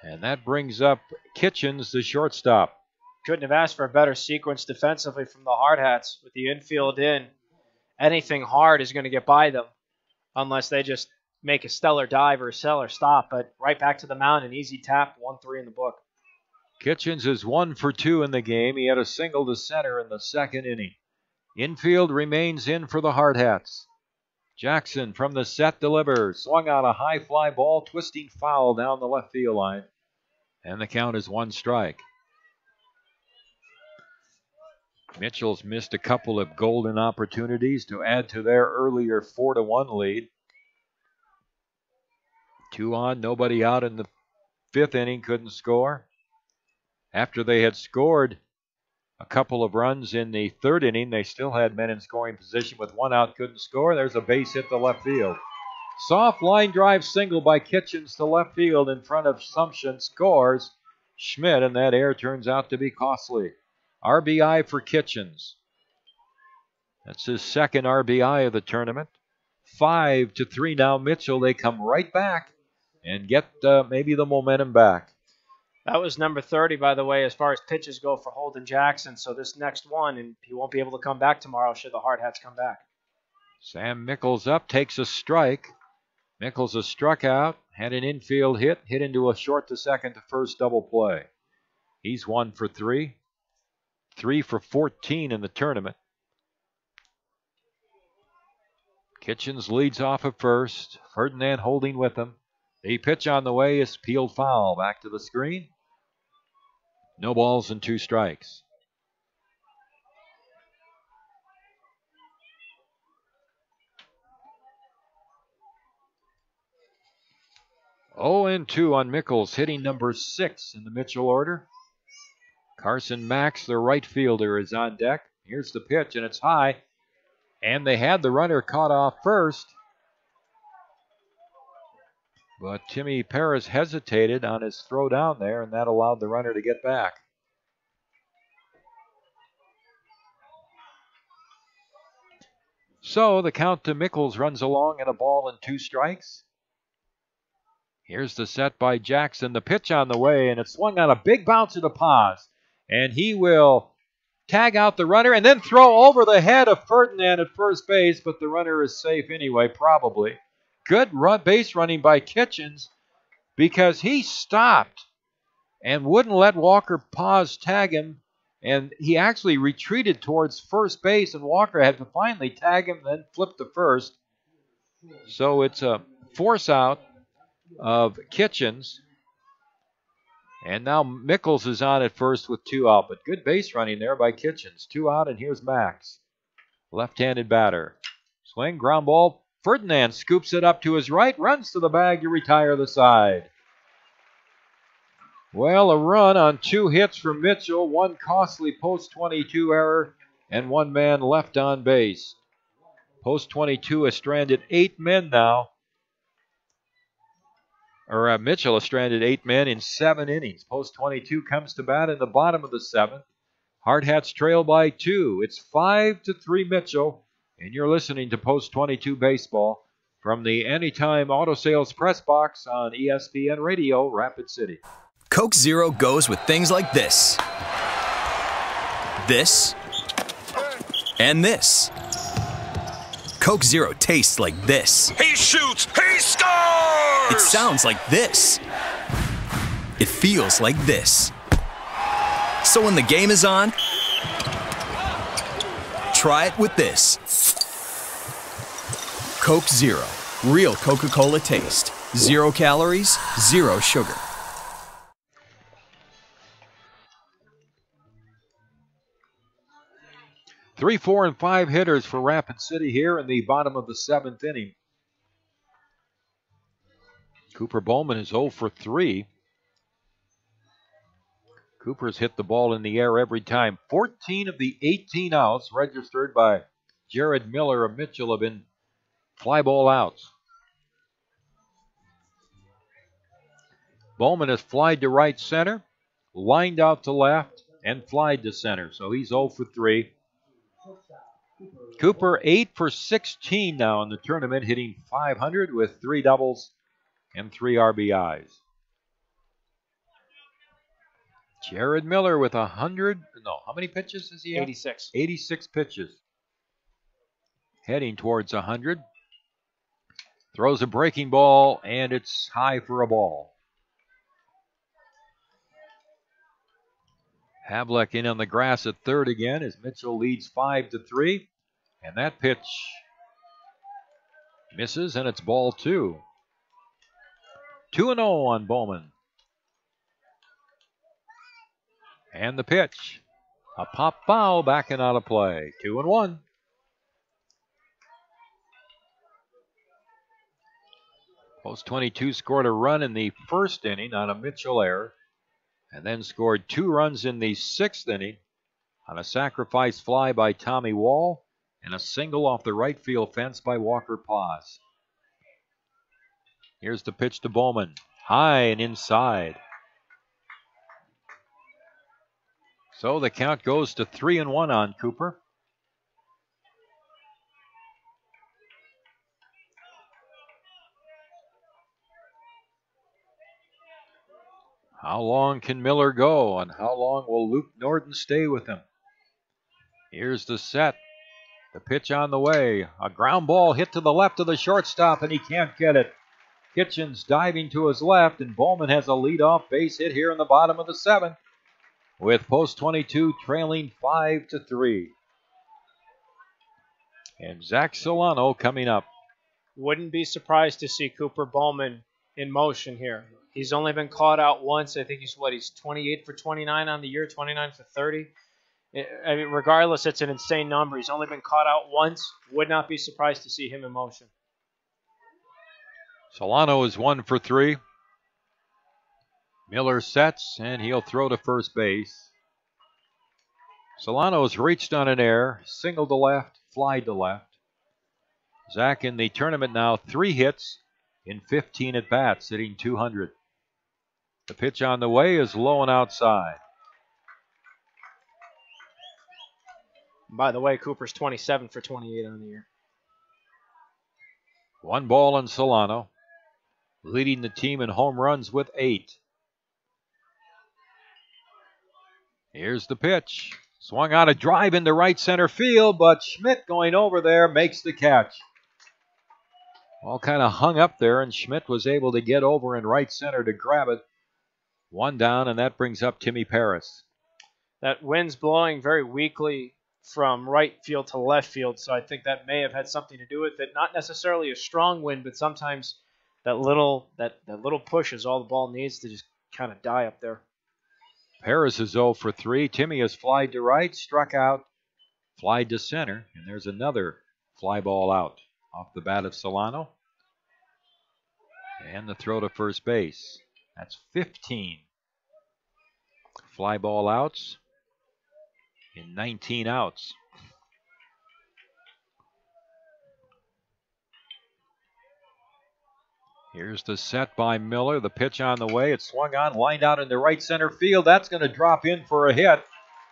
And that brings up Kitchens, the shortstop. Couldn't have asked for a better sequence defensively from the Hardhats with the infield in. Anything hard is going to get by them unless they just make a stellar dive or a stellar stop. But right back to the mound, an easy tap, 1-3 in the book. Kitchens is 1 for 2 in the game. He had a single to center in the 2nd inning. Infield remains in for the Hardhats. Jackson from the set delivers. Swung on a high fly ball, twisting foul down the left field line. And the count is 1 strike. Mitchell's missed a couple of golden opportunities to add to their earlier 4-1 lead. 2 on, nobody out in the 5th inning, couldn't score. After they had scored a couple of runs in the 3rd inning, they still had men in scoring position with 1 out, couldn't score. There's a base hit to left field. Soft line drive single by Kitchens to left field in front of Sumption. Scores Schmidt, and that error turns out to be costly. RBI for Kitchens. That's his 2nd RBI of the tournament. 5-3 now Mitchell. They come right back and get maybe the momentum back. That was number 30, by the way, as far as pitches go for Holden Jackson. So this next one, and he won't be able to come back tomorrow should the Hardhats come back. Sam Mickles up, takes a strike. Mickles has struck out, had an infield hit into a short to second to first double play. He's 1 for 3. 3 for 14 in the tournament. Kitchens leads off at first. Ferdinand holding with him. The pitch on the way is peeled foul. Back to the screen. No balls and 2 strikes. Oh, and 2 on Mickles, hitting number 6 in the Mitchell order. Carson Max, the right fielder, is on deck. Here's the pitch, and it's high. And they had the runner caught off first. But Timmy Perez hesitated on his throw down there, and that allowed the runner to get back. So the count to Mickles runs along at a ball and 2 strikes. Here's the set by Jackson. The pitch on the way, and it's swung on a big bounce to Paz. And he will tag out the runner and then throw over the head of Ferdinand at first base, but the runner is safe anyway, probably. Good base running by Kitchens because he stopped and wouldn't let Walker pause tag him. And he actually retreated towards first base, and Walker had to finally tag him, then flip to first. So it's a force out of Kitchens. And now Mickles is on at first with 2 out, but good base running there by Kitchens. 2 out, and here's Max. Left-handed batter. Swing, ground ball. Ferdinand scoops it up to his right, runs to the bag to retire the side. Well, a run on 2 hits from Mitchell, 1 costly post-22 error, and 1 man left on base. Post-22 has stranded 8 men now. Mitchell has stranded 8 men in 7 innings. Post-22 comes to bat in the bottom of the 7th. Hardhats trail by 2. It's 5-3 Mitchell, and you're listening to Post-22 Baseball from the Anytime Auto Sales Press Box on ESPN Radio, Rapid City. Coke Zero goes with things like this. This. And this. Coke Zero tastes like this. He shoots! He scores! It sounds like this. It feels like this. So when the game is on, try it with this. Coke Zero. Real Coca-Cola taste. 0 calories, 0 sugar. Three, 4, and 5 hitters for Rapid City here in the bottom of the 7th inning. Cooper Bowman is 0 for 3. Cooper's hit the ball in the air every time. 14 of the 18 outs registered by Jared Miller of Mitchell have been fly ball outs. Bowman has flied to right center, lined out to left, and flied to center. So he's 0 for 3. Cooper 8 for 16 now in the tournament, hitting .500 with 3 doubles and 3 RBIs. Jared Miller with 100. No, how many pitches is he at? 86. 86 pitches. Heading towards 100. Throws a breaking ball, and it's high for a ball. Havlik in on the grass at third again as Mitchell leads 5-3. And that pitch misses, and it's ball 2. 2-0 on Bowman. And the pitch. A pop foul backing out of play. 2-1. Post-22 scored a run in the first inning on a Mitchell error, and then scored 2 runs in the 6th inning on a sacrifice fly by Tommy Wall and a single off the right field fence by Walker Paz. Here's the pitch to Bowman. High and inside. So the count goes to 3-1 on Cooper. How long can Miller go, and how long will Luke Norden stay with him? Here's the set. The pitch on the way. A ground ball hit to the left of the shortstop, and he can't get it. Kitchens diving to his left, and Bowman has a leadoff base hit here in the bottom of the 7th, with post-22 trailing 5-3. And Zach Solano coming up. Wouldn't be surprised to see Cooper Bowman in motion here. He's only been caught out once. I think he's 28 for 29 on the year, 29 for 30. I mean, regardless, it's an insane number. He's only been caught out once. Would not be surprised to see him in motion. Solano is 1 for 3. Miller sets, and he'll throw to first base. Solano has reached on an error, single to left, fly to left. Zach in the tournament now 3 hits in 15 at-bats, hitting .200. The pitch on the way is low and outside. By the way, Cooper's 27 for 28 on the year. 1 ball on Solano, leading the team in home runs with 8. Here's the pitch. Swung on a drive into right center field, but Schmidt going over there makes the catch. All kind of hung up there, and Schmidt was able to get over in right center to grab it. One down, and that brings up Timmy Paris. That wind's blowing very weakly from right field to left field, so I think that may have had something to do with it. Not necessarily a strong wind, but sometimes that little push is all the ball needs to just kind of die up there. Paris is 0 for 3. Timmy has flied to right, struck out, flied to center, and there's another fly ball out off the bat of Solano. And the throw to first base. That's 15 fly ball outs in 19 outs. Here's the set by Miller. The pitch on the way. It's swung on, lined out into right center field. That's going to drop in for a hit.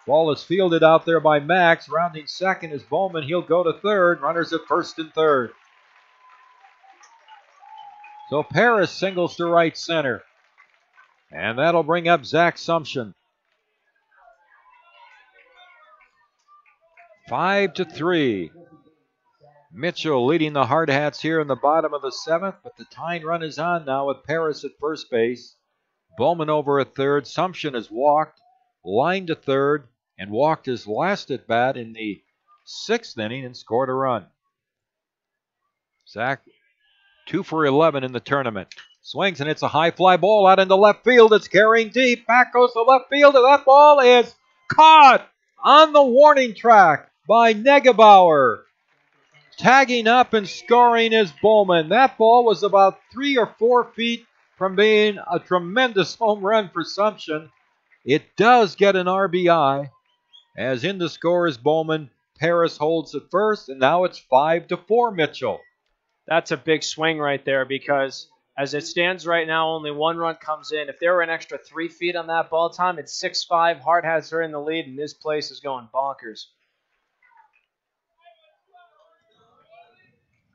Ball is fielded out there by Max. Rounding second is Bowman. He'll go to third. Runners at first and third. So Paris singles to right center. And that'll bring up Zach Sumption. 5-3. Mitchell leading the Hardhats here in the bottom of the 7th, but the tying run is on now with Paris at first base. Bowman over at third. Sumption has walked, lined to third, and walked his last at bat in the 6th inning and scored a run. Zach, 2 for 11 in the tournament. Swings and it's a high fly ball out into left field. It's carrying deep. Back goes to left field, and that ball is caught on the warning track by Negebauer. Tagging up and scoring is Bowman. That ball was about 3 or 4 feet from being a tremendous home run for Sumption. It does get an RBI, as in to score is Bowman. Paris holds at first, and now it's 5-4 Mitchell. That's a big swing right there, because as it stands right now, only one run comes in. If there were an extra 3 feet on that ball time, it's 6-5. Hardhats are in the lead, and this place is going bonkers.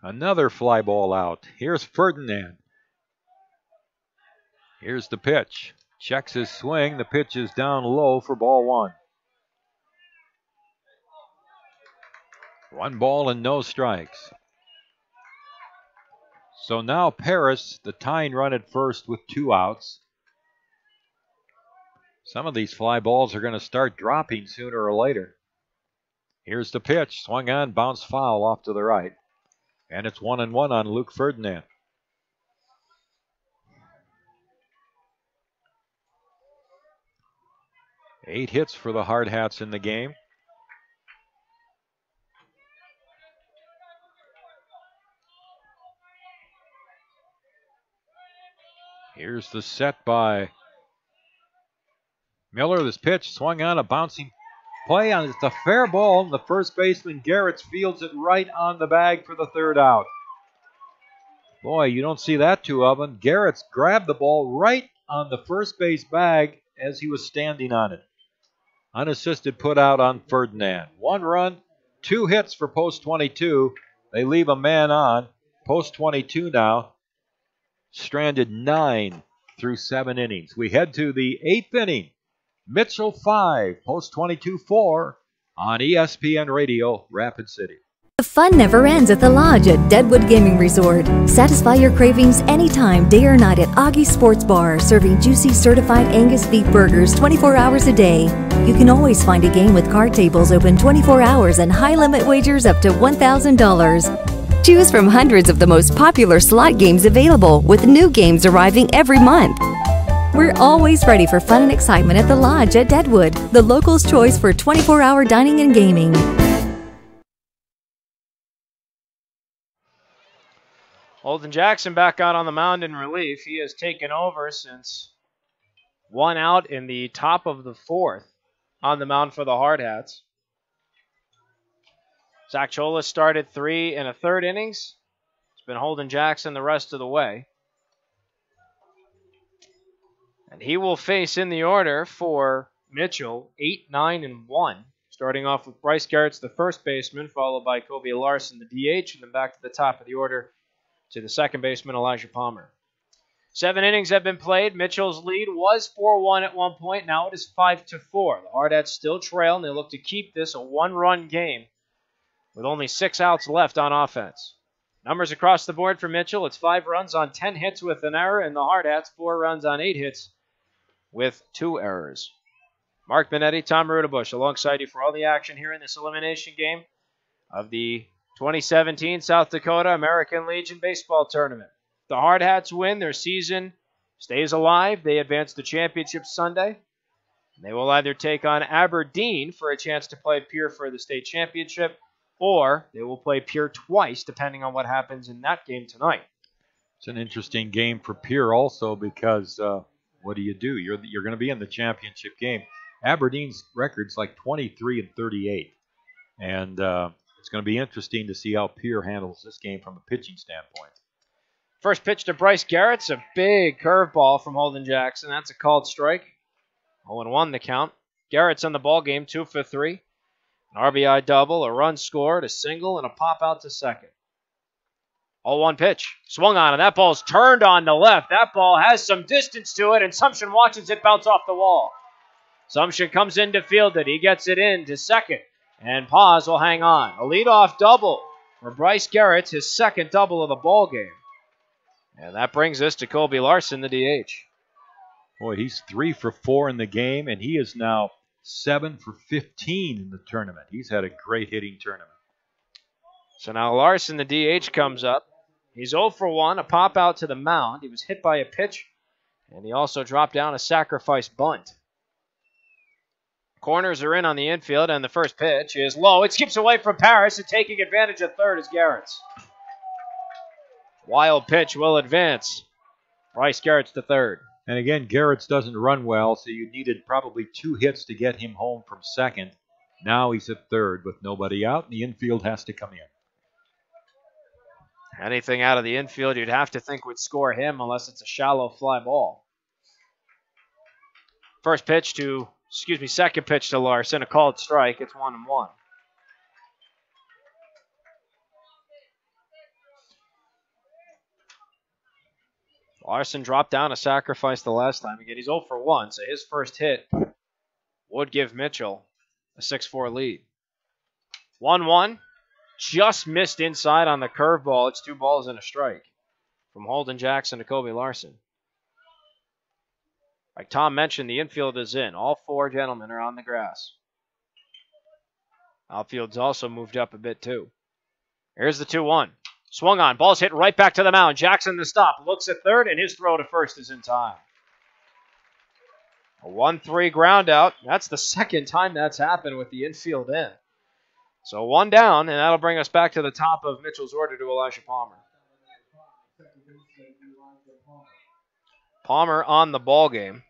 Another fly ball out. Here's Ferdinand. Here's the pitch. Checks his swing. The pitch is down low for ball one. 1 ball and no strikes. So now Paris, the tying run at first with 2 outs. Some of these fly balls are going to start dropping sooner or later. Here's the pitch. Swung on, bounced foul off to the right. And it's 1-1 on Luke Ferdinand. Eight hits for the Hardhats in the game. Here's the set by Miller. This pitch swung on, a bouncing play on. It's a fair ball. The first baseman Garrett fields it right on the bag for the 3rd out. Boy, you don't see that too often. Garrett's grabbed the ball right on the first base bag as he was standing on it. Unassisted put out on Ferdinand. 1 run, 2 hits for post 22. They leave a man on. Post 22 now. Stranded 9 through 7 innings. We head to the 8th inning. Mitchell 5, post 22 4 on ESPN Radio, Rapid City. The fun never ends at the Lodge at Deadwood Gaming Resort. Satisfy your cravings anytime, day or night at Augie's Sports Bar, serving juicy certified Angus beef burgers 24 hours a day. You can always find a game with card tables open 24 hours and high-limit wagers up to $1,000. Choose from hundreds of the most popular slot games available, with new games arriving every month. We're always ready for fun and excitement at the Lodge at Deadwood, the locals' choice for 24-hour dining and gaming. Holden Jackson back out on the mound in relief. He has taken over since 1 out in the top of the 4th on the mound for the Hardhats. Zach Cholas started 3 1/3 innings. It's been Holden Jackson the rest of the way. And he will face in the order for Mitchell 8, 9, and 1. Starting off with Bryce Garrett's the first baseman, followed by Kobe Larson, the DH, and then back to the top of the order to the second baseman, Elijah Palmer. 7 innings have been played. Mitchell's lead was 4-1 at one point. Now it is 5-4. The Hardhats still trail, and they look to keep this a 1-run game with only 6 outs left on offense. Numbers across the board for Mitchell. It's 5 runs on 10 hits with an error, and the Hardhats 4 runs on 8 hits with 2 errors. Mark Benetti, Tom Rudabush, alongside you for all the action here in this elimination game of the 2017 South Dakota American Legion Baseball Tournament. The Hardhats win. Their season stays alive. They advance to championship Sunday. They will either take on Aberdeen for a chance to play Pierre for the state championship, or they will play Pierre twice, depending on what happens in that game tonight. It's an interesting game for Pierre also because what do? You're going to be in the championship game. Aberdeen's record's like 23-38, and it's going to be interesting to see how Pierre handles this game from a pitching standpoint. First pitch to Bryce Garrett's a big curveball from Holden Jackson. That's a called strike. 0-1 the count. Garrett's in the ball game, 2 for 3. An RBI double, a run scored, a single, and a pop out to second. 0-1 pitch. Swung on, and that ball's turned on to left. That ball has some distance to it, and Sumption watches it bounce off the wall. Sumption comes in to field it. He gets it in to second, and Paz will hang on. A leadoff double for Bryce Garrett, his second double of the ball game. And that brings us to Kobe Larson, the DH. Boy, he's 3 for 4 in the game, and he is now 7 for 15 in the tournament. He's had a great hitting tournament. So now Larson, the DH, comes up. He's 0 for 1, a pop out to the mound. He was hit by a pitch, and he also dropped down a sacrifice bunt. Corners are in on the infield, and the first pitch is low. It skips away from Paris, and taking advantage of third is Garrett's. Wild pitch will advance. Bryce Garrett's to third. And again, Garrett's doesn't run well, so you needed probably 2 hits to get him home from second. Now he's at third with nobody out, and the infield has to come in. Anything out of the infield you'd have to think would score him unless it's a shallow fly ball. Second pitch to Larson, a called strike. It's 1-1. Larson dropped down a sacrifice the last time. Again, he's 0 for 1, so his first hit would give Mitchell a 6-4 lead. 1-1. Just missed inside on the curveball. It's 2 balls and a strike from Holden Jackson to Kobe Larson. Like Tom mentioned, the infield is in. All 4 gentlemen are on the grass. Outfield's also moved up a bit too. Here's the 2-1. Swung on. Ball's hit right back to the mound. Jackson the stop. Looks at third, and his throw to first is in time. A 1-3 ground out. That's the second time that's happened with the infield in. So 1 down, and that'll bring us back to the top of Mitchell's order to Elijah Palmer. Palmer on the ball game.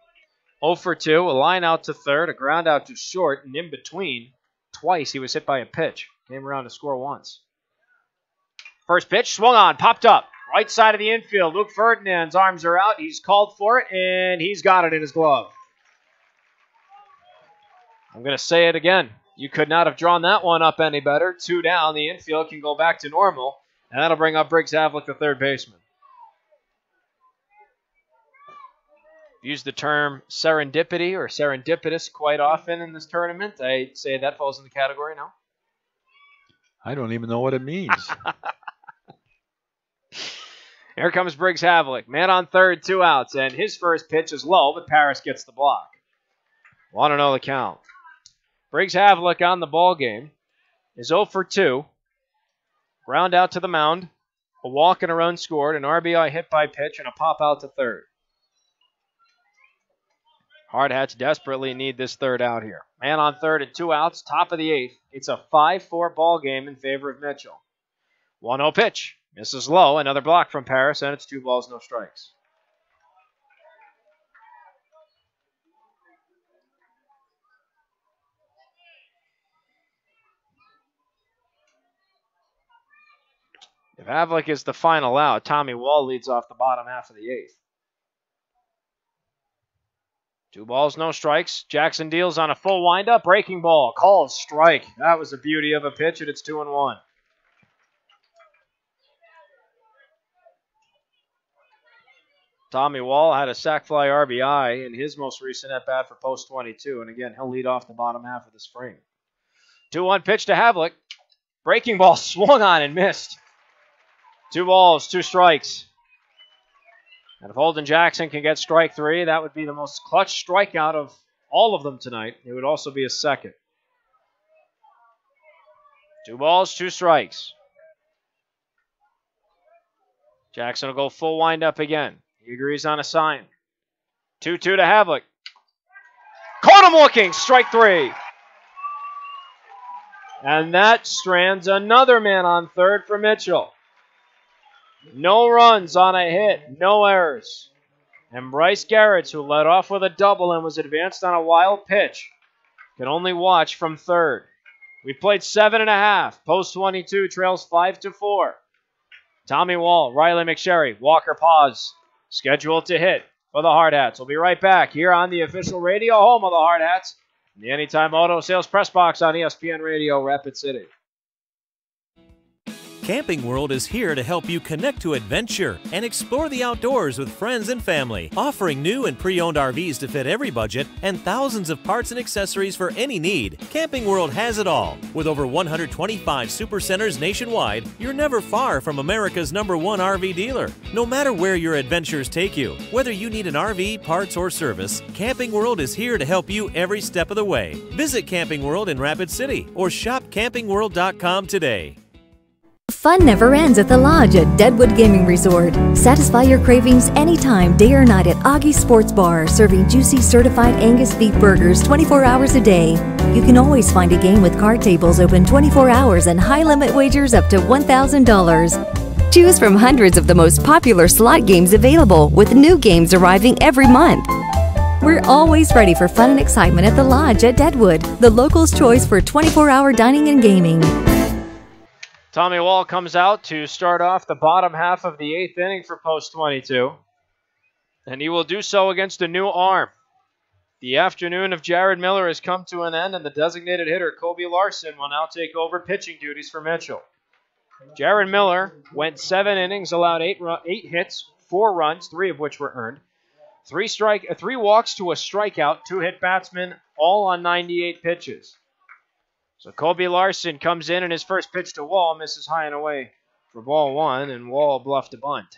0 for 2, a line out to third, a ground out to short, and in between, twice he was hit by a pitch. Came around to score once. First pitch, swung on, popped up. Right side of the infield. Luke Ferdinand's arms are out. He's called for it, and he's got it in his glove. I'm going to say it again. You could not have drawn that one up any better. 2 down. The infield can go back to normal, and that'll bring up Briggs Havlick, the third baseman. Use the term serendipity or serendipitous quite often in this tournament. I say that falls in the category now. I don't even know what it means. Here comes Briggs Havlick. Man on third, 2 outs, and his first pitch is low, but Paris gets the block. Want to know the count. Briggs Havlick on the ball game is 0 for 2. Ground out to the mound. A walk and a run scored. An RBI hit by pitch and a pop out to third. Hardhats desperately need this third out here. Man on third and 2 outs. Top of the 8th. It's a 5-4 ball game in favor of Mitchell. 1-0 pitch. Misses low. Another block from Paris, and it's 2 balls, no strikes. If Havlick is the final out, Tommy Wall leads off the bottom half of the 8th. 2 balls, no strikes. Jackson deals on a full windup. Breaking ball. Called strike. That was a beauty of a pitch, and it's 2-1. Tommy Wall had a sac fly RBI in his most recent at-bat for post 22, and again, he'll lead off the bottom half of this frame. 2-1 pitch to Havlick. Breaking ball swung on and missed. 2 balls, 2 strikes. And if Holden Jackson can get strike 3, that would be the most clutch strikeout of all of them tonight. It would also be a second. 2 balls, 2 strikes. Jackson will go full windup again. He agrees on a sign. 2-2 to Havlick. Caught him looking, strike 3. And that strands another man on third for Mitchell. No runs on a hit, no errors. And Bryce Garrett, who led off with a double and was advanced on a wild pitch, can only watch from third. We played 7.5. Post 22 trails 5-4. Tommy Wall, Riley McSherry, Walker Paz, scheduled to hit for the Hardhats. We'll be right back here on the official radio home of the Hardhats, the Anytime Auto Sales Press Box on ESPN Radio, Rapid City. Camping World is here to help you connect to adventure and explore the outdoors with friends and family, offering new and pre-owned RVs to fit every budget and thousands of parts and accessories for any need. Camping World has it all. With over 125 supercenters nationwide, you're never far from America's #1 RV dealer. No matter where your adventures take you, whether you need an RV, parts, or service, Camping World is here to help you every step of the way. Visit Camping World in Rapid City or shop campingworld.com today. Fun never ends at the Lodge at Deadwood Gaming Resort. Satisfy your cravings anytime, day or night at Augie Sports Bar, serving juicy certified Angus beef burgers 24 hours a day. You can always find a game with card tables open 24 hours and high-limit wagers up to $1,000. Choose from hundreds of the most popular slot games available, with new games arriving every month. We're always ready for fun and excitement at the Lodge at Deadwood, the locals' choice for 24-hour dining and gaming. Tommy Wall comes out to start off the bottom half of the 8th inning for Post 22. And he will do so against a new arm. The afternoon of Jared Miller has come to an end, and the designated hitter, Kobe Larson, will now take over pitching duties for Mitchell. Jared Miller went 7 innings, allowed 8 hits, 4 runs, 3 of which were earned. 3 walks to a strikeout, 2 hit batsmen, all on 98 pitches. So Kobe Larson comes in, and his first pitch to Wall misses high and away for ball 1, and Wall bluffed a bunt.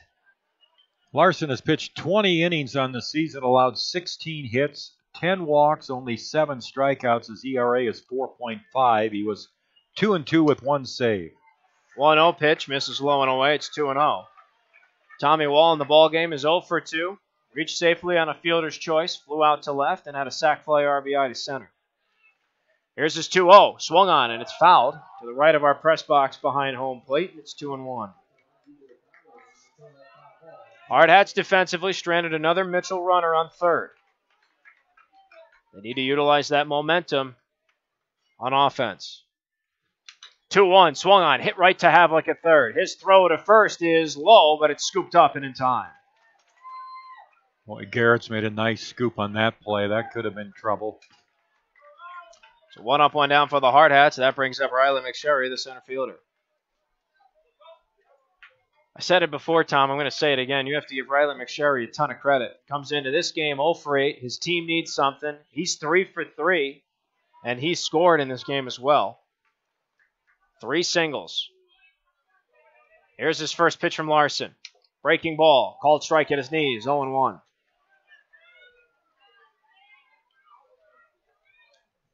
Larson has pitched 20 innings on the season, allowed 16 hits, 10 walks, only 7 strikeouts. His ERA is 4.5. He was 2-2 with 1 save. 1-0 pitch, misses low and away. It's 2-0. Tommy Wall in the ballgame is 0 for 2. Reached safely on a fielder's choice, flew out to left, and had a sac fly RBI to center. Here's his 2-0. Swung on, and it's fouled to the right of our press box behind home plate. It's 2-1. Hardhats defensively stranded another Mitchell runner on third. They need to utilize that momentum on offense. 2-1. Swung on. Hit right to Havlick at third. His throw to first is low, but it's scooped up and in time. Boy, Garrett's made a nice scoop on that play. That could have been trouble. So 1 up, 1 down for the Hardhats. That brings up Riley McSherry, the center fielder. I said it before, Tom. I'm going to say it again. You have to give Riley McSherry a ton of credit. Comes into this game 0 for 8. His team needs something. He's 3 for 3, and he scored in this game as well. 3 singles. Here's his first pitch from Larson. Breaking ball. Called strike at his knees. 0-1.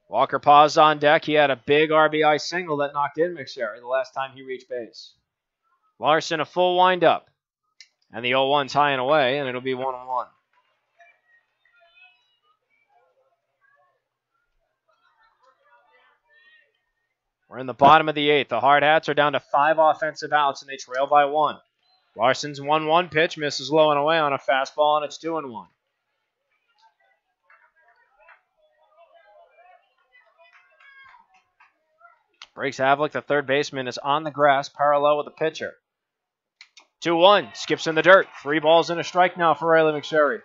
Walker Paz on deck. He had a big RBI single that knocked in McSherry the last time he reached base. Larson a full windup. And the 0-1's high and away, and it'll be 1-1. We're in the bottom of the 8th. The Hardhats are down to 5 offensive outs, and they trail by 1. Larson's 1-1 pitch misses low and away on a fastball, and it's 2-1. Breaks Havlick, the third baseman, is on the grass, parallel with the pitcher. 2-1, skips in the dirt. 3 balls and a strike now for Riley McSherry.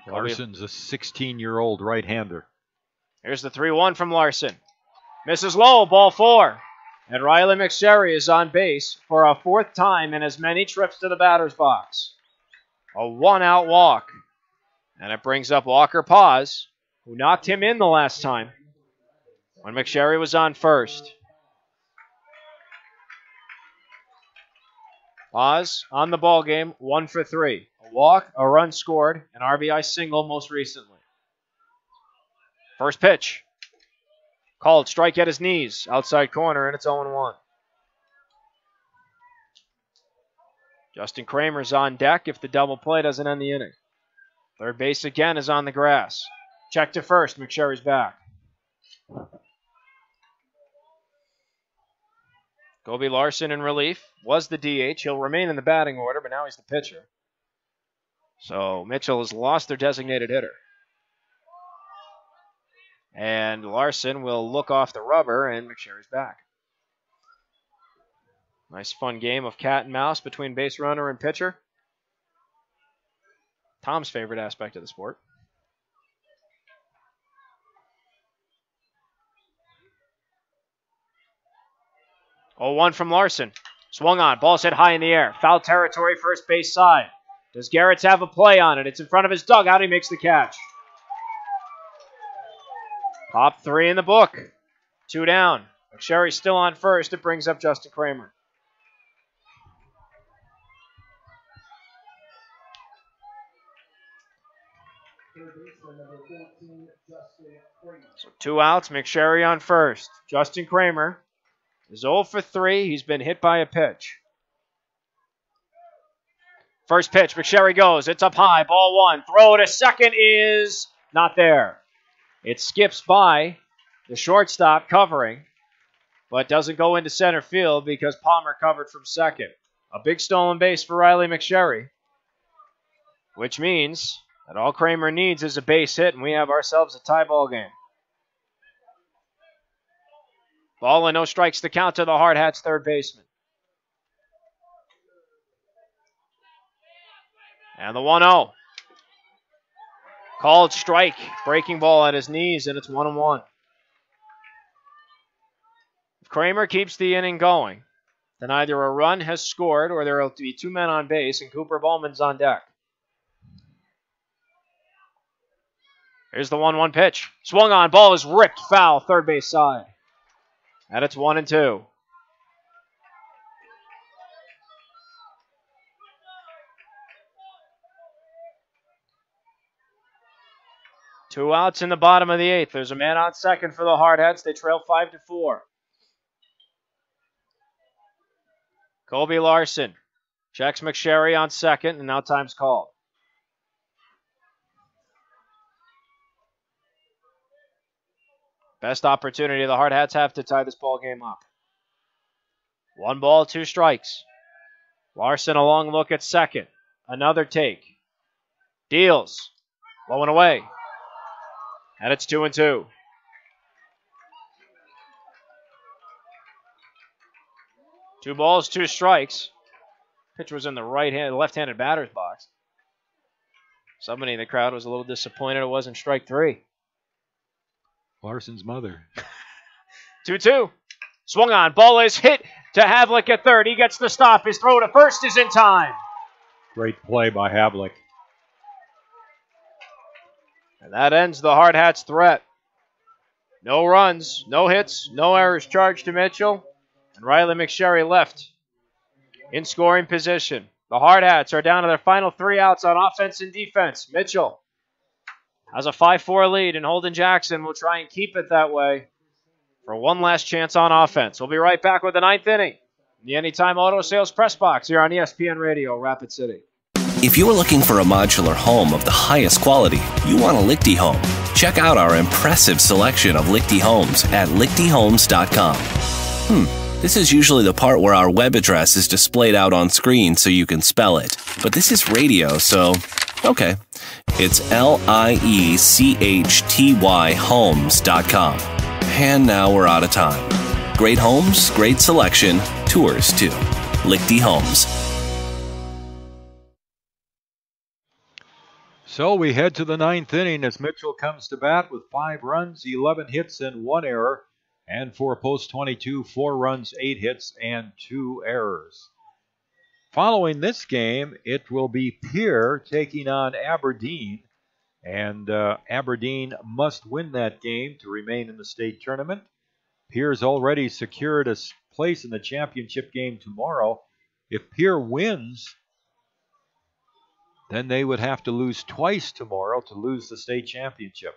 Larson's a 16-year-old right-hander. Here's the 3-1 from Larson. Misses low, ball 4. And Riley McSherry is on base for a 4th time in as many trips to the batter's box. A 1-out walk. And it brings up Walker Paz, who knocked him in the last time when McSherry was on first. Oz on the ball game, 1 for 3. A walk, a run scored, an RBI single most recently. First pitch. Called, strike at his knees, outside corner, and it's 0-1. Justin Kramer's on deck if the double play doesn't end the inning. Third base again is on the grass. Check to first, McSherry's back. Kobe Larson in relief, was the DH. He'll remain in the batting order, but now he's the pitcher. So Mitchell has lost their designated hitter. And Larson will look off the rubber, and McSherry's back. Nice fun game of cat and mouse between base runner and pitcher. Tom's favorite aspect of the sport. 0-1 from Larson. Swung on. Ball's hit high in the air. Foul territory, first base side. Does Garrett's have a play on it? It's in front of his dugout. He makes the catch. Pop 3 in the book. 2 down. McSherry's still on first. It brings up Justin Kramer. So 2 outs. McSherry on first. Justin Kramer is 0 for 3. He's been hit by a pitch. First pitch, McSherry goes. It's up high, ball 1. Throw to second is not there. It skips by the shortstop covering, but doesn't go into center field because Palmer covered from second. A big stolen base for Riley McSherry, which means that all Kramer needs is a base hit, and we have ourselves a tie ball game. Ball and no strikes to count to the Hardhats third baseman. And the 1-0. Called strike. Breaking ball at his knees, and it's 1-1. If Kramer keeps the inning going, then either a run has scored or there will be 2 men on base, and Cooper Bowman's on deck. Here's the 1-1 pitch. Swung on. Ball is ripped foul, third base side. And it's 1-2. Two outs in the bottom of the 8th. There's a man on second for the Hardhats. They trail 5-4. Kobe Larson checks McSherry on second, and now time's called. Best opportunity the Hardhats have to tie this ball game up. 1 ball, 2 strikes. Larson a long look at second. Another take. Deals. Low and away. And it's 2-2. Two balls, 2 strikes. Pitch was in the left-handed batter's box. Somebody in the crowd was a little disappointed it wasn't strike 3. Larson's mother. 2-2. Swung on. Ball is hit to Havlick at third. He gets the stop. His throw to first is in time. Great play by Havlick. And that ends the Hardhats' threat. No runs, no hits, no errors charged to Mitchell. And Riley McSherry left in scoring position. The Hardhats are down to their final 3 outs on offense and defense. Mitchell has a 5-4 lead, and Holden Jackson will try and keep it that way for one last chance on offense. We'll be right back with the 9th inning in the Anytime Auto Sales Press Box here on ESPN Radio, Rapid City. If you're looking for a modular home of the highest quality, you want a Lichty home. Check out our impressive selection of Lichty homes at lichtyhomes.com. This is usually the part where our web address is displayed out on screen so you can spell it. But this is radio, so okay. It's LIECHTY homes.com. And now we're out of time. Great homes, great selection, tours too. Lichty Homes. So we head to the 9th inning as Mitchell comes to bat with 5 runs, 11 hits, and 1 error. And for post 22, 4 runs, 8 hits, and 2 errors. Following this game, it will be Pierre taking on Aberdeen. And Aberdeen must win that game to remain in the state tournament. Pierre's already secured a place in the championship game tomorrow. If Pierre wins, then they would have to lose twice tomorrow to lose the state championship.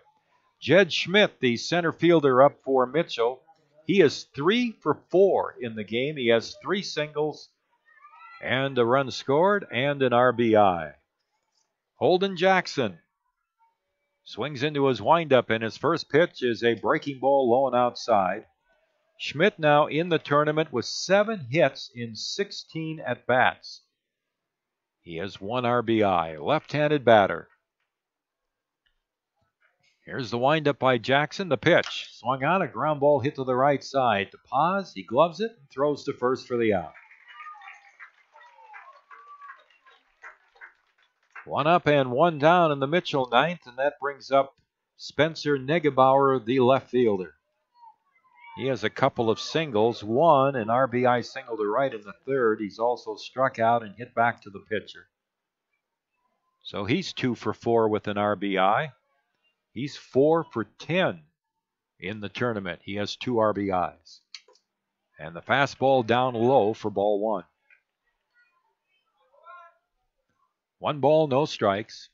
Jed Schmidt, the center fielder up for Mitchell, he is 3 for 4 in the game. He has 3 singles and a run scored and an RBI. Holden Jackson swings into his windup, and his first pitch is a breaking ball low and outside. Schmidt now in the tournament with 7 hits in 16 at-bats. He has 1 RBI, left-handed batter. Here's the windup by Jackson. The pitch. Swung on, a ground ball hit to the right side. To Paz, he gloves it and throws to first for the out. 1 up and 1 down in the Mitchell ninth, and that brings up Spencer Negebauer, the left fielder. He has a couple of singles, 1 an RBI single to right in the third. He's also struck out and hit back to the pitcher. So he's 2 for 4 with an RBI. He's 4 for 10 in the tournament. He has 2 RBIs. And the fastball down low for ball 1. 1 ball, no strikes.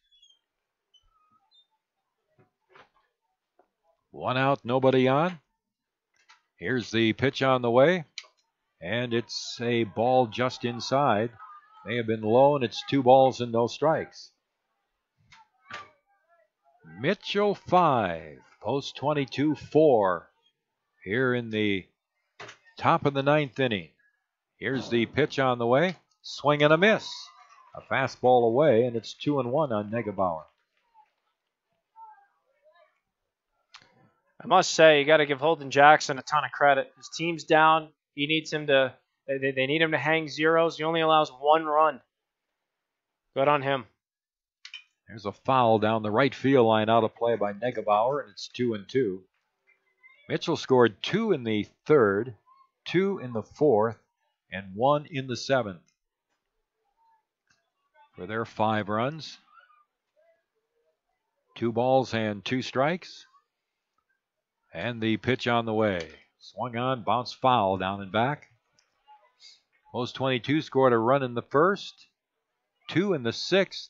1 out, nobody on. Here's the pitch on the way, and it's a ball just inside. May have been low, and it's 2 balls and no strikes. Mitchell 5, post 22 4 here in the top of the 9th inning. Here's the pitch on the way, swing and a miss. A fastball away, and it's 2-1 on Negebauer. I must say, you got to give Holden Jackson a ton of credit. His team's down. He needs him to. They need him to hang zeros. He only allows 1 run. Good on him. There's a foul down the right field line, out of play by Negebauer, and it's 2-2. Mitchell scored 2 in the third, 2 in the fourth, and 1 in the 7th. For their 5 runs. 2 balls and 2 strikes. And the pitch on the way. Swung on, bounced foul down and back. Post 22 scored a run in the first, 2 in the 6th,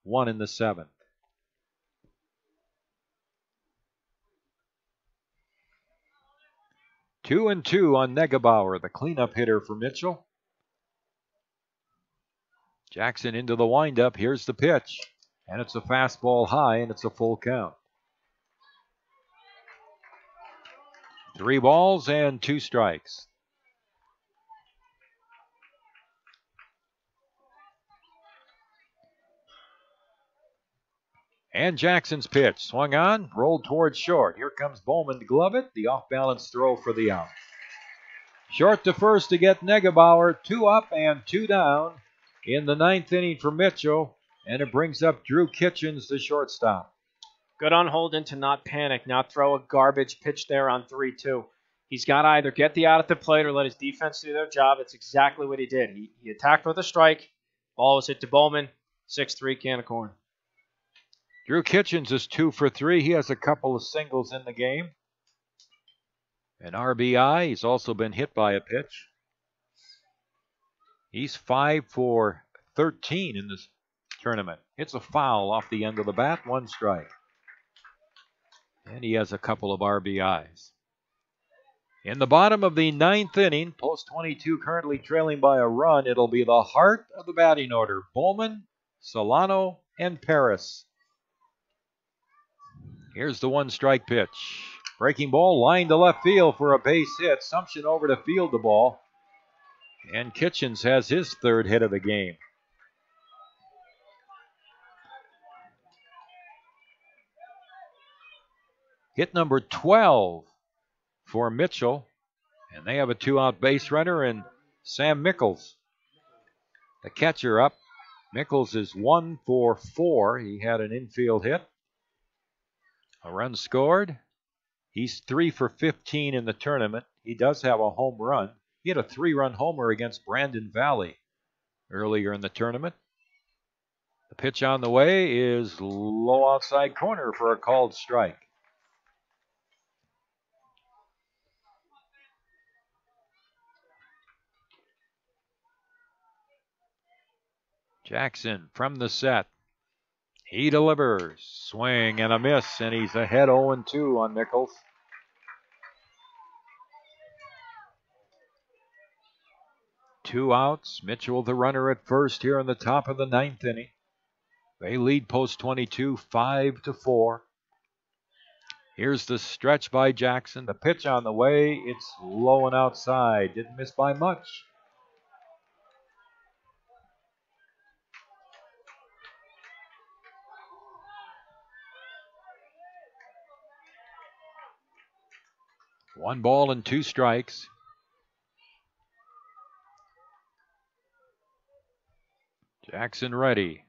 1 in the 7th. Two and 2 on Negebauer, the cleanup hitter for Mitchell. Jackson into the windup. Here's the pitch. And it's a fastball high, and it's a full count. 3 balls and 2 strikes. And Jackson's pitch. Swung on, rolled towards short. Here comes Bowman to glove it. The off-balance throw for the out. Short to first to get Negebauer. 2 up and 2 down in the 9th inning for Mitchell, and it brings up Drew Kitchens, the shortstop. Good on Holden to not panic, not throw a garbage pitch there on 3-2. He's got to either get the out at the plate or let his defense do their job. It's exactly what he did. He attacked with a strike. Ball was hit to Bowman. 6-3 can of corn. Drew Kitchens is 2 for 3. He has a couple of singles in the game. An RBI. He's also been hit by a pitch. He's 5 for 13 in this tournament. It's a foul off the end of the bat, 1 strike. And he has a couple of RBIs. In the bottom of the 9th inning, post 22 currently trailing by a run, it'll be the heart of the batting order. Bowman, Solano, and Paris. Here's the 1-strike pitch. Breaking ball, line to left field for a base hit. Sumption over to field the ball. And Kitchens has his 3rd hit of the game. Hit number 12 for Mitchell. And they have a 2-out base runner in Sam Mickles. The catcher up. Mickles is 1 for 4. He had an infield hit. A run scored. He's 3 for 15 in the tournament. He does have a home run. He had a 3-run homer against Brandon Valley earlier in the tournament. The pitch on the way is low outside corner for a called strike. Jackson from the set. He delivers. Swing and a miss, and he's ahead 0-2 on Nichols. Two outs. Mitchell the runner at first here in the top of the ninth inning. They lead post 22 5-4. Here's the stretch by Jackson. The pitch on the way. It's low and outside. Didn't miss by much. One ball and two strikes. Jackson ready.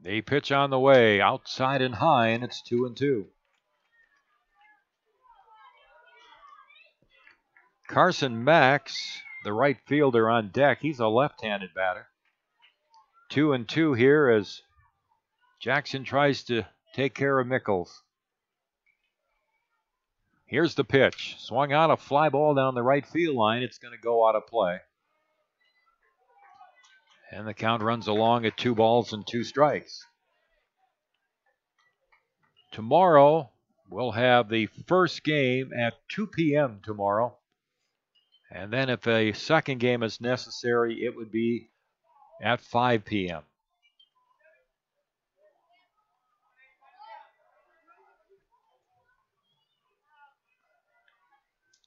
The pitch on the way, outside and high, and it's 2-2. Carson Max, the right fielder on deck, he's a left-handed batter. 2-2 here as Jackson tries to take care of Nichols. Here's the pitch. Swung out a fly ball down the right field line. It's going to go out of play. And the count runs along at 2 balls and 2 strikes. Tomorrow, we'll have the first game at 2 p.m. tomorrow. And then if a second game is necessary, it would be at 5 p.m.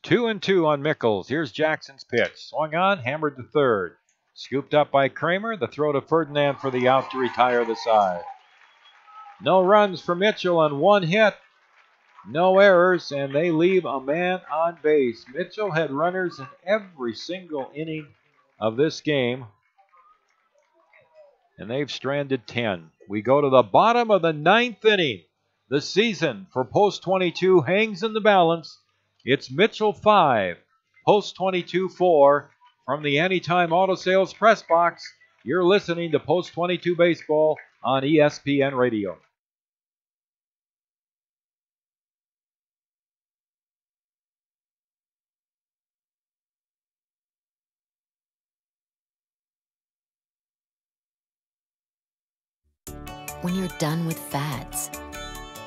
Two and two on Mickles. Here's Jackson's pitch. Swung on, hammered to third. Scooped up by Kramer. The throw to Ferdinand for the out to retire the side. No runs for Mitchell on 1 hit. No errors, and they leave a man on base. Mitchell had runners in every single inning of this game, and they've stranded 10. We go to the bottom of the 9th inning. The season for Post 22 hangs in the balance. It's Mitchell 5, Post 22 4. From the Anytime Auto Sales Press Box, you're listening to Post 22 Baseball on ESPN Radio. When you're done with fads,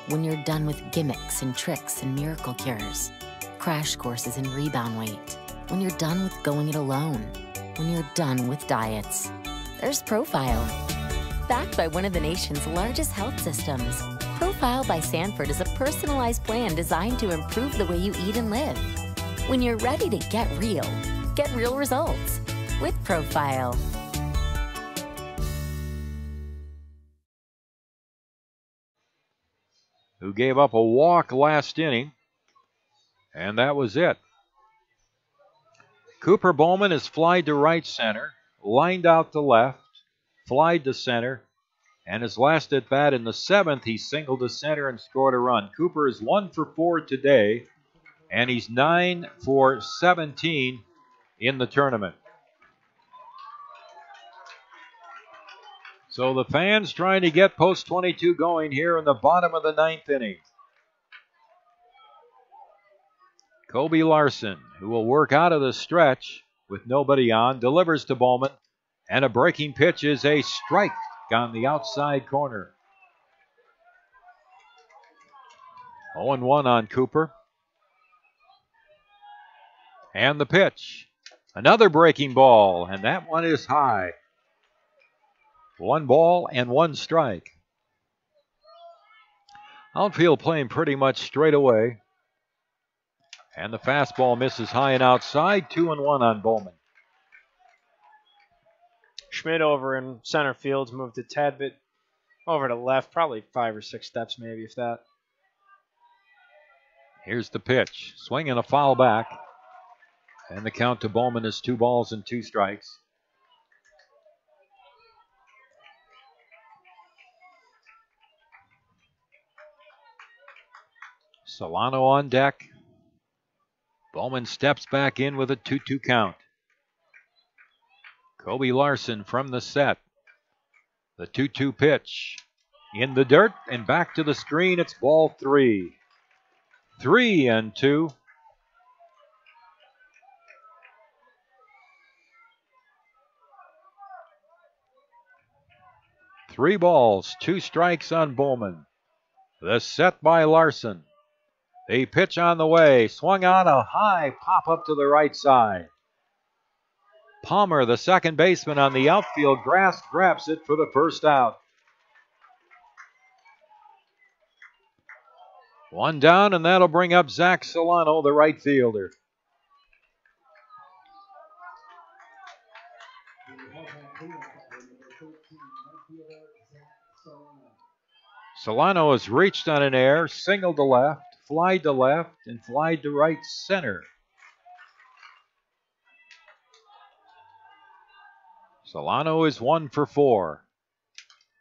when you're done with gimmicks and tricks and miracle cures, crash courses in rebound weight, when you're done with going it alone, when you're done with diets, there's Profile. Backed by one of the nation's largest health systems, Profile by Sanford is a personalized plan designed to improve the way you eat and live. When you're ready to get real results with Profile. Who gave up a walk last inning, and that was it. Cooper Bowman is flied to right center, lined out to left, flied to center, and his last at bat in the 7th, he singled to center and scored a run. Cooper is 1 for 4 today, and he's 9 for 17 in the tournament. So the fans trying to get Post 22 going here in the bottom of the 9th inning. Kobe Larson, who will work out of the stretch with nobody on, delivers to Bowman, and a breaking pitch is a strike on the outside corner. 0-1 on Cooper. And the pitch. Another breaking ball, and that one is high. 1 ball and 1 strike. Outfield playing pretty much straight away. And the fastball misses high and outside. 2-1 on Bowman. Schmidt over in center field's moved a tad bit over to left, probably 5 or 6 steps maybe, if that. Here's the pitch. Swing and a foul back. And the count to Bowman is 2 balls and 2 strikes. Solano on deck. Bowman steps back in with a 2-2 count. Kobe Larson from the set. The 2-2 pitch. In the dirt and back to the screen. It's ball 3. 3-2. Three balls, 2 strikes on Bowman. The set by Larson. The pitch on the way. Swung on a high pop up to the right side. Palmer, the second baseman on the outfield grass, grabs it for the first out. One down, and that'll bring up Zach Solano, the right fielder. Solano has reached on an air, singled to left, flied to left, and flied to right center. Solano is 1 for 4.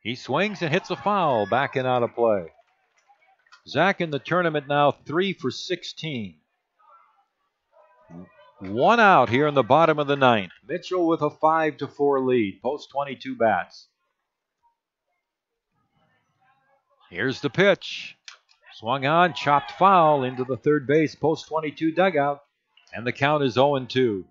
He swings and hits a foul, back and out of play. Zach in the tournament now 3 for 16. 1 out here in the bottom of the 9th. Mitchell with a 5-4 lead, post 22 bats. Here's the pitch. Swung on, chopped foul into the third base, post 22 dugout, and the count is 0-2.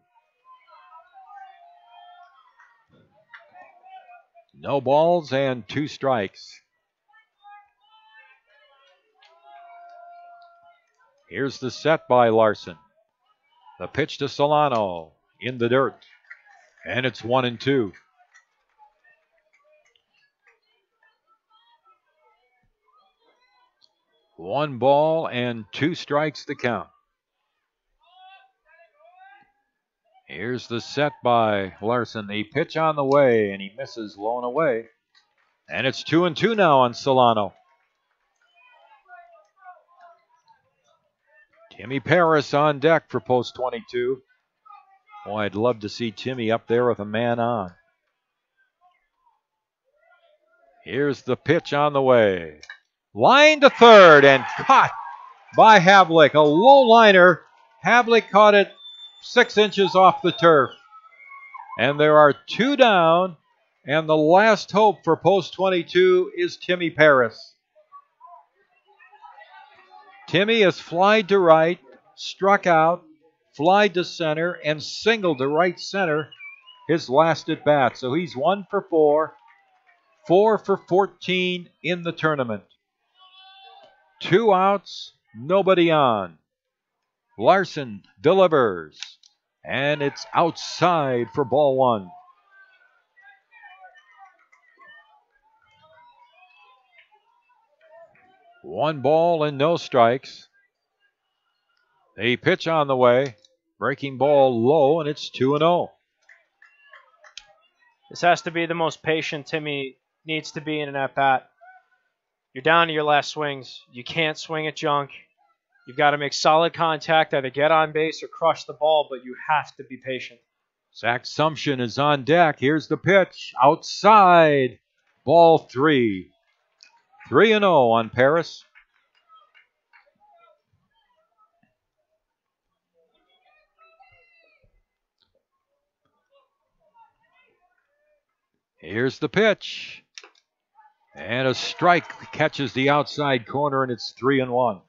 No balls and 2 strikes. Here's the set by Larson. The pitch to Solano in the dirt, and it's 1-2. One ball and 2 strikes to count. Here's the set by Larson. The pitch on the way, and he misses low and away. And it's 2-2 now on Solano. Timmy Paris on deck for post 22. Boy, I'd love to see Timmy up there with a man on. Here's the pitch on the way. Line to third and caught by Havlick. A low liner. Havlick caught it 6 inches off the turf. And there are 2 down. And the last hope for post 22 is Timmy Paris. Timmy has flied to right, struck out, flied to center, and singled to right center his last at bat. So he's 1 for 4, 4 for 14 in the tournament. 2 outs, nobody on. Larson delivers, and it's outside for ball 1. One ball and no strikes. A pitch on the way. Breaking ball low, and it's 2-0. This has to be the most patient Timmy needs to be in an at-bat. You're down to your last swings. You can't swing at junk. You've got to make solid contact, either get on base or crush the ball, but you have to be patient. Zach Sumption is on deck. Here's the pitch. Outside. Ball 3. 3-0 on Paris. Here's the pitch. And a strike catches the outside corner, and it's 3-1.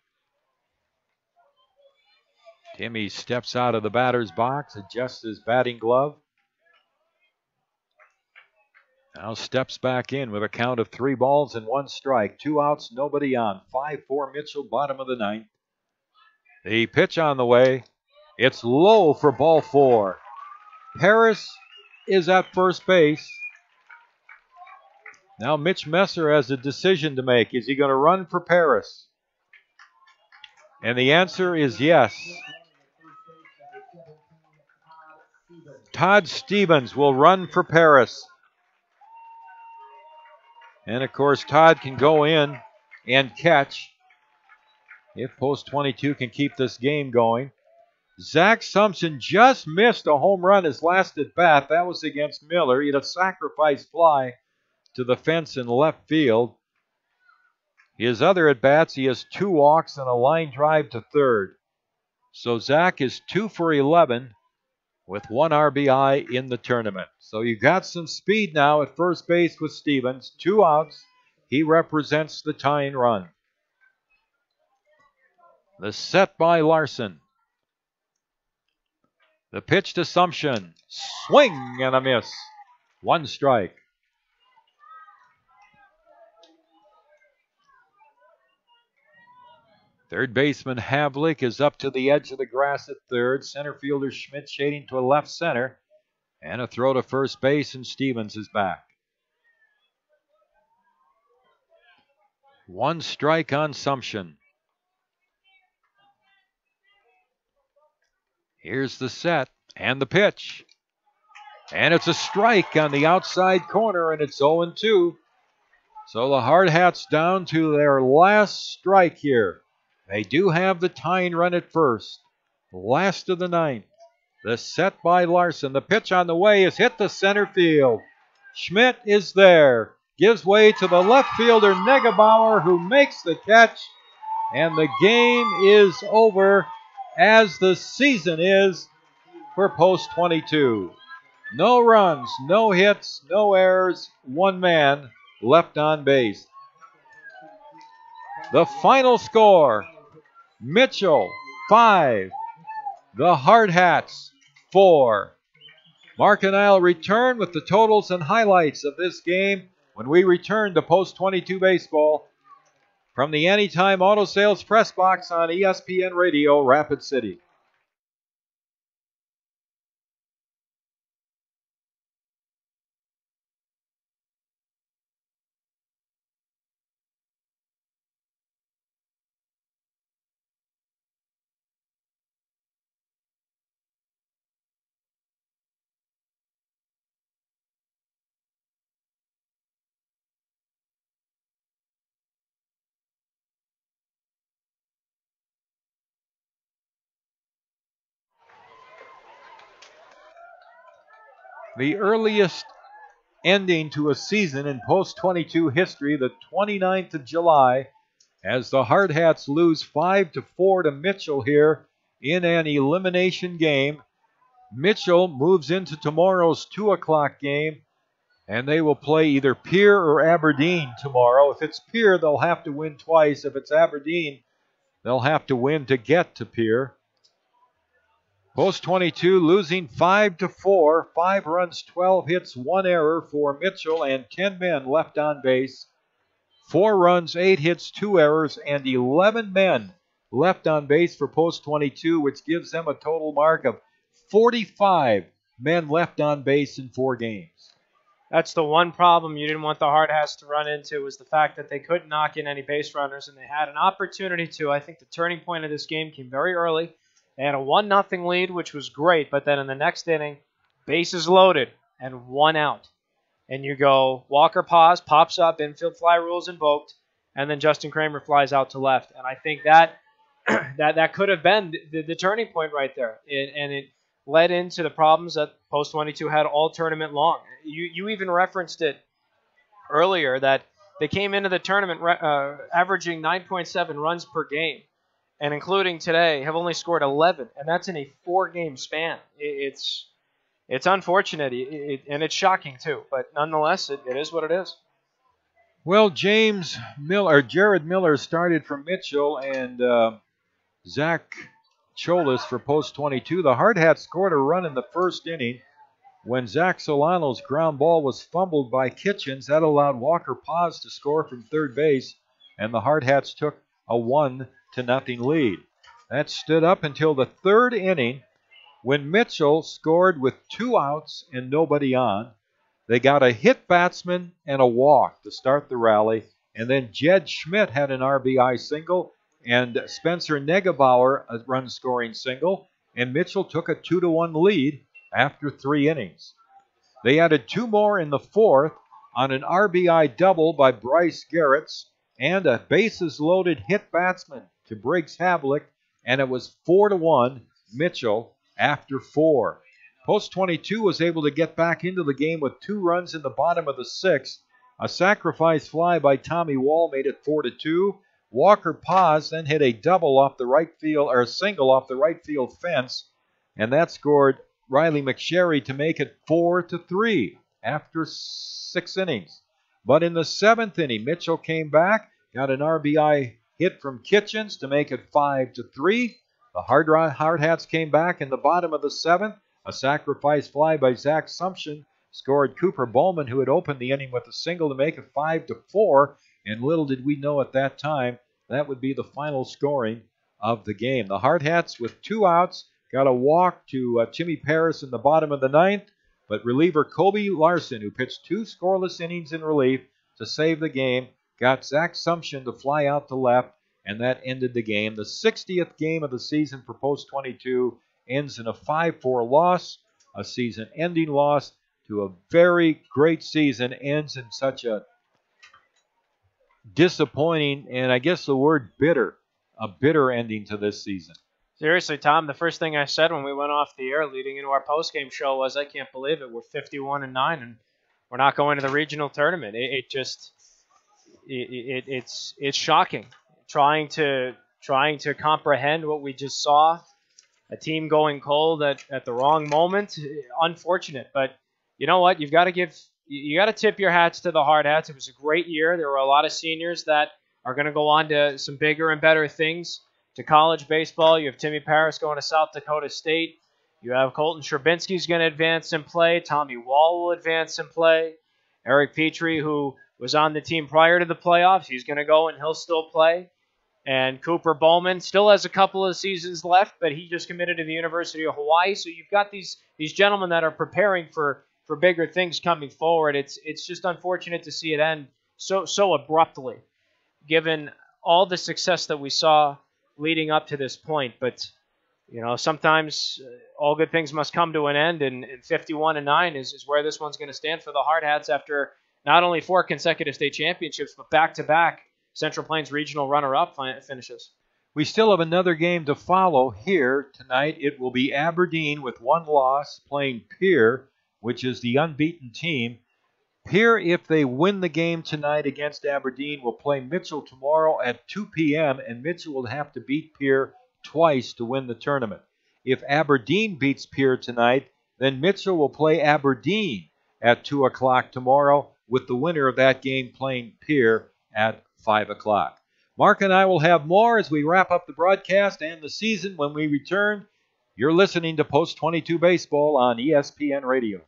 Timmy steps out of the batter's box, adjusts his batting glove. Now steps back in with a count of 3 balls and 1 strike. 2 outs, nobody on. 5-4 Mitchell, bottom of the 9th. The pitch on the way. It's low for ball 4. Paris is at first base. Now Mitch Messer has a decision to make. Is he going to run for Paris? And the answer is yes. Todd Stevens will run for Paris. And of course, Todd can go in and catch if post 22 can keep this game going. Zach Sumption just missed a home run his last at bat. That was against Miller. He had a sacrifice fly to the fence in left field. His other at bats, he has 2 walks and a line drive to third. So Zach is 2 for 11 with 1 RBI in the tournament. So you got some speed now at first base with Stevens. 2 outs. He represents the tying run. The set by Larson. The pitch to Sumption. Swing and a miss. 1 strike. Third baseman Havlik is up to the edge of the grass at third. Center fielder Schmidt shading to a left center. And a throw to first base, and Stevens is back. 1 strike on Sumption. Here's the set and the pitch. And it's a strike on the outside corner, and it's 0-2. So the Hardhats down to their last strike here. They do have the tying run at first. Last of the 9th. The set by Larson. The pitch on the way is hit to center field. Schmidt is there. Gives way to the left fielder Negebauer, who makes the catch. And the game is over, as the season is for Post 22. No runs, no hits, no errors, 1 man left on base. The final score, Mitchell 5, the Hardhats 4. Mark and I'll return with the totals and highlights of this game when we return to Post 22 Baseball from the Anytime Auto Sales Press Box on ESPN Radio, Rapid City. The earliest ending to a season in Post 22 history, the 29th of July, as the Hardhats lose 5-4 to Mitchell here in an elimination game. Mitchell moves into tomorrow's 2 o'clock game, and they will play either Pier or Aberdeen tomorrow. If it's Pier, they'll have to win twice. If it's Aberdeen, they'll have to win to get to Pier. Post 22 losing 5-4, 5 runs, 12 hits, 1 error for Mitchell, and 10 men left on base. 4 runs, 8 hits, 2 errors, and 11 men left on base for Post 22, which gives them a total mark of 45 men left on base in 4 games. That's the one problem you didn't want the Hardhats to run into, was the fact that they couldn't knock in any base runners, and they had an opportunity to. I think the turning point of this game came very early. They had a 1-0 lead, which was great, but then in the next inning, bases loaded and 1 out. And you go, Walker pops up, infield fly rules invoked, and then Justin Kramer flies out to left. And I think that that could have been the turning point right there. And it led into the problems that Post 22 had all tournament long. You even referenced it earlier that they came into the tournament averaging 9.7 runs per game. And including today, have only scored 11, and that's in a 4-game span. It's unfortunate, and it's shocking too. But nonetheless, it is what it is. Well, Jared Miller started for Mitchell, and Zach Cholis for Post 22. The Hardhats scored a run in the first inning when Zach Solano's ground ball was fumbled by Kitchens. That allowed Walker Paz to score from third base, and the Hardhats took a 1-0 lead. That stood up until the 3rd inning when Mitchell scored with 2 outs and nobody on. They got a hit batsman and a walk to start the rally, and then Jed Schmidt had an RBI single and Spencer Negebauer a run-scoring single, and Mitchell took a 2-1 lead after 3 innings. They added 2 more in the 4th on an RBI double by Bryce Garretts and a bases-loaded hit batsman to Briggs Havlik, and it was 4-1 Mitchell after 4. Post 22 was able to get back into the game with 2 runs in the bottom of the 6th. A sacrifice fly by Tommy Wall made it 4-2. Walker Paz then hit a double off the right field, or a single off the right field fence, and that scored Riley McSherry to make it 4-3 after 6 innings. But in the 7th inning, Mitchell came back, got an RBI hit from Kitchens to make it 5-3. The Hardhats came back in the bottom of the 7th. A sacrifice fly by Zach Sumption scored Cooper Bowman, who had opened the inning with a single, to make it 5-4. And little did we know at that time that would be the final scoring of the game. The Hardhats, with 2 outs, got a walk to Timmy Paris in the bottom of the 9th, but reliever Kobe Larson, who pitched 2 scoreless innings in relief to save the game, got Zach Sumption to fly out to left, and that ended the game. The 60th game of the season for Post 22 ends in a 5-4 loss, a season-ending loss to a very great season, ends in such a disappointing, and I guess the word bitter, a bitter ending to this season. Seriously, Tom, the first thing I said when we went off the air leading into our post-game show was, I can't believe it. We're 51-9, and we're not going to the regional tournament. It's shocking. Trying to comprehend what we just saw, a team going cold at the wrong moment. Unfortunate, but you know what? You got to tip your hats to the Hardhats. It was a great year. There were a lot of seniors that are going to go on to some bigger and better things. To college baseball, you have Timmy Paris going to South Dakota State. You have Colton Sherbinsky's going to advance and play. Tommy Wall will advance and play. Eric Petrie, who was on the team prior to the playoffs, he's going to go and he'll still play. And Cooper Bowman still has a couple of seasons left, but he just committed to the University of Hawaii. So you've got these gentlemen that are preparing for bigger things coming forward. It's just unfortunate to see it end so abruptly, given all the success that we saw leading up to this point. But you know, sometimes all good things must come to an end, and 51-9 is where this one's going to stand for the Hardhats after not only 4 consecutive state championships, but back-to-back Central Plains Regional runner-up finishes. We still have another game to follow here tonight. It will be Aberdeen with 1 loss playing Pierre, which is the unbeaten team. Pierre, if they win the game tonight against Aberdeen, will play Mitchell tomorrow at 2 p.m., and Mitchell will have to beat Pierre twice to win the tournament. If Aberdeen beats Pierre tonight, then Mitchell will play Aberdeen at 2 o'clock tomorrow, with the winner of that game playing Pierre at 5 o'clock. Mark and I will have more as we wrap up the broadcast and the season when we return. You're listening to Post 22 Baseball on ESPN Radio.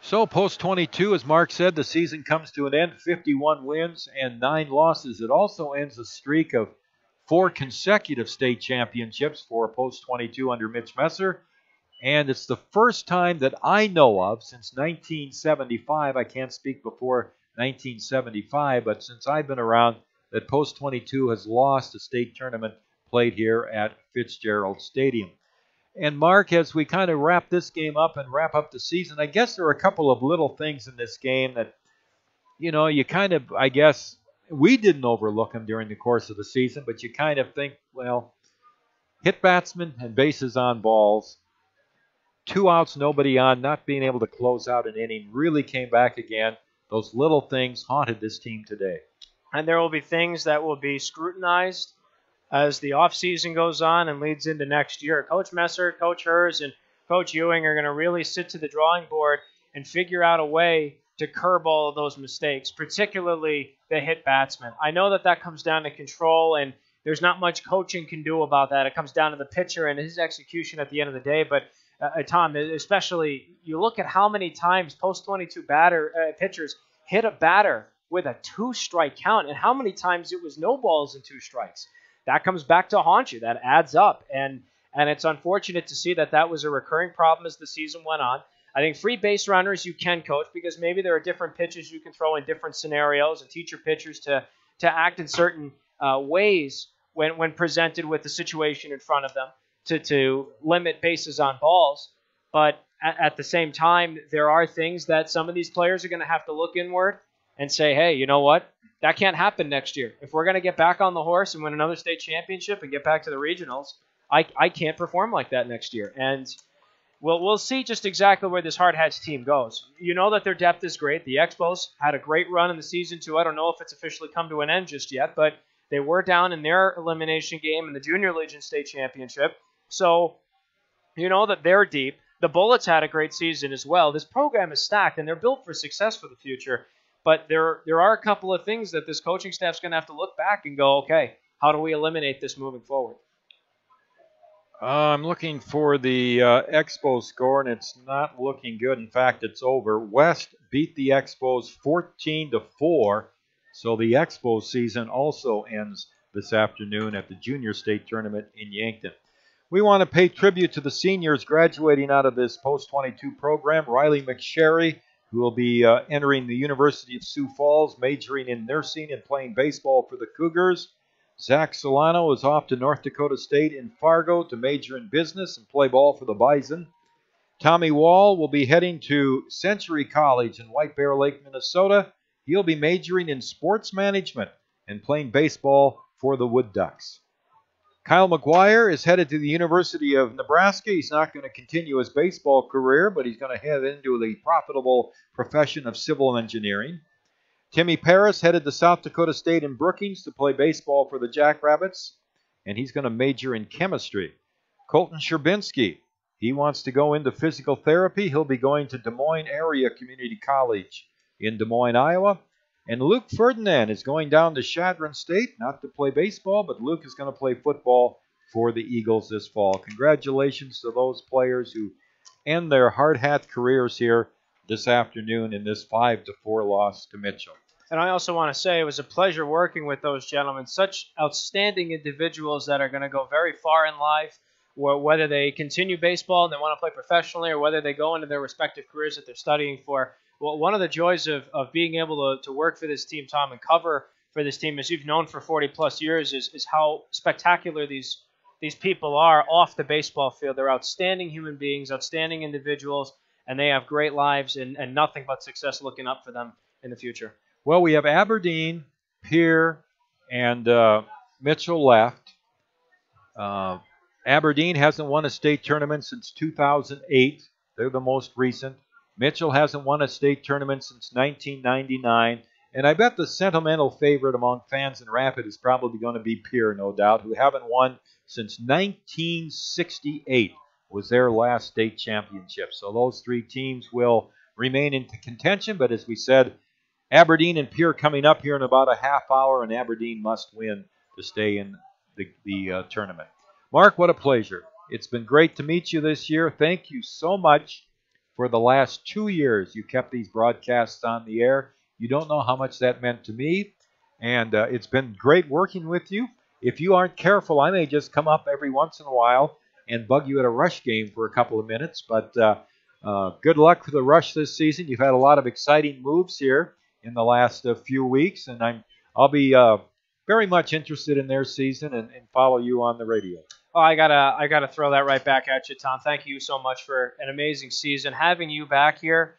So, Post 22, as Mark said, the season comes to an end, 51 wins and 9 losses. It also ends a streak of 4 consecutive state championships for Post 22 under Mitch Messer. And it's the first time that I know of since 1975, I can't speak before 1975, but since I've been around, that Post 22 has lost a state tournament played here at Fitzgerald Stadium. And Mark, as we kind of wrap this game up and wrap up the season, I guess there are a couple of little things in this game that, you know, you kind of, I guess, we didn't overlook them during the course of the season, but you kind of think, well, hit batsmen and bases on balls, 2 outs, nobody on, not being able to close out an inning, really came back again. Those little things haunted this team today. And there will be things that will be scrutinized as the offseason goes on and leads into next year. Coach Messer, Coach Hers, and Coach Ewing are going to really sit to the drawing board and figure out a way to curb all of those mistakes, particularly the hit batsman. I know that comes down to control, and there's not much coaching can do about that. It comes down to the pitcher and his execution at the end of the day. But, Tom, especially you look at how many times Post 22 pitchers hit a batter with a 2-strike count, and how many times it was no balls and 2 strikes. That comes back to haunt you. That adds up. And it's unfortunate to see that was a recurring problem as the season went on. I think free base runners you can coach because maybe there are different pitches you can throw in different scenarios and teach your pitchers to act in certain ways when presented with the situation in front of them to limit bases on balls. But at the same time, there are things that some of these players are going to have to look inward and say, hey, you know what? That can't happen next year. If we're going to get back on the horse and win another state championship and get back to the regionals, I can't perform like that next year. And we'll see just exactly where this Hardhats team goes. You know that their depth is great. The Expos had a great run in the season, too. I don't know if it's officially come to an end just yet, but they were down in their elimination game in the Junior Legion State Championship. So you know that they're deep. The Bullets had a great season as well. This program is stacked, and they're built for success for the future. But there are a couple of things that this coaching staff's going to have to look back and go, okay, how do we eliminate this moving forward? I'm looking for the Expo score, and it's not looking good. In fact, it's over. West beat the Expos 14-4, so the Expo season also ends this afternoon at the Junior State Tournament in Yankton. We want to pay tribute to the seniors graduating out of this post-22 program. Riley McSherry, who will be entering the University of Sioux Falls, majoring in nursing and playing baseball for the Cougars. Zach Solano is off to North Dakota State in Fargo to major in business and play ball for the Bison. Tommy Wall will be heading to Century College in White Bear Lake, Minnesota. He'll be majoring in sports management and playing baseball for the Wood Ducks. Kyle McGuire is headed to the University of Nebraska. He's not going to continue his baseball career, but he's going to head into the profitable profession of civil engineering. Timmy Paris headed to South Dakota State in Brookings to play baseball for the Jackrabbits, and he's going to major in chemistry. Colton Sherbinski, he wants to go into physical therapy. He'll be going to Des Moines Area Community College in Des Moines, Iowa. And Luke Ferdinand is going down to Chadron State, not to play baseball, but Luke is going to play football for the Eagles this fall. Congratulations to those players who end their hard hat careers here this afternoon in this 5-4 loss to Mitchell. And I also want to say it was a pleasure working with those gentlemen, such outstanding individuals that are going to go very far in life, whether they continue baseball and they want to play professionally or whether they go into their respective careers that they're studying for. Well, one of the joys of being able to work for this team, Tom, and cover for this team, as you've known for 40-plus years, is how spectacular these people are off the baseball field. They're outstanding human beings, outstanding individuals, and they have great lives and nothing but success looking up for them in the future. Well, we have Aberdeen, Pierre, and Mitchell left. Aberdeen hasn't won a state tournament since 2008. They're the most recent. Mitchell hasn't won a state tournament since 1999. And I bet the sentimental favorite among fans in Rapid is probably going to be Pierre, no doubt, who haven't won since 1968 was their last state championship. So those three teams will remain in contention. But as we said, Aberdeen and Pierre coming up here in about a half hour, and Aberdeen must win to stay in the tournament. Mark, what a pleasure. It's been great to meet you this year. Thank you so much for the last 2 years. You kept these broadcasts on the air. You don't know how much that meant to me, and it's been great working with you. If you aren't careful, I may just come up every once in a while and bug you at a Rush game for a couple of minutes, but good luck for the Rush this season. You've had a lot of exciting moves here in the last few weeks, and I'll be very much interested in their season and follow you on the radio. Oh, I gotta throw that right back at you, Tom. Thank you so much for an amazing season. Having you back here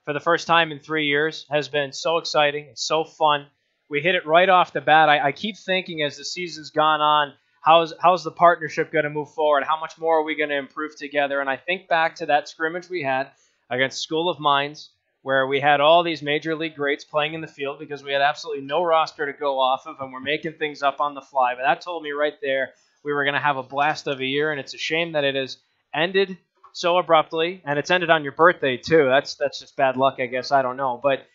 for the first time in 3 years has been so exciting. It's so fun. We hit it right off the bat. I keep thinking as the season's gone on, how's the partnership going to move forward? How much more are we going to improve together? And I think back to that scrimmage we had against School of Mines, where we had all these major league greats playing in the field because we had absolutely no roster to go off of, and we're making things up on the fly. But that told me right there we were going to have a blast of a year, and it's a shame that it has ended so abruptly, and it's ended on your birthday too. That's just bad luck, I guess. I don't know. But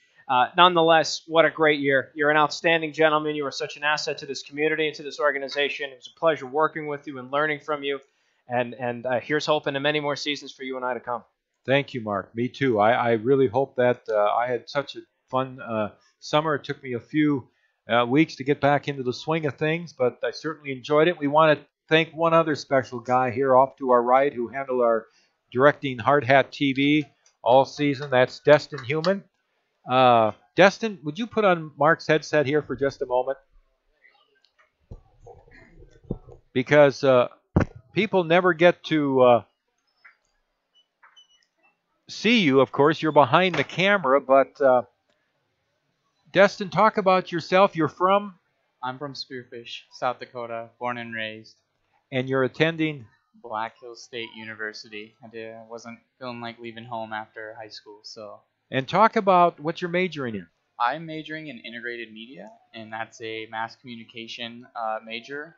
nonetheless, what a great year. You're an outstanding gentleman. You are such an asset to this community and to this organization. It was a pleasure working with you and learning from you, and here's hoping to many more seasons for you and I to come. Thank you, Mark. Me too. I really hope that I had such a fun summer. It took me a few weeks to get back into the swing of things, but I certainly enjoyed it. We want to thank one other special guy here off to our right who handled our directing Hardhat-TV, all season. That's Destin Human. Destin, would you put on Mark's headset here for just a moment? Because people never get to see you, of course. You're behind the camera, but Destin, talk about yourself. You're from? I'm from Spearfish, South Dakota, born and raised. And you're attending? Black Hills State University. I wasn't feeling like leaving home after high school, so. And talk about what you're majoring in. I'm majoring in integrated media, and that's a mass communication major.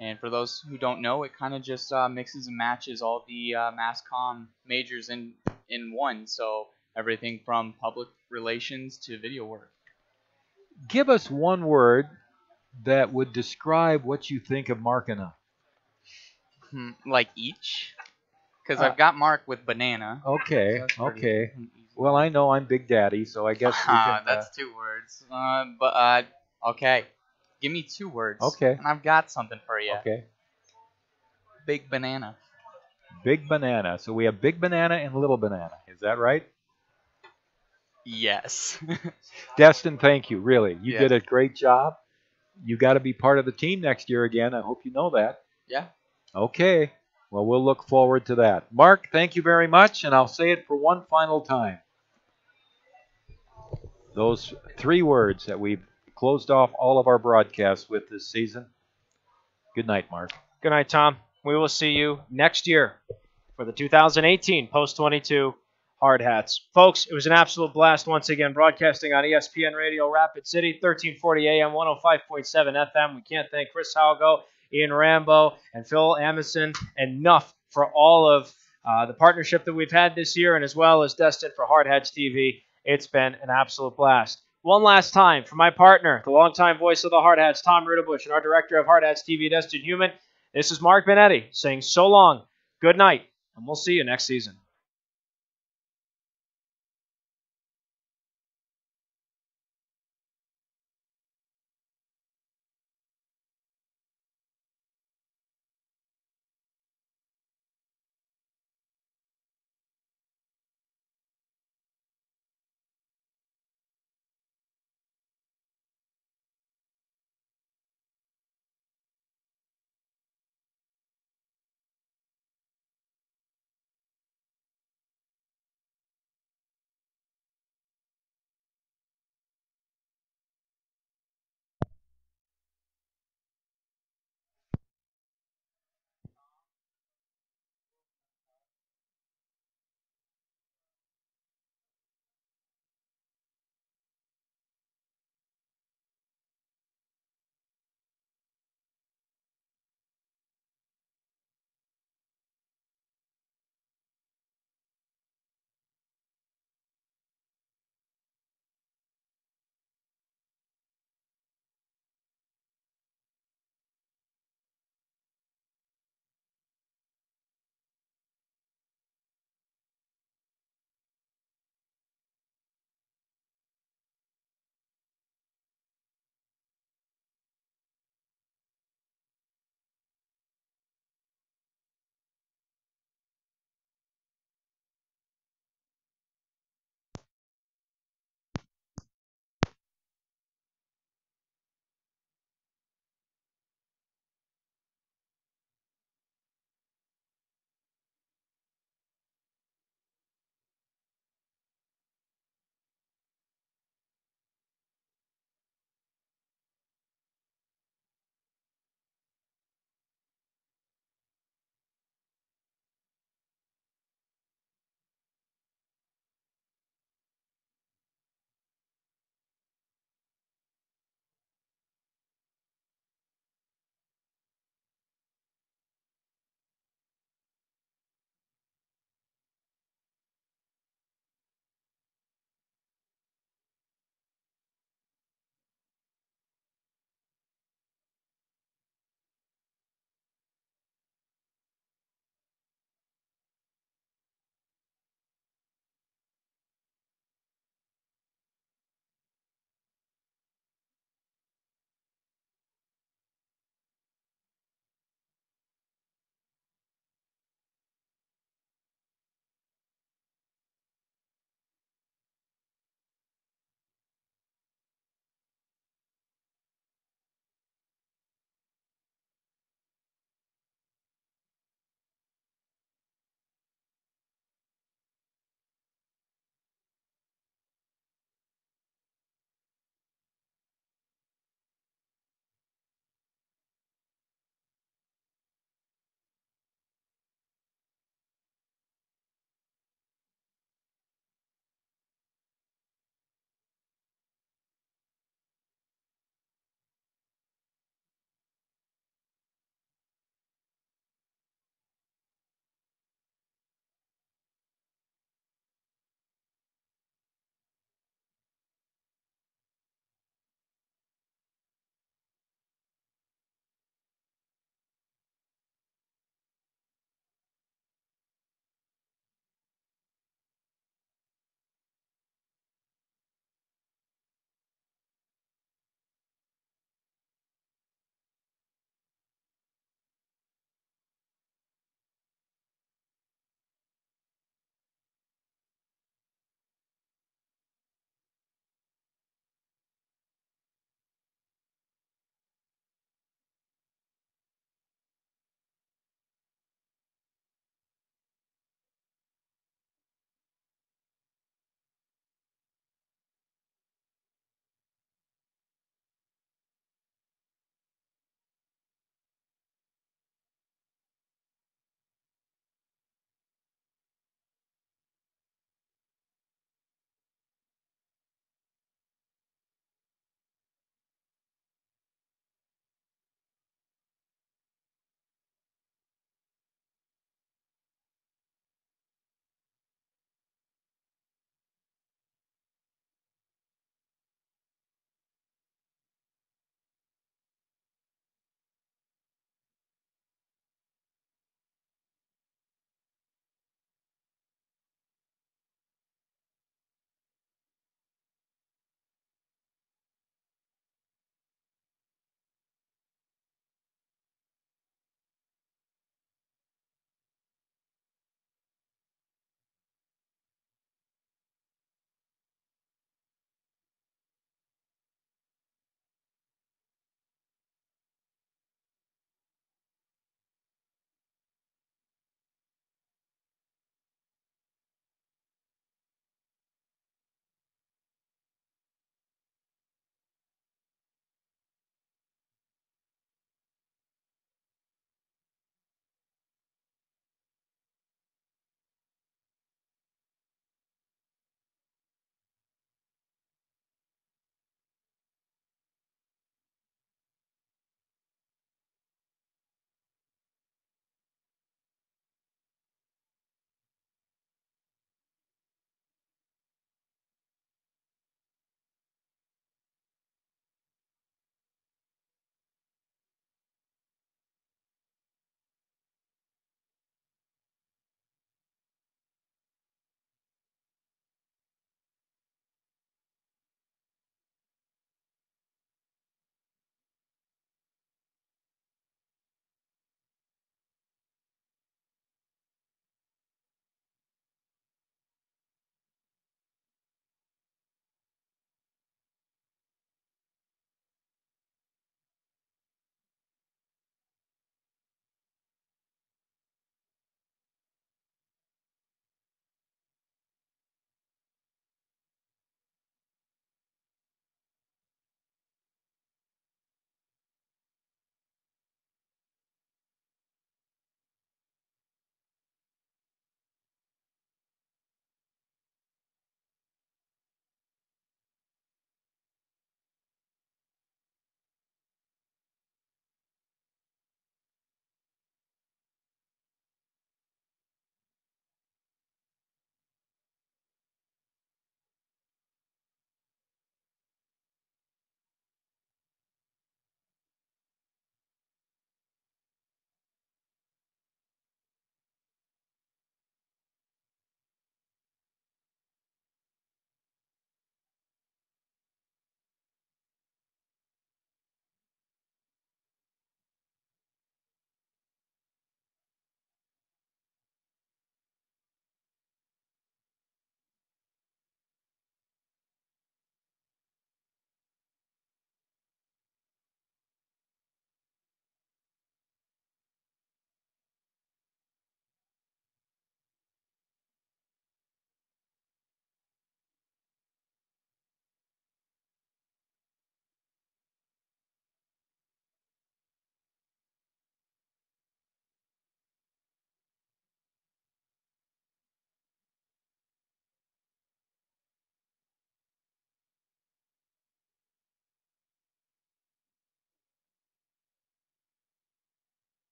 And for those who don't know, it kind of just mixes and matches all the mass comm majors in one. So everything from public relations to video work. Give us one word that would describe what you think of Mark and I. Like each? Because I've got Mark with banana. Okay, so okay. Well, I know I'm Big Daddy, so I guess we can... that's 2 words. Okay. Give me 2 words. Okay. And I've got something for you. Okay. Big banana. Big banana. So we have big banana and little banana. Is that right? Yes. Destin, thank you, really. You Yes. did a great job. You got to be part of the team next year again. I hope you know that. Yeah. Okay. Well, we'll look forward to that. Mark, thank you very much, and I'll say it for one final time. Those 3 words that we've closed off all of our broadcasts with this season. Good night, Mark. Good night, Tom. We will see you next year for the 2018 Post-22 Hard Hats. Folks, it was an absolute blast once again broadcasting on ESPN Radio Rapid City, 1340 AM, 105.7 FM. We can't thank Chris Halgo, Ian Rambo, and Phil Amundsen enough for all of the partnership that we've had this year, and as well as Destin for Hardhats-TV. It's been an absolute blast. One last time for my partner, the longtime voice of the Hard Hats, Tom Rudabush, and our director of Hardhats-TV, Destin Human. This is Mark Benetti saying so long, good night, and we'll see you next season.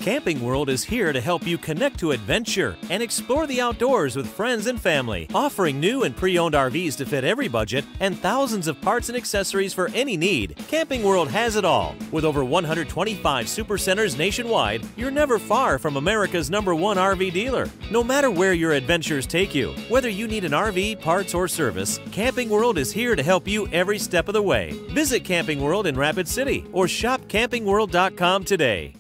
Camping World is here to help you connect to adventure and explore the outdoors with friends and family, offering new and pre-owned RVs to fit every budget and thousands of parts and accessories for any need. Camping World has it all. With over 125 supercenters nationwide, you're never far from America's #1 RV dealer. No matter where your adventures take you, whether you need an RV, parts, or service, Camping World is here to help you every step of the way. Visit Camping World in Rapid City or shop campingworld.com today.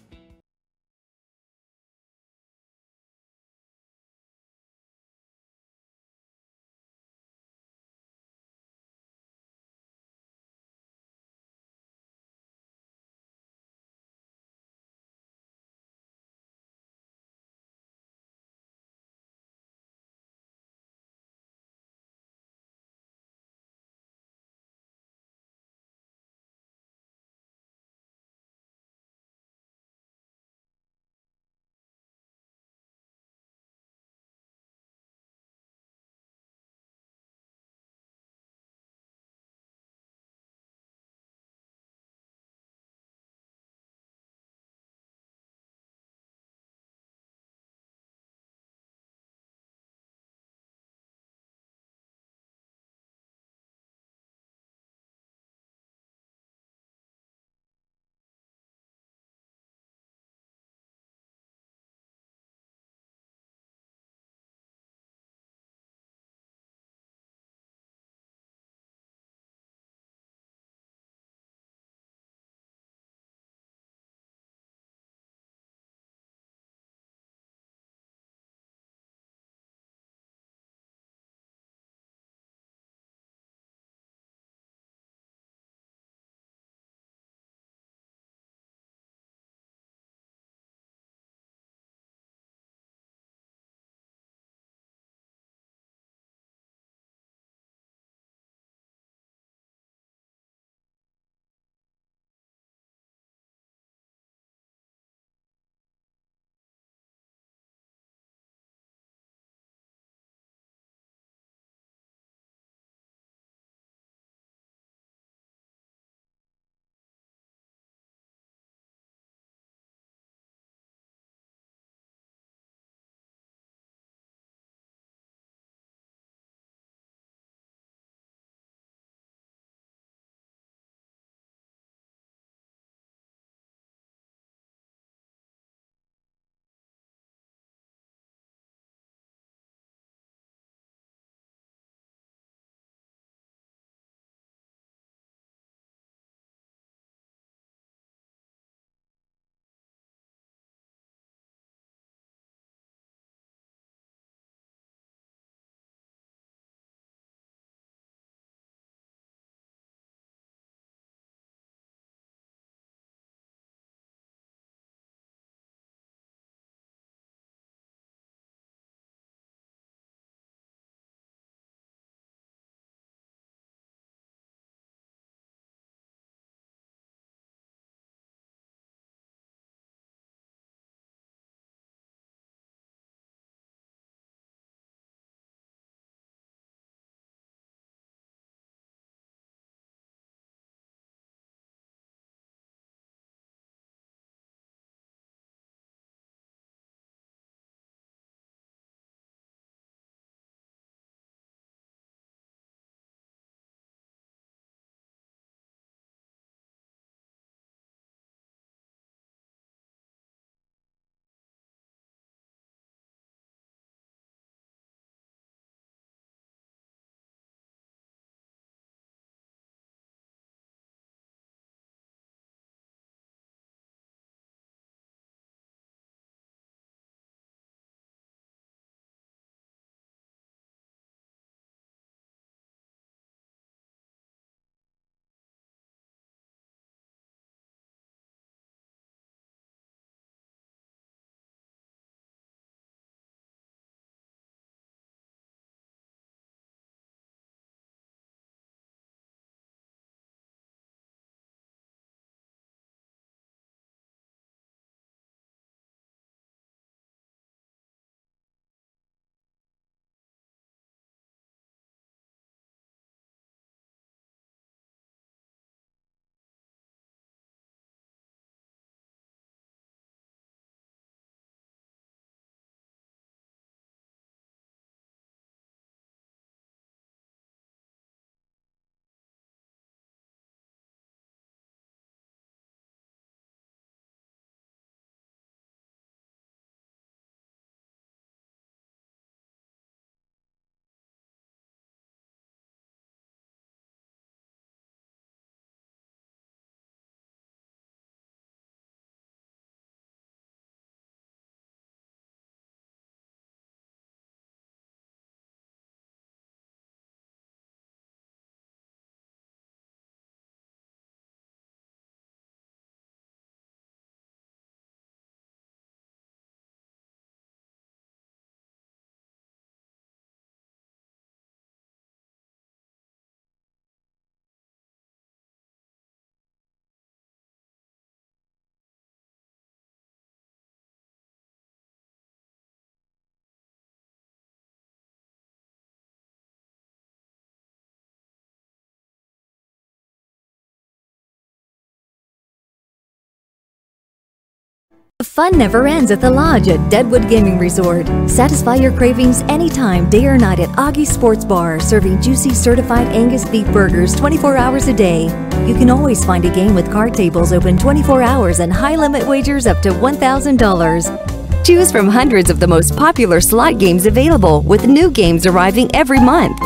The fun never ends at the Lodge at Deadwood Gaming Resort. Satisfy your cravings anytime, day or night at Augie's Sports Bar, serving juicy certified Angus beef burgers 24 hours a day. You can always find a game with card tables open 24 hours and high-limit wagers up to $1,000. Choose from hundreds of the most popular slot games available, with new games arriving every month.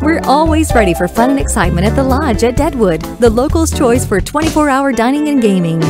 We're always ready for fun and excitement at the Lodge at Deadwood, the locals' choice for 24-hour dining and gaming.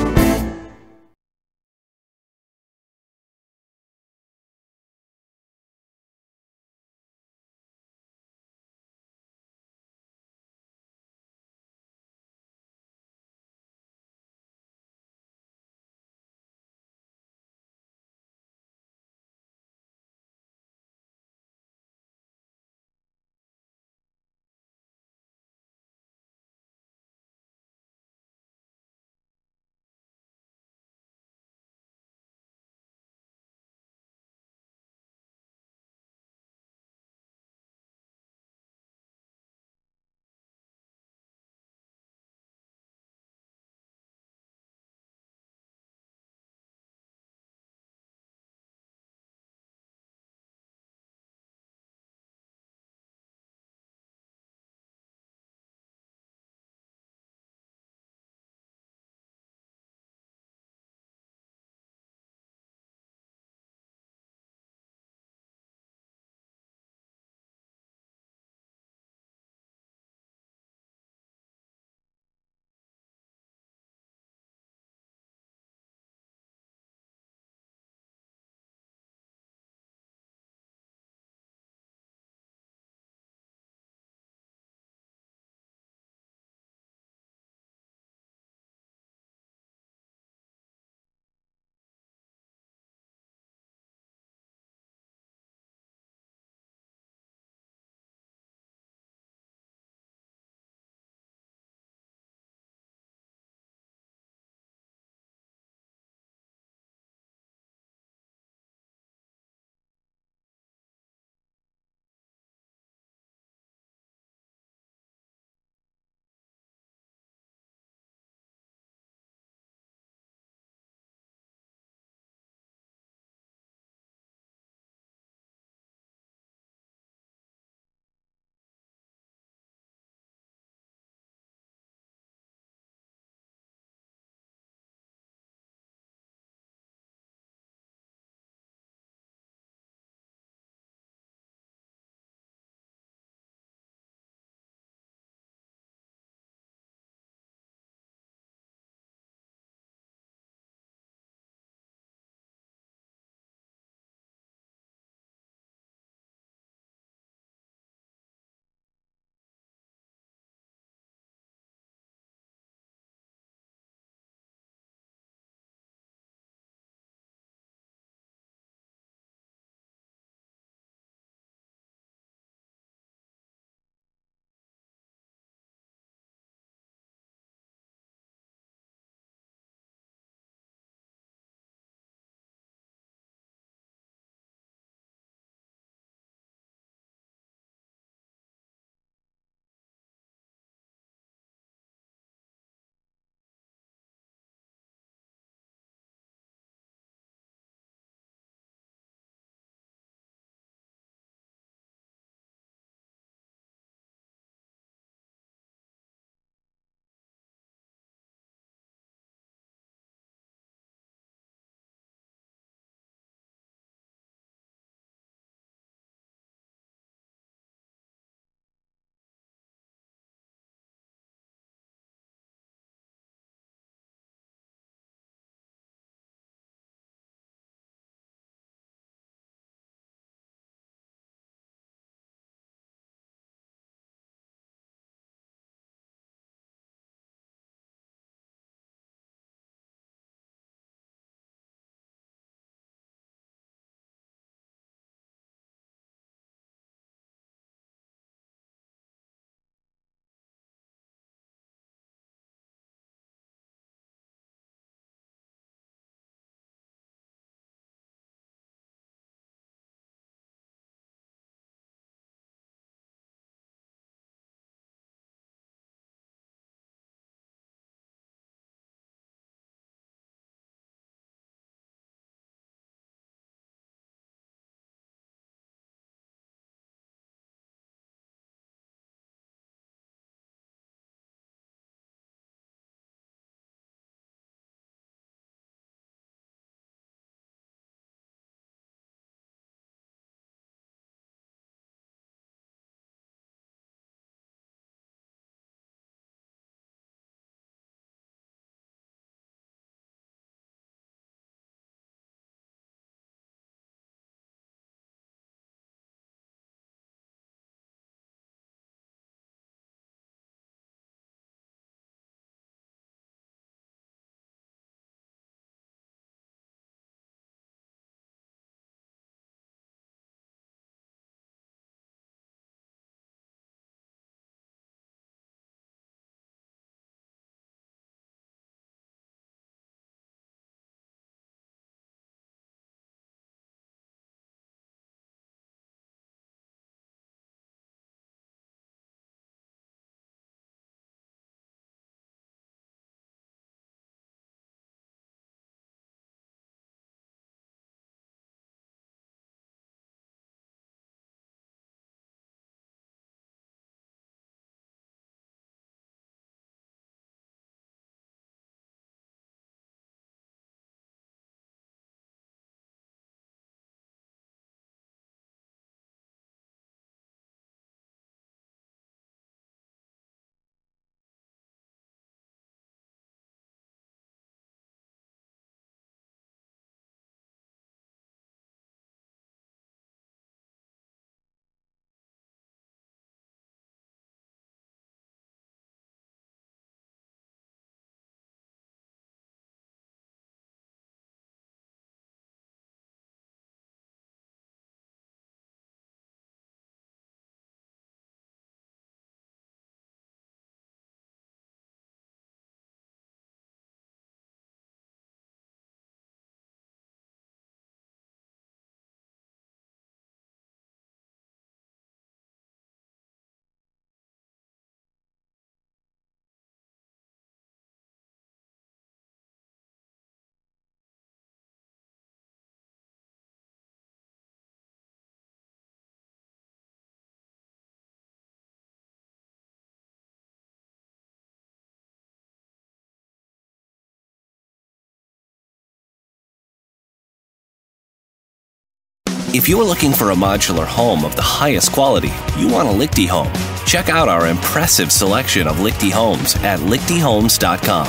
If you're looking for a modular home of the highest quality, you want a Lichty home. Check out our impressive selection of Lichty homes at lichtyhomes.com.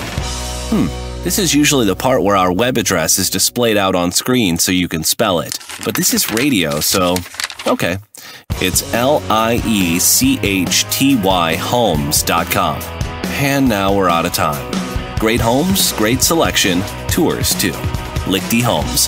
This is usually the part where our web address is displayed out on screen so you can spell it. But this is radio, so okay. It's LIECHTY homes.com. And now we're out of time. Great homes, great selection, tours too. Lichty Homes.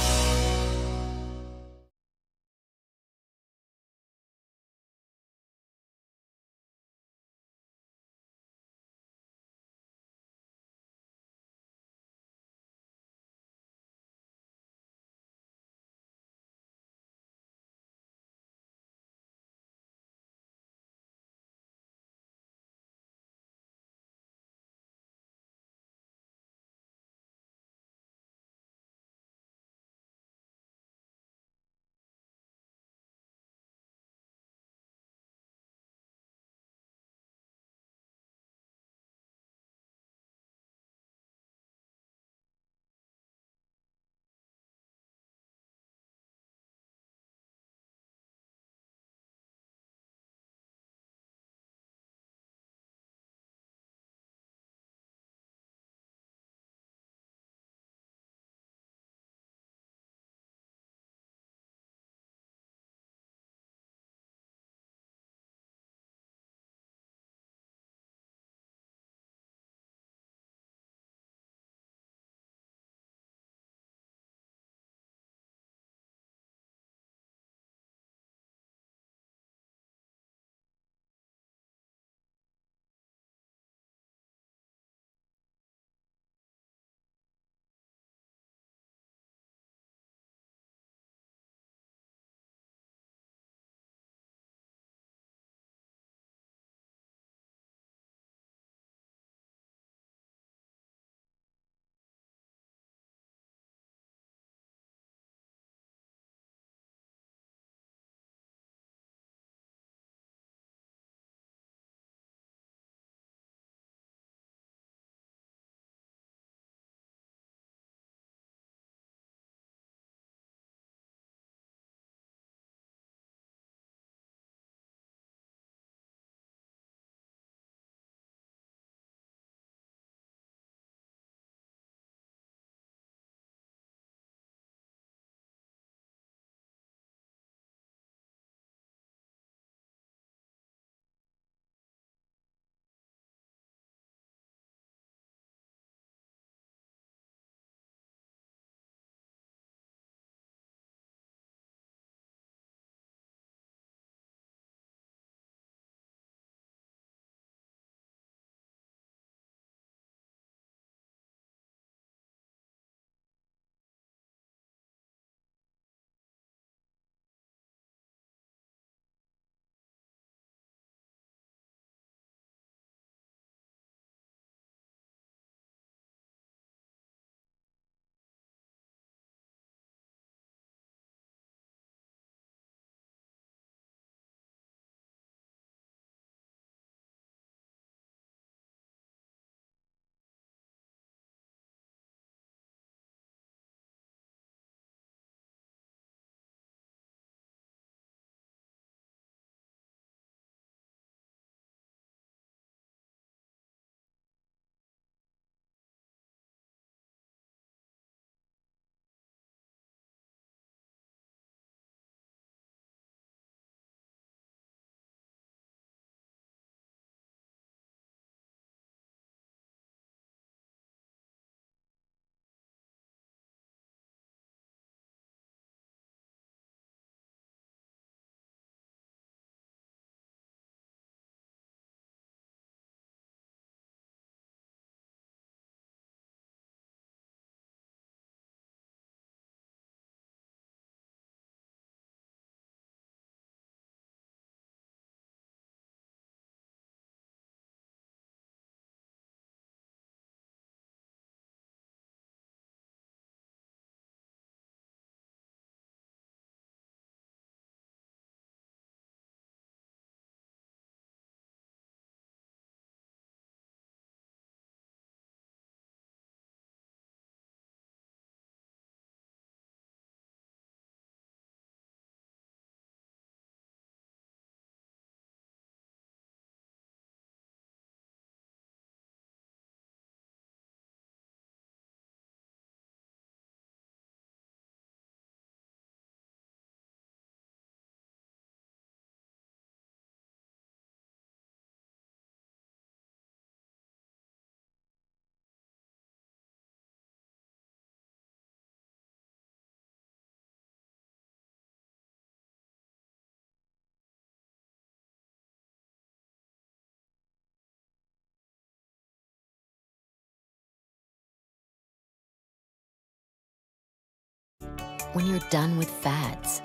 When you're done with fads.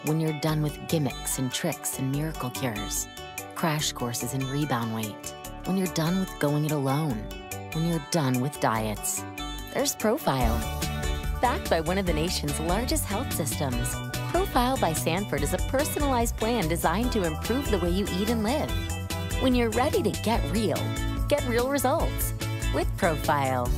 When you're done with gimmicks and tricks and miracle cures. Crash courses in rebound weight. When you're done with going it alone. When you're done with diets. There's Profile. Backed by one of the nation's largest health systems, Profile by Sanford is a personalized plan designed to improve the way you eat and live. When you're ready to get real results with Profile.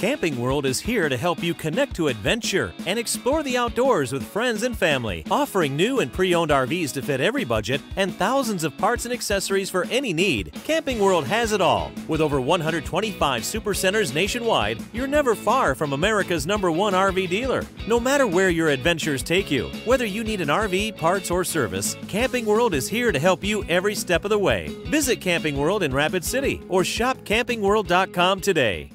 Camping World is here to help you connect to adventure and explore the outdoors with friends and family, offering new and pre-owned RVs to fit every budget and thousands of parts and accessories for any need. Camping World has it all. With over 125 supercenters nationwide, you're never far from America's #1 RV dealer. No matter where your adventures take you, whether you need an RV, parts, or service, Camping World is here to help you every step of the way. Visit Camping World in Rapid City or shop campingworld.com today.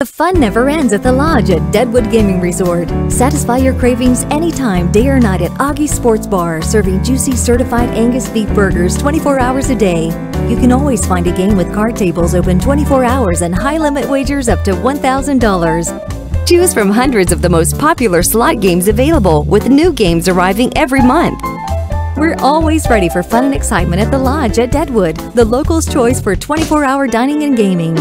The fun never ends at the Lodge at Deadwood Gaming Resort. Satisfy your cravings anytime, day or night at Augie's Sports Bar, serving juicy certified Angus beef burgers 24 hours a day. You can always find a game with card tables open 24 hours and high-limit wagers up to $1,000. Choose from hundreds of the most popular slot games available, with new games arriving every month. We're always ready for fun and excitement at the Lodge at Deadwood, the locals' choice for 24-hour dining and gaming.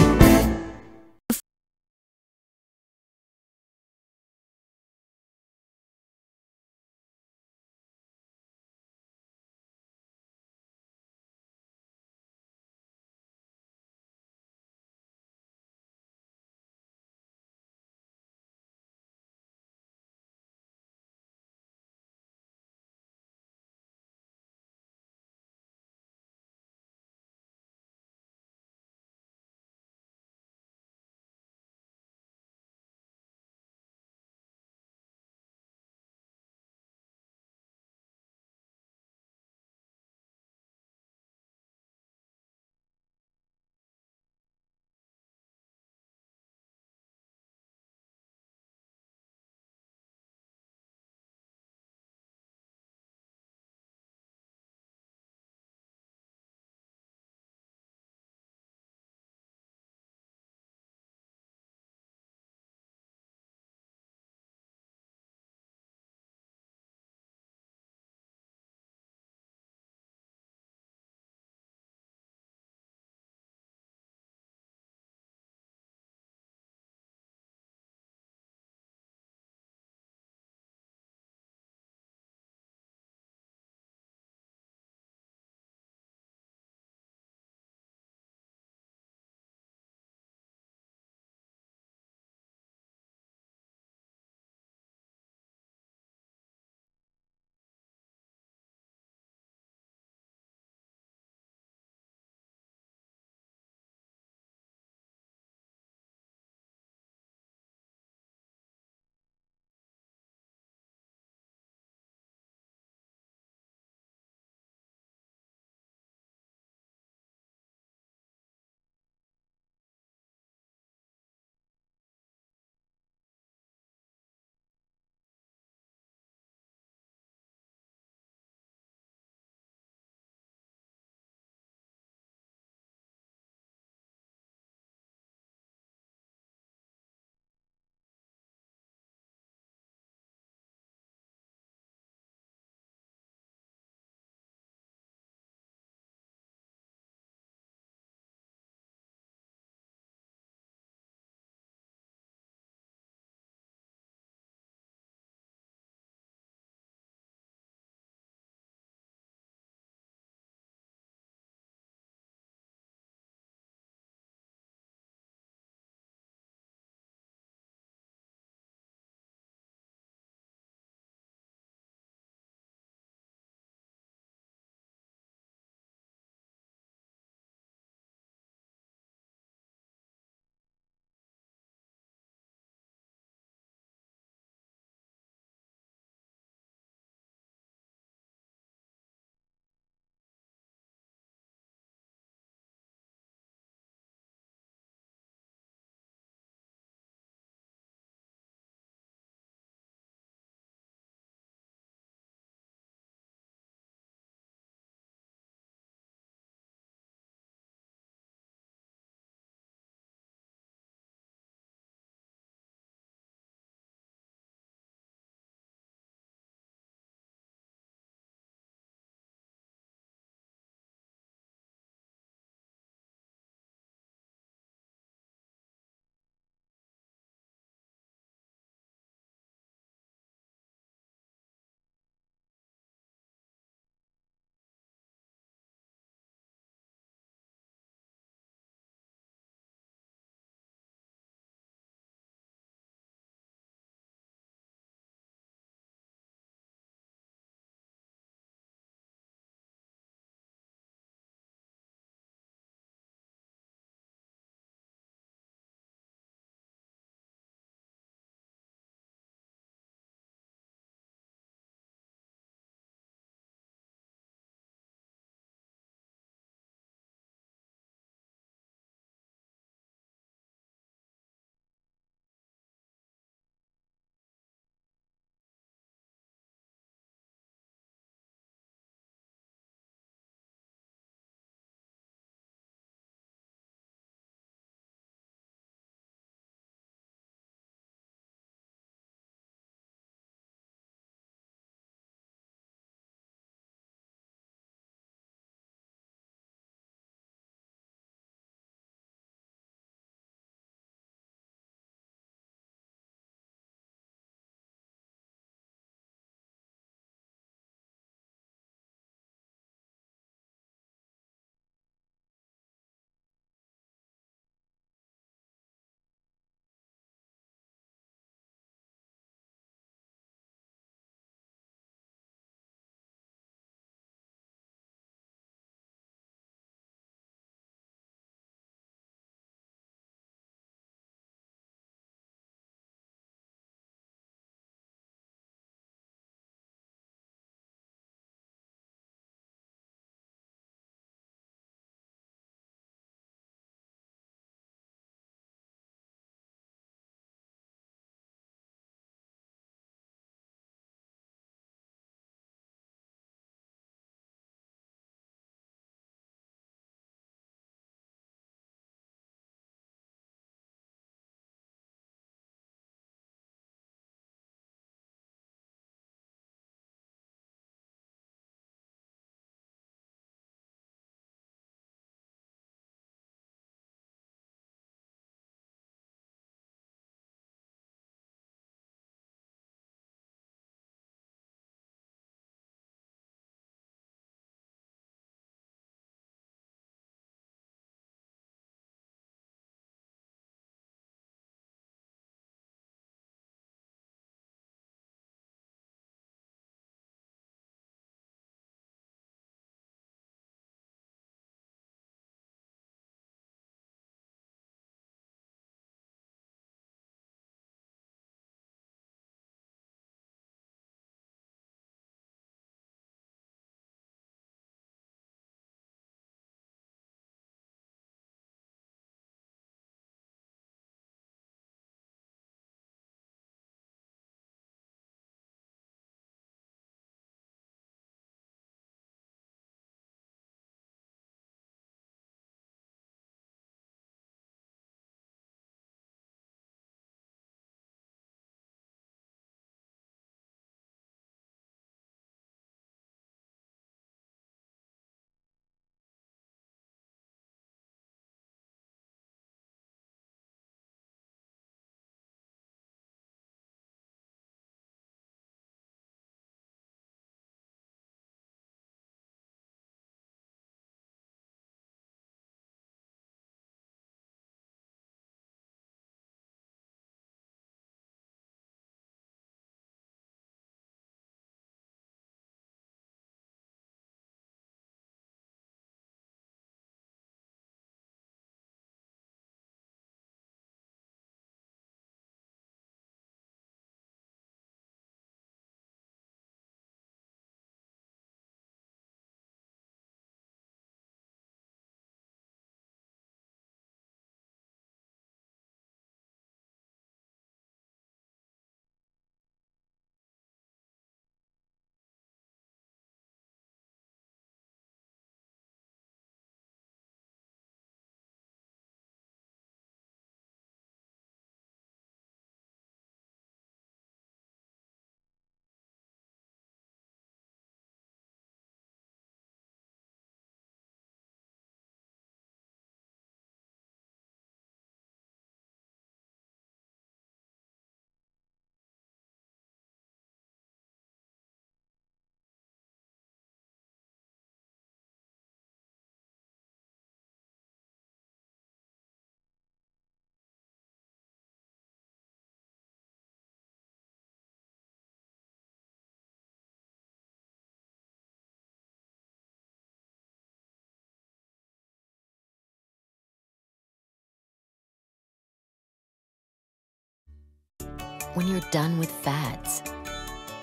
When you're done with fads.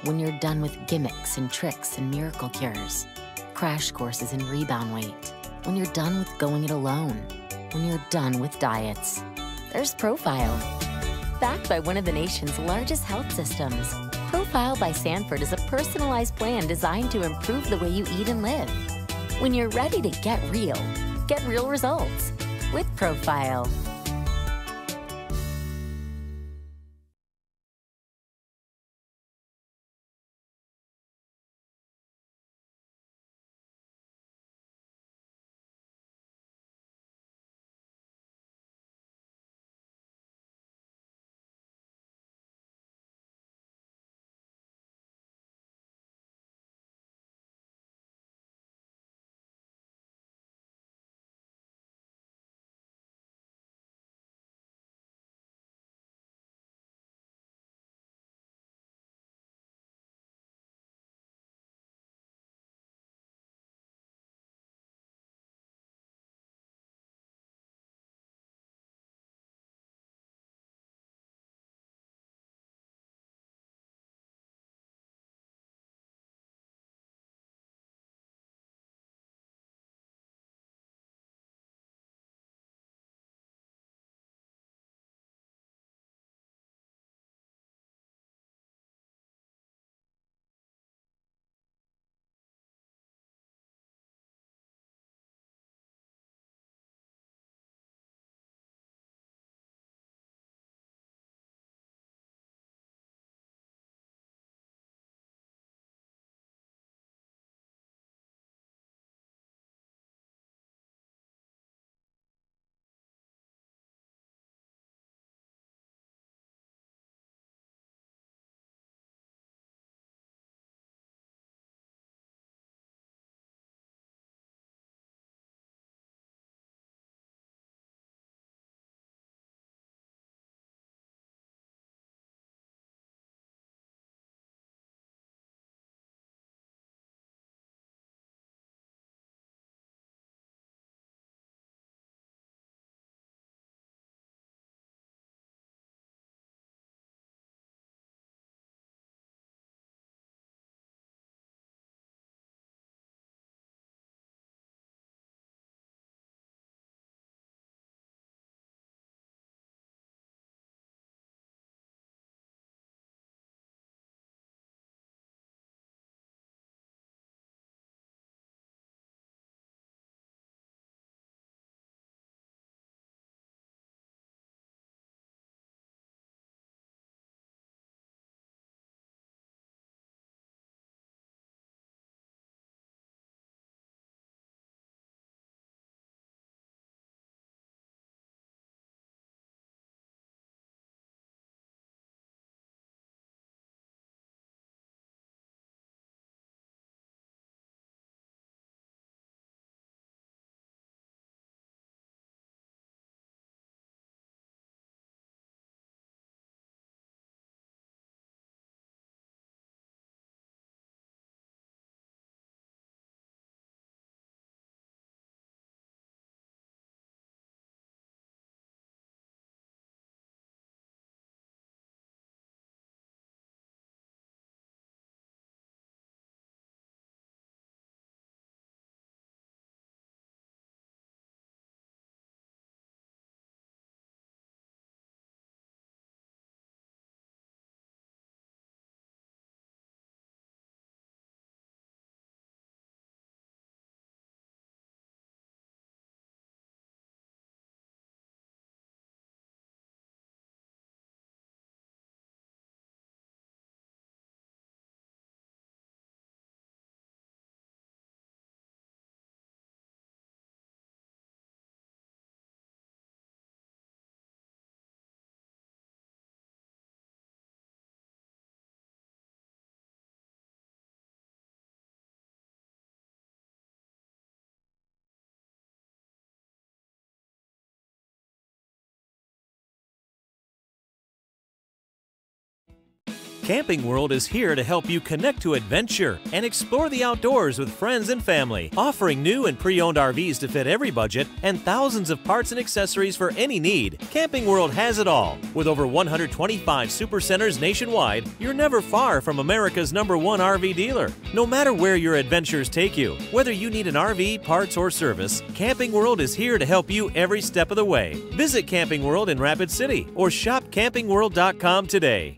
When you're done with gimmicks and tricks and miracle cures. Crash courses in rebound weight. When you're done with going it alone. When you're done with diets. There's Profile. Backed by one of the nation's largest health systems. Profile by Sanford is a personalized plan designed to improve the way you eat and live. When you're ready to get real results with Profile. Camping World is here to help you connect to adventure and explore the outdoors with friends and family, offering new and pre-owned RVs to fit every budget and thousands of parts and accessories for any need. Camping World has it all. With over 125 supercenters nationwide, you're never far from America's #1 RV dealer. No matter where your adventures take you, whether you need an RV, parts, or service, Camping World is here to help you every step of the way. Visit Camping World in Rapid City or shop campingworld.com today.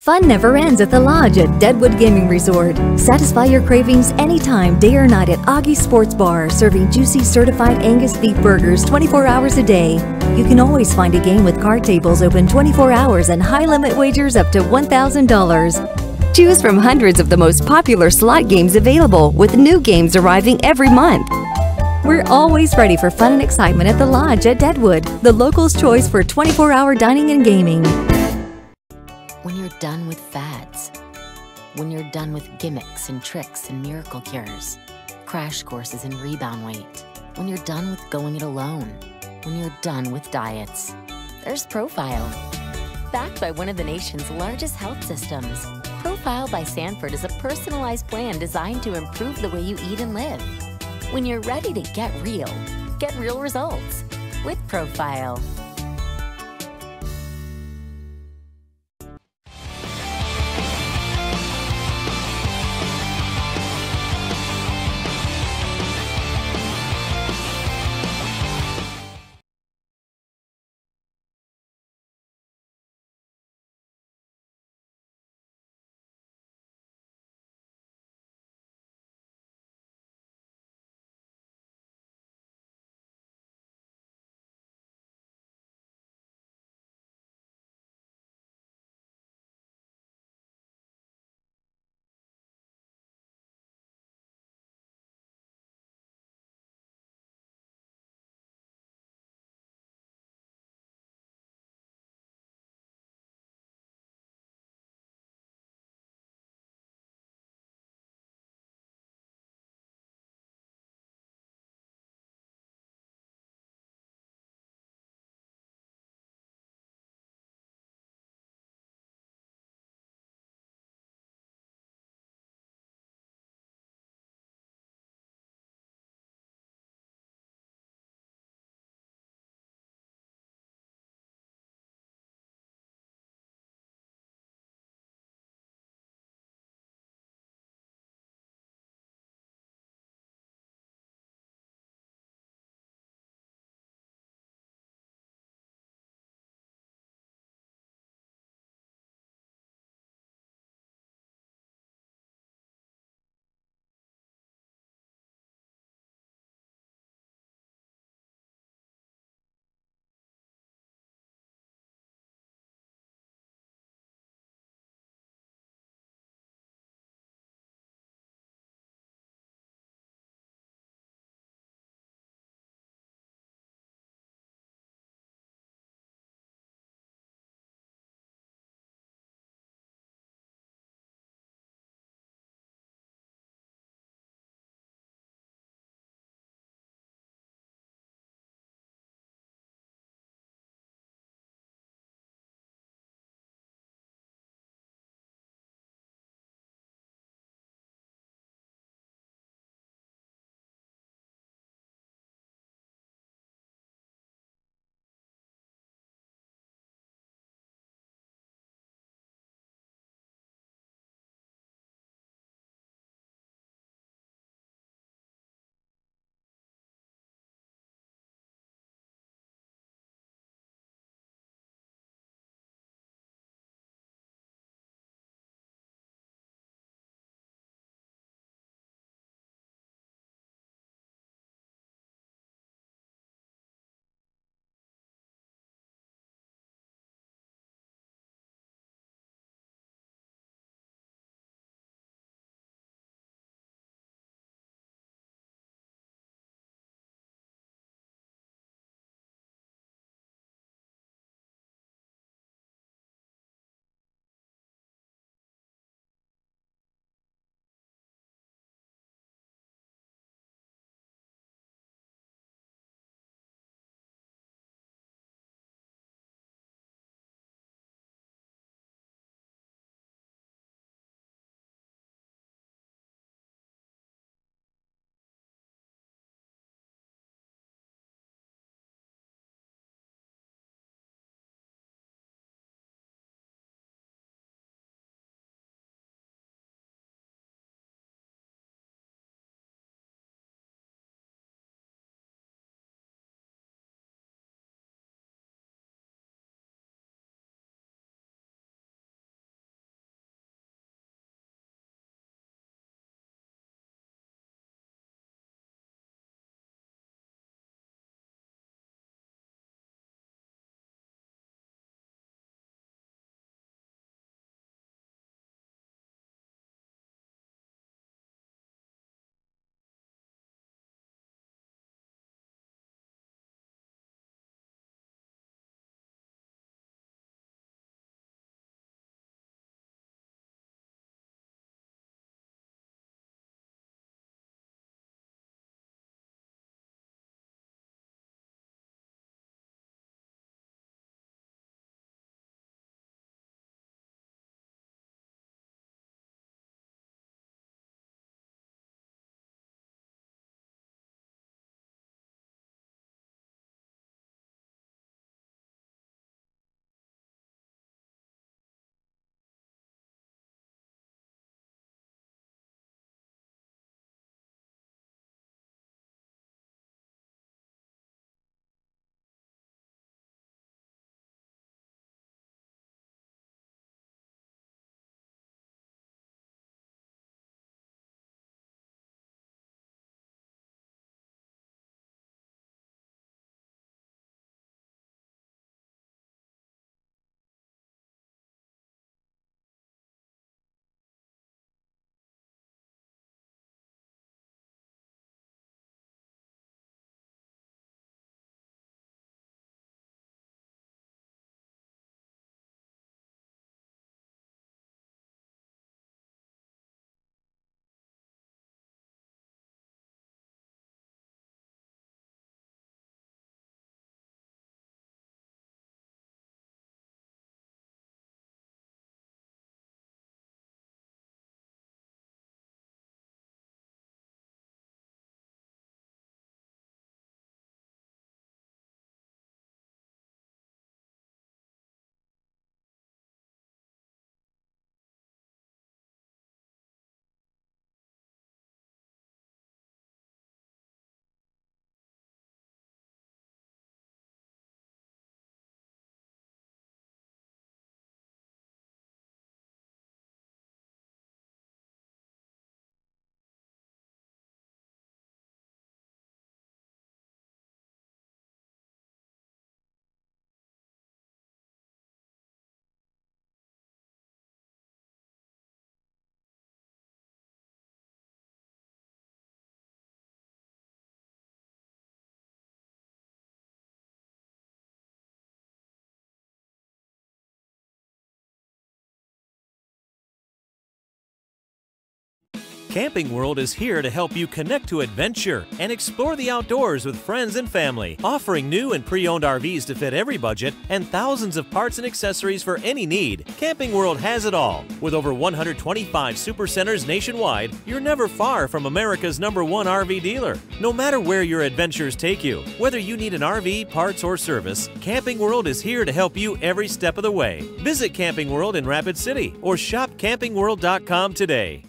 Fun never ends at the Lodge at Deadwood Gaming Resort. Satisfy your cravings anytime, day or night at Augie's Sports Bar, serving juicy certified Angus beef burgers 24 hours a day. You can always find a game with card tables open 24 hours and high-limit wagers up to $1,000. Choose from hundreds of the most popular slot games available, with new games arriving every month. We're always ready for fun and excitement at the Lodge at Deadwood, the locals' choice for 24-hour dining and gaming. When you're done with fads, when you're done with gimmicks and tricks and miracle cures, crash courses and rebound weight, when you're done with going it alone, when you're done with diets, there's Profile. Backed by one of the nation's largest health systems, Profile by Sanford is a personalized plan designed to improve the way you eat and live. When you're ready to get real results with Profile. Camping World is here to help you connect to adventure and explore the outdoors with friends and family, offering new and pre-owned RVs to fit every budget and thousands of parts and accessories for any need. Camping World has it all. With over 125 supercenters nationwide, you're never far from America's #1 RV dealer. No matter where your adventures take you, whether you need an RV, parts, or service, Camping World is here to help you every step of the way. Visit Camping World in Rapid City or shop campingworld.com today.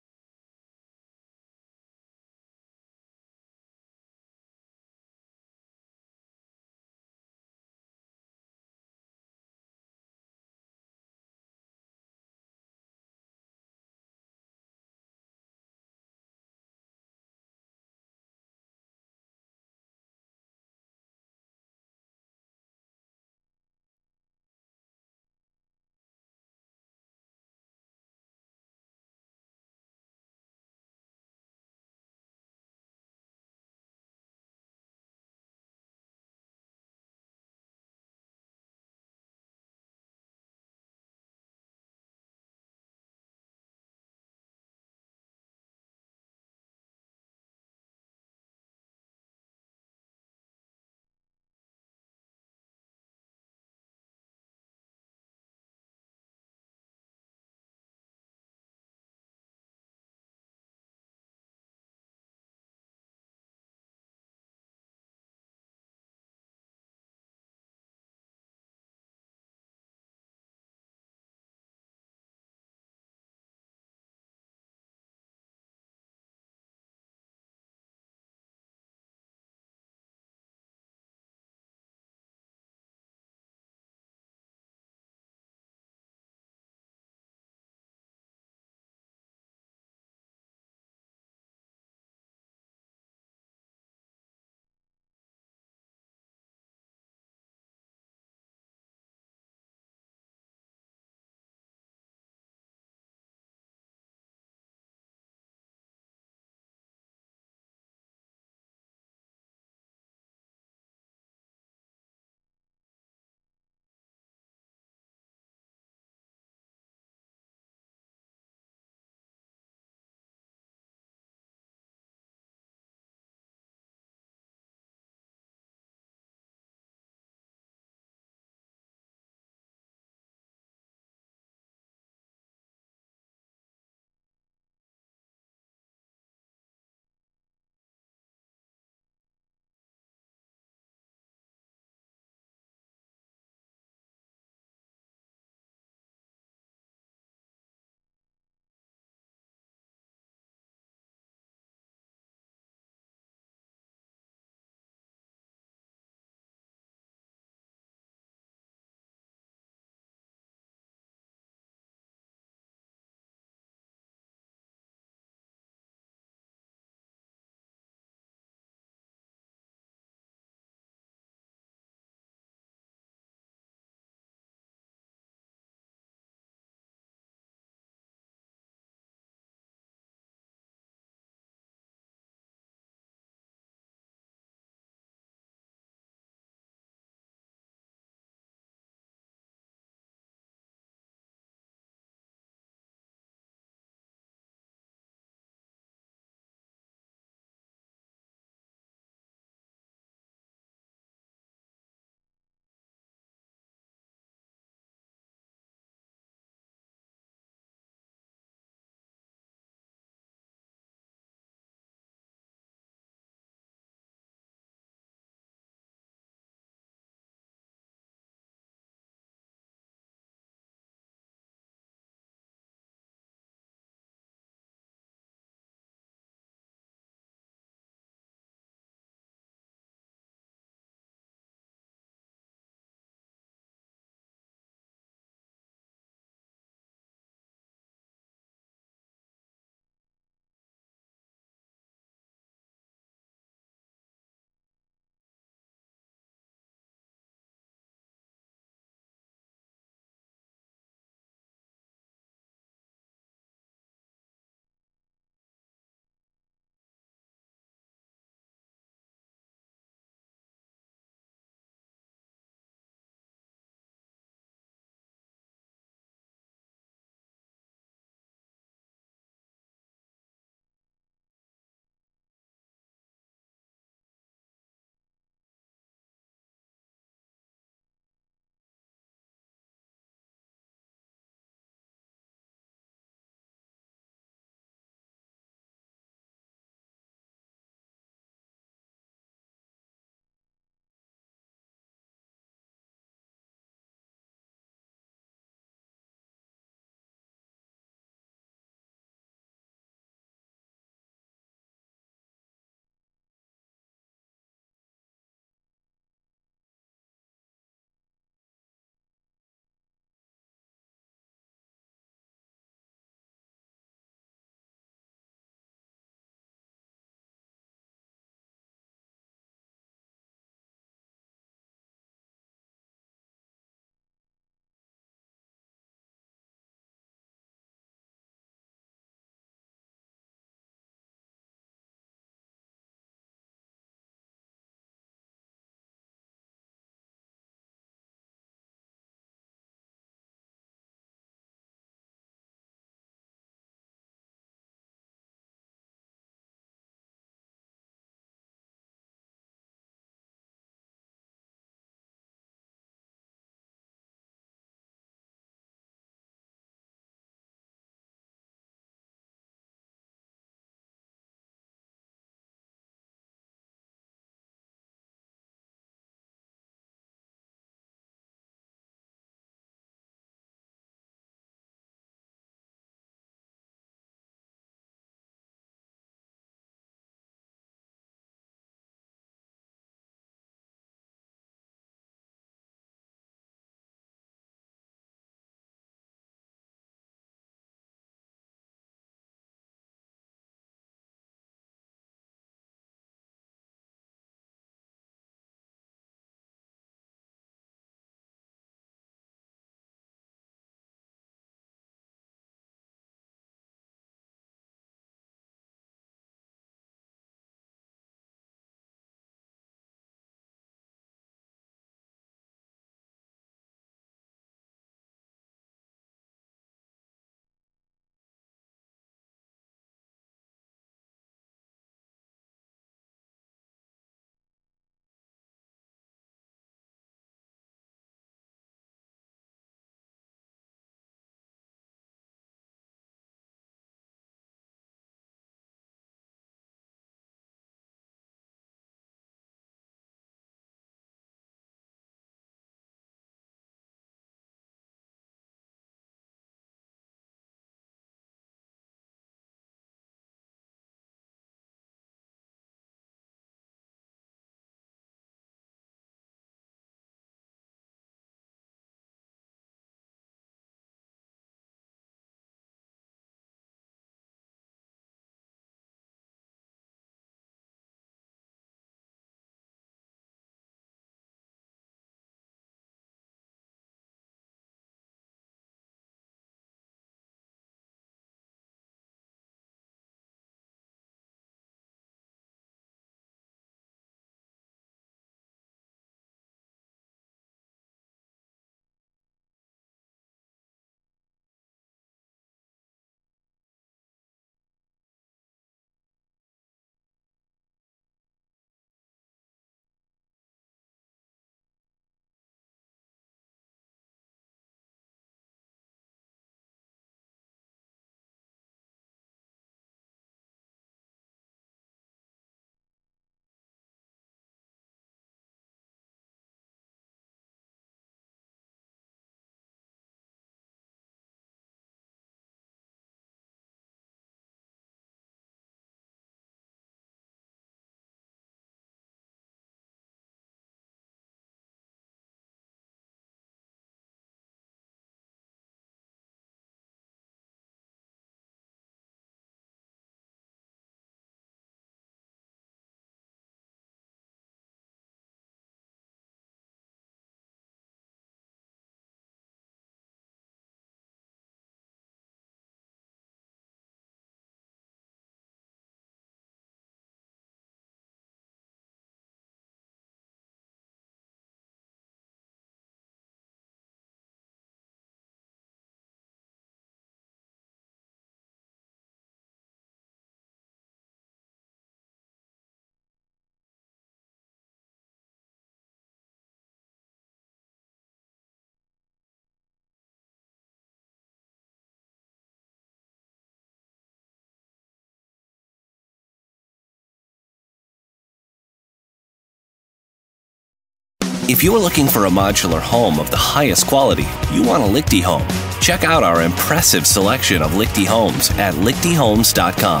If you're looking for a modular home of the highest quality, you want a Lichty home. Check out our impressive selection of Lichty homes at lichtyhomes.com.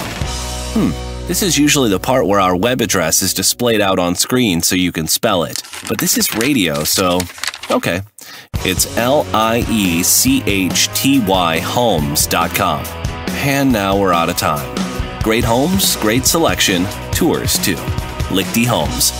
This is usually the part where our web address is displayed out on screen so you can spell it. But this is radio, so okay. It's LIECHTY homes.com. And now we're out of time. Great homes, great selection, tours too. Lichty Homes.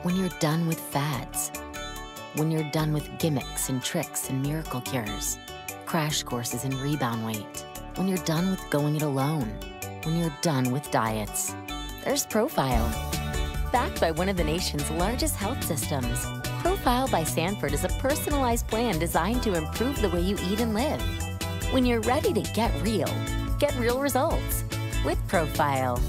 When you're done with fads. When you're done with gimmicks and tricks and miracle cures. Crash courses in rebound weight. When you're done with going it alone. When you're done with diets. There's Profile. Backed by one of the nation's largest health systems, Profile by Sanford is a personalized plan designed to improve the way you eat and live. When you're ready to get real results with Profile.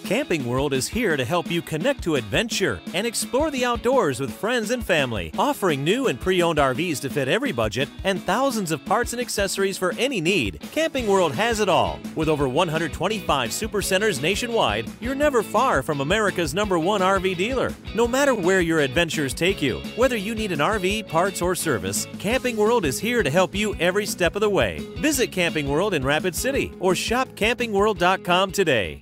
Camping World is here to help you connect to adventure and explore the outdoors with friends and family, offering new and pre-owned RVs to fit every budget and thousands of parts and accessories for any need. Camping World has it all. With over 125 supercenters nationwide, you're never far from America's #1 RV dealer. No matter where your adventures take you, whether you need an RV, parts, or service, Camping World is here to help you every step of the way. Visit Camping World in Rapid City or shop campingworld.com today.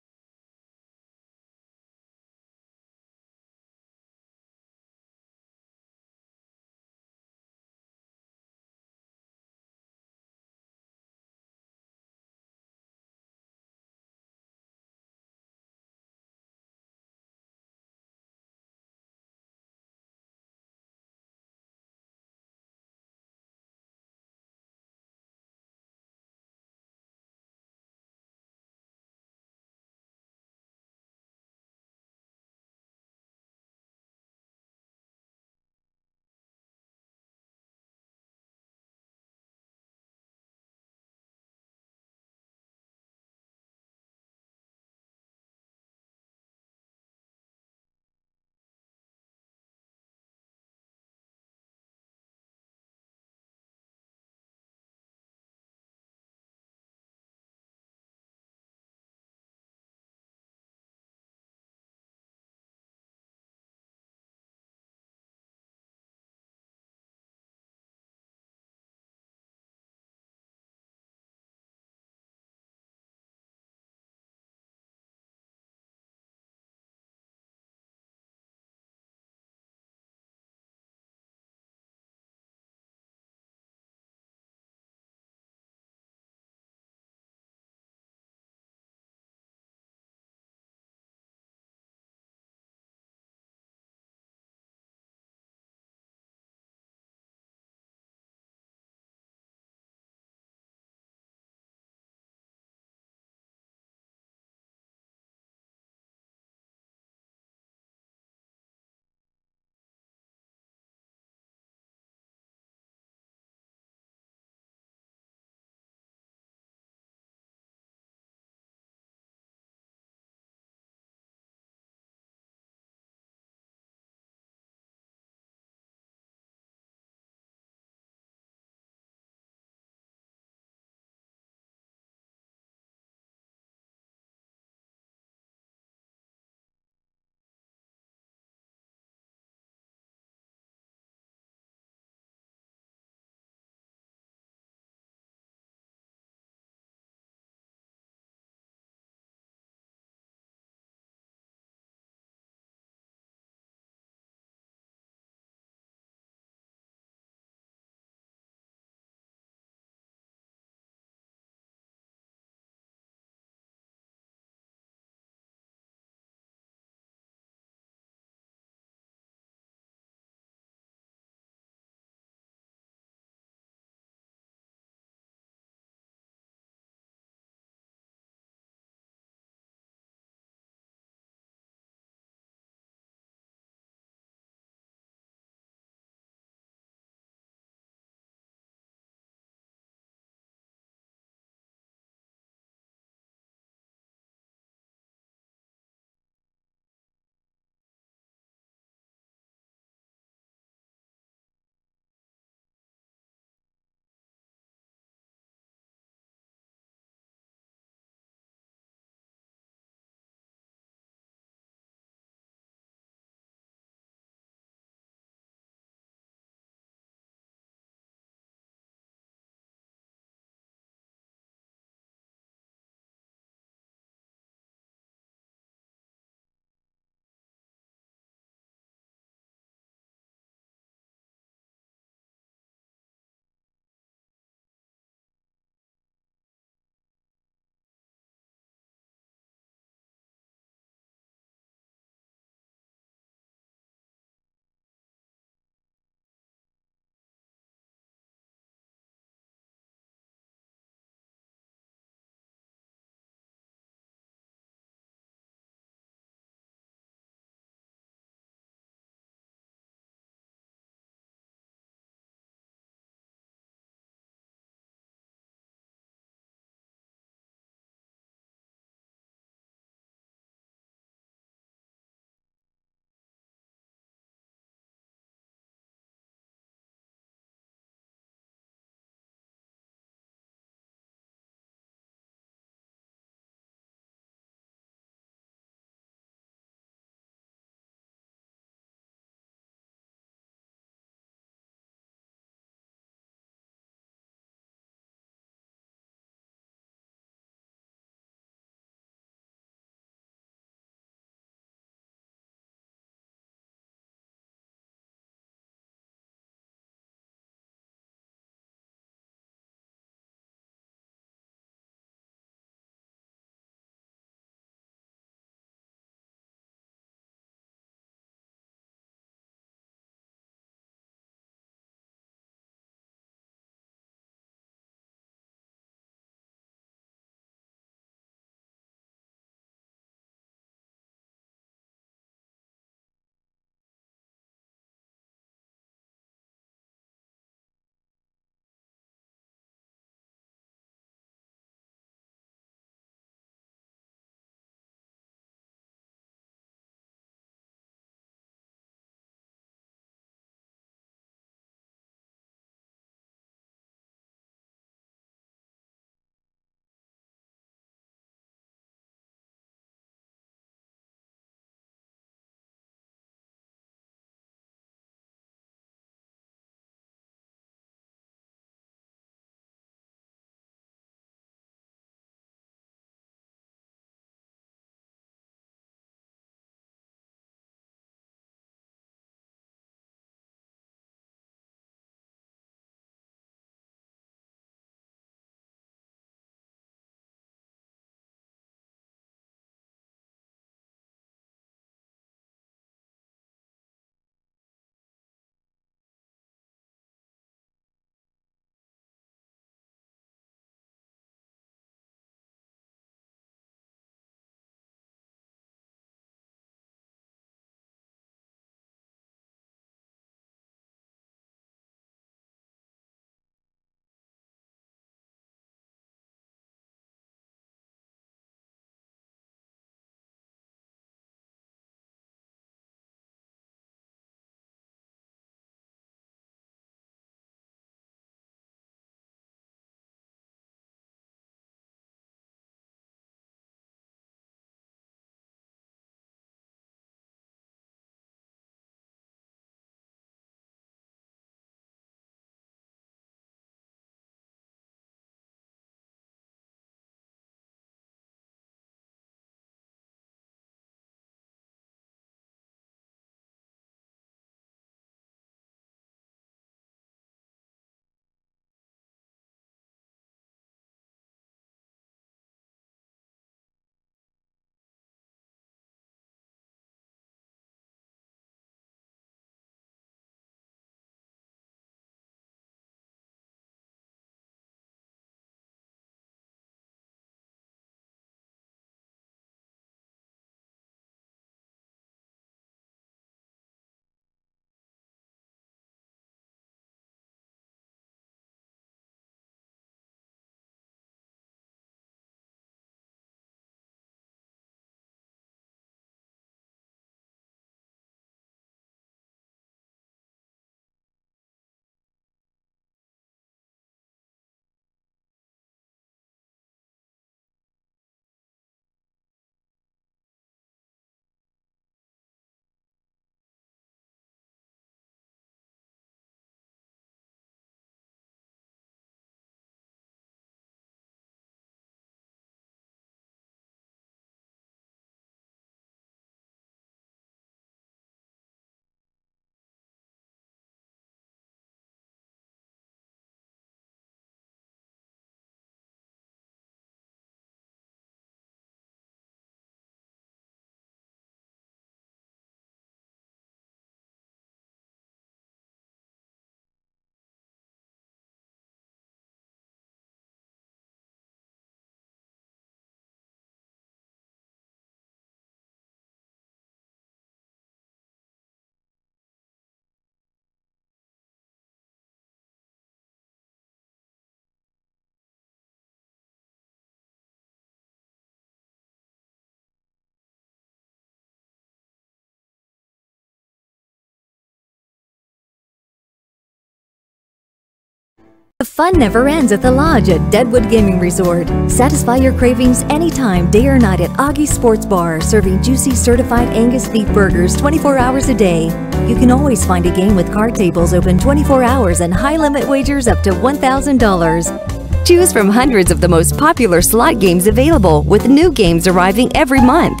The fun never ends at the Lodge at Deadwood Gaming Resort. Satisfy your cravings anytime, day or night at Augie's Sports Bar, serving juicy certified Angus beef burgers 24 hours a day. You can always find a game with card tables open 24 hours and high-limit wagers up to $1,000. Choose from hundreds of the most popular slot games available, with new games arriving every month.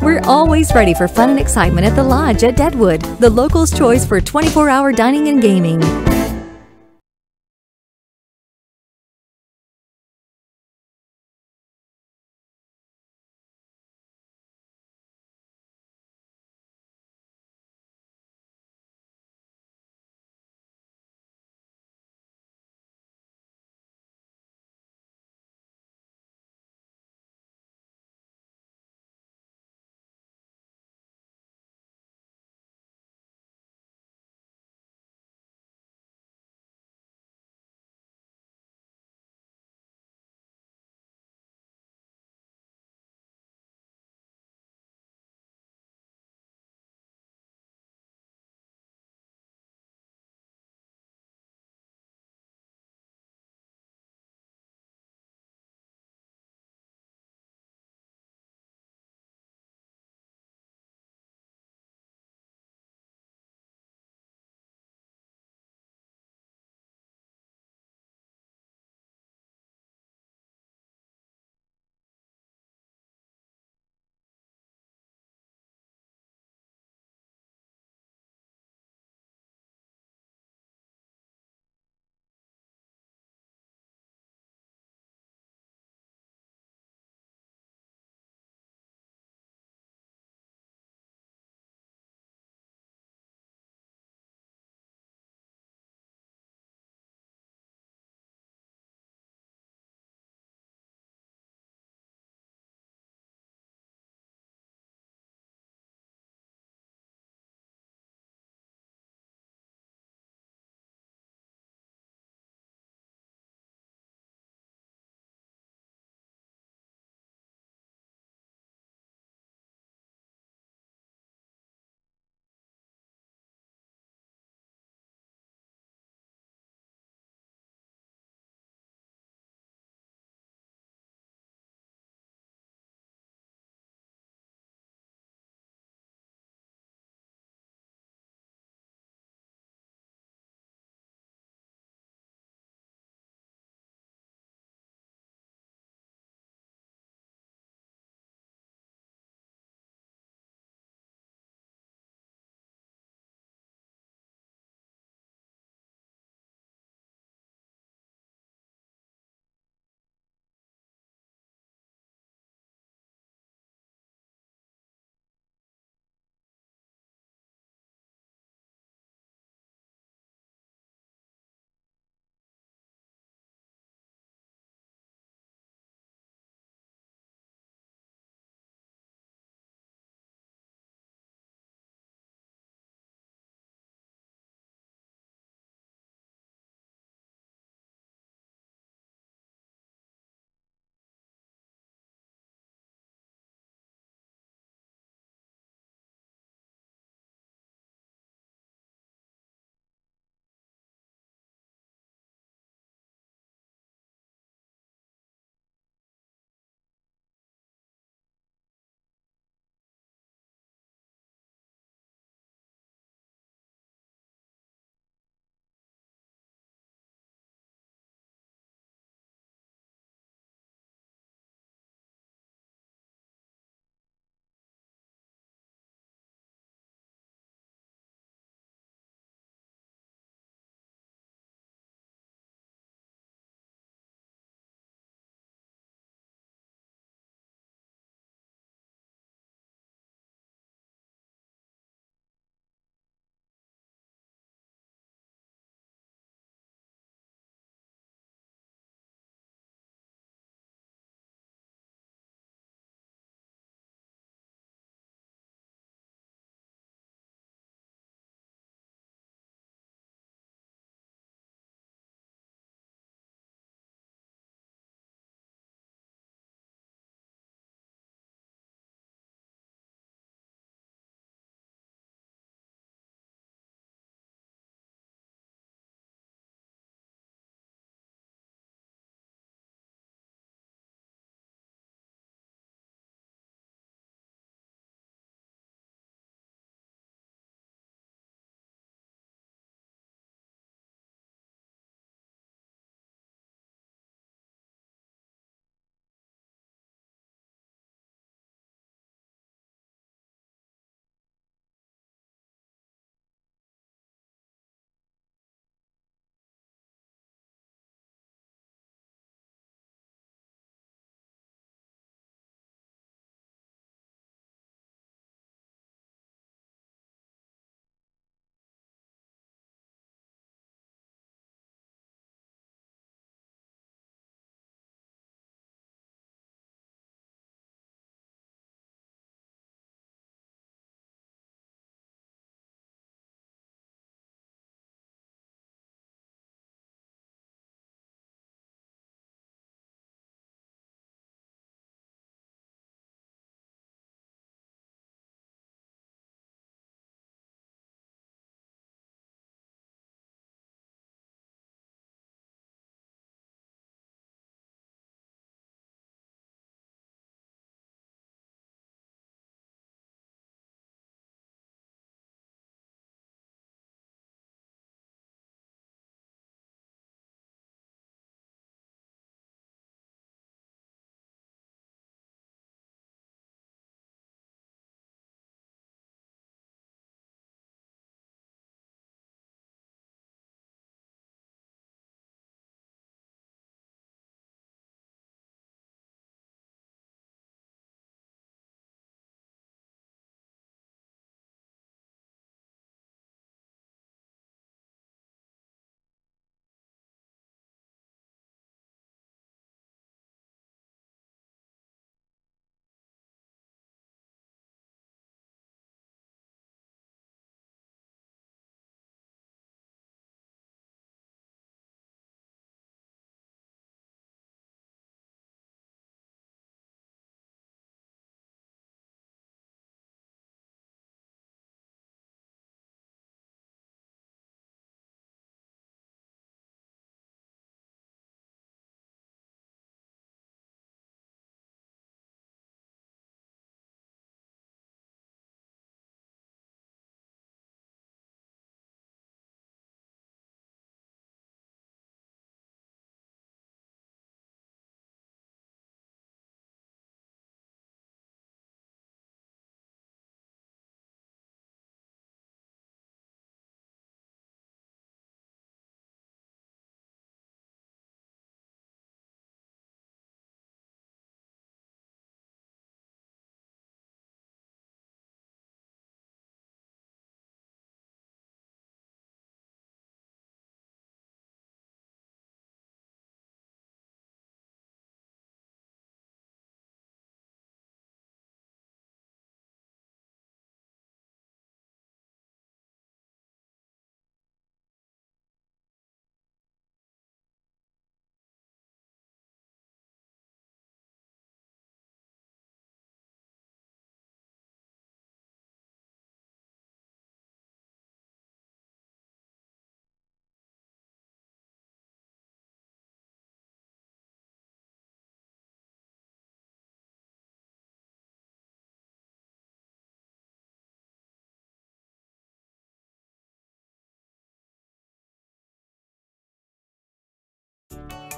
We're always ready for fun and excitement at the Lodge at Deadwood, the locals' choice for 24-hour dining and gaming.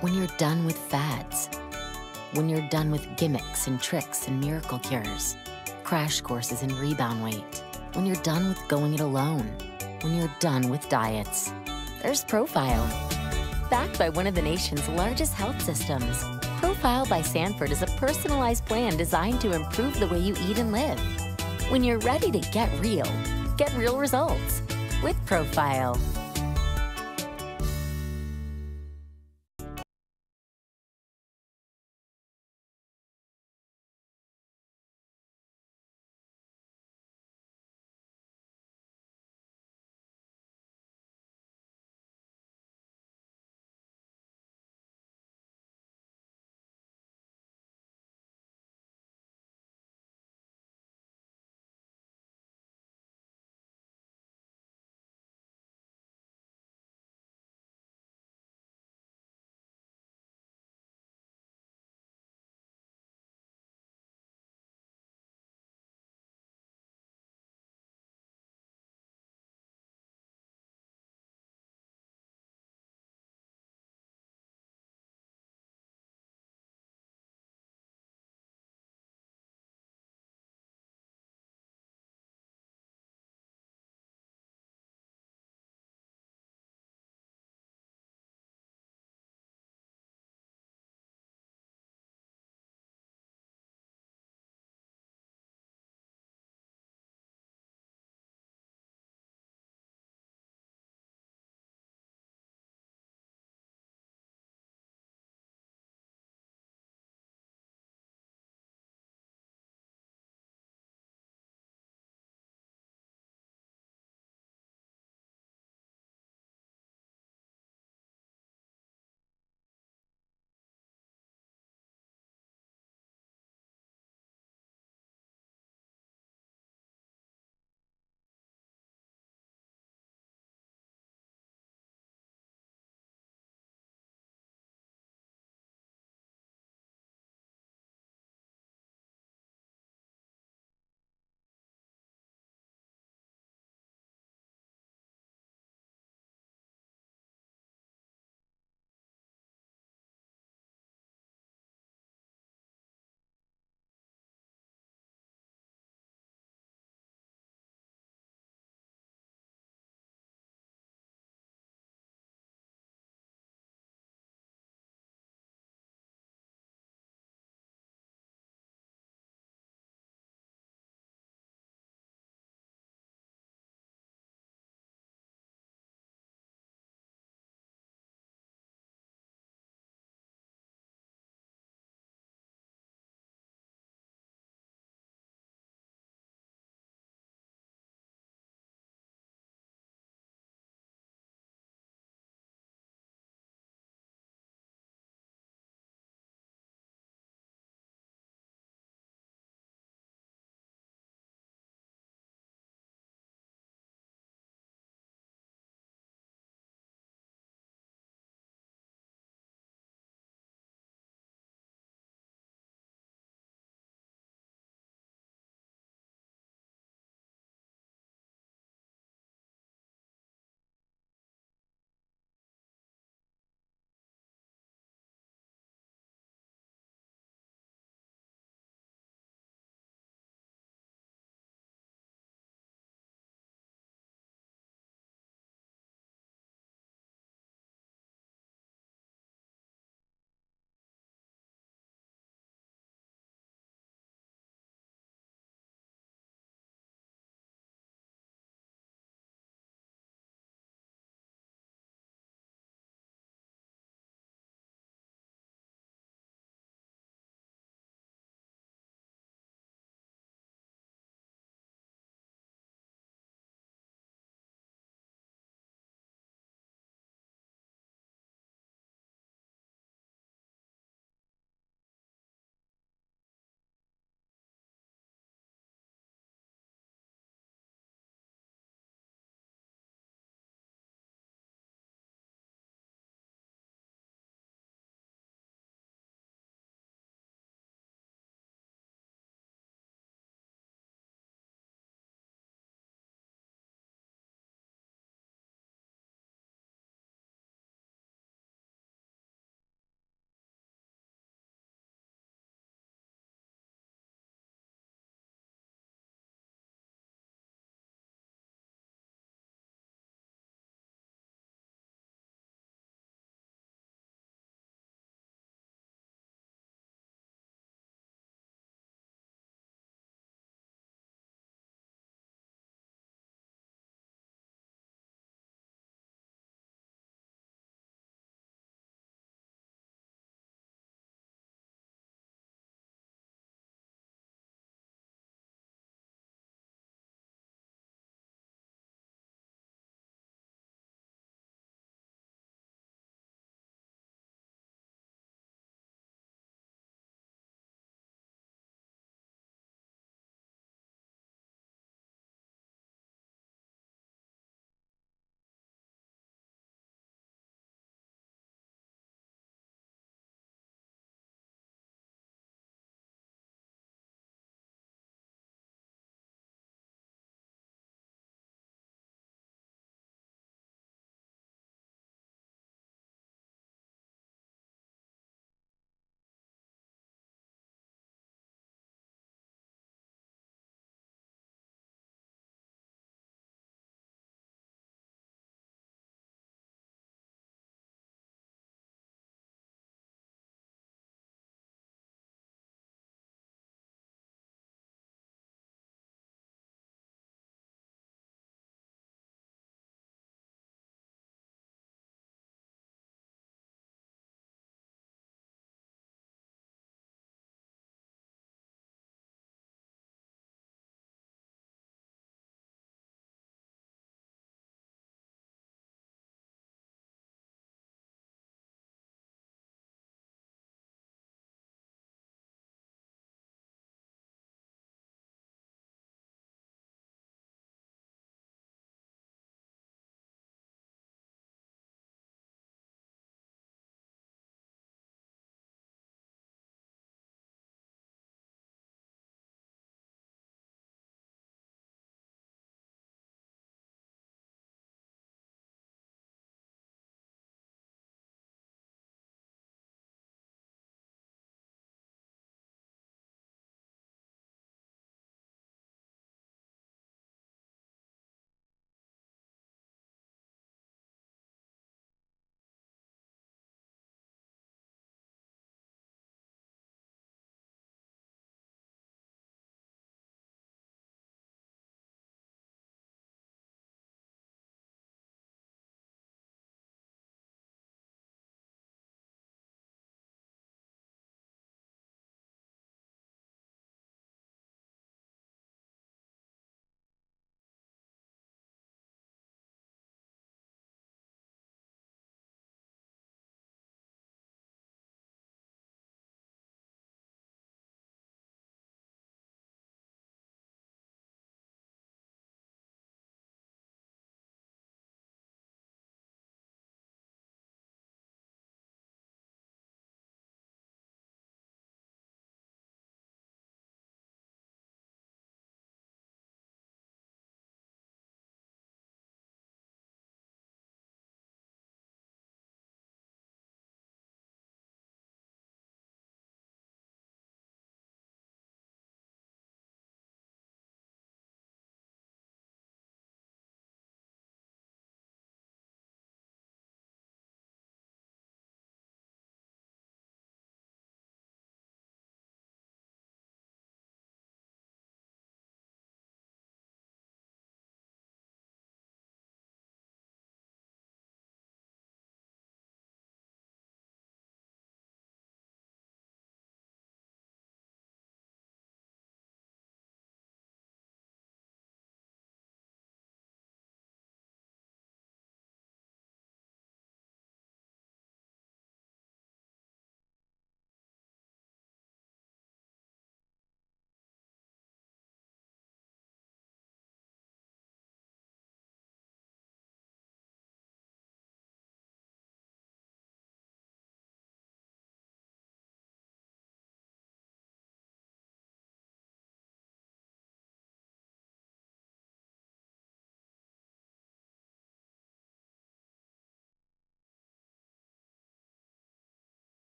When you're done with fads. When you're done with gimmicks and tricks and miracle cures. Crash courses in rebound weight. When you're done with going it alone. When you're done with diets. There's Profile. Backed by one of the nation's largest health systems. Profile by Sanford is a personalized plan designed to improve the way you eat and live. When you're ready to get real results with Profile.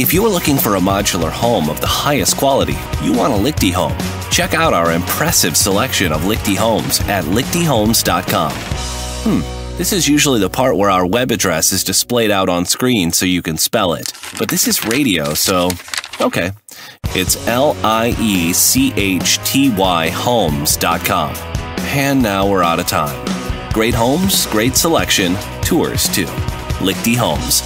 If you're looking for a modular home of the highest quality, you want a Lichty home. Check out our impressive selection of Lichty homes at lichtyhomes.com. This is usually the part where our web address is displayed out on screen so you can spell it. But this is radio, so okay. It's LIECHTY homes.com. And now we're out of time. Great homes, great selection, tours too. Lichty Homes.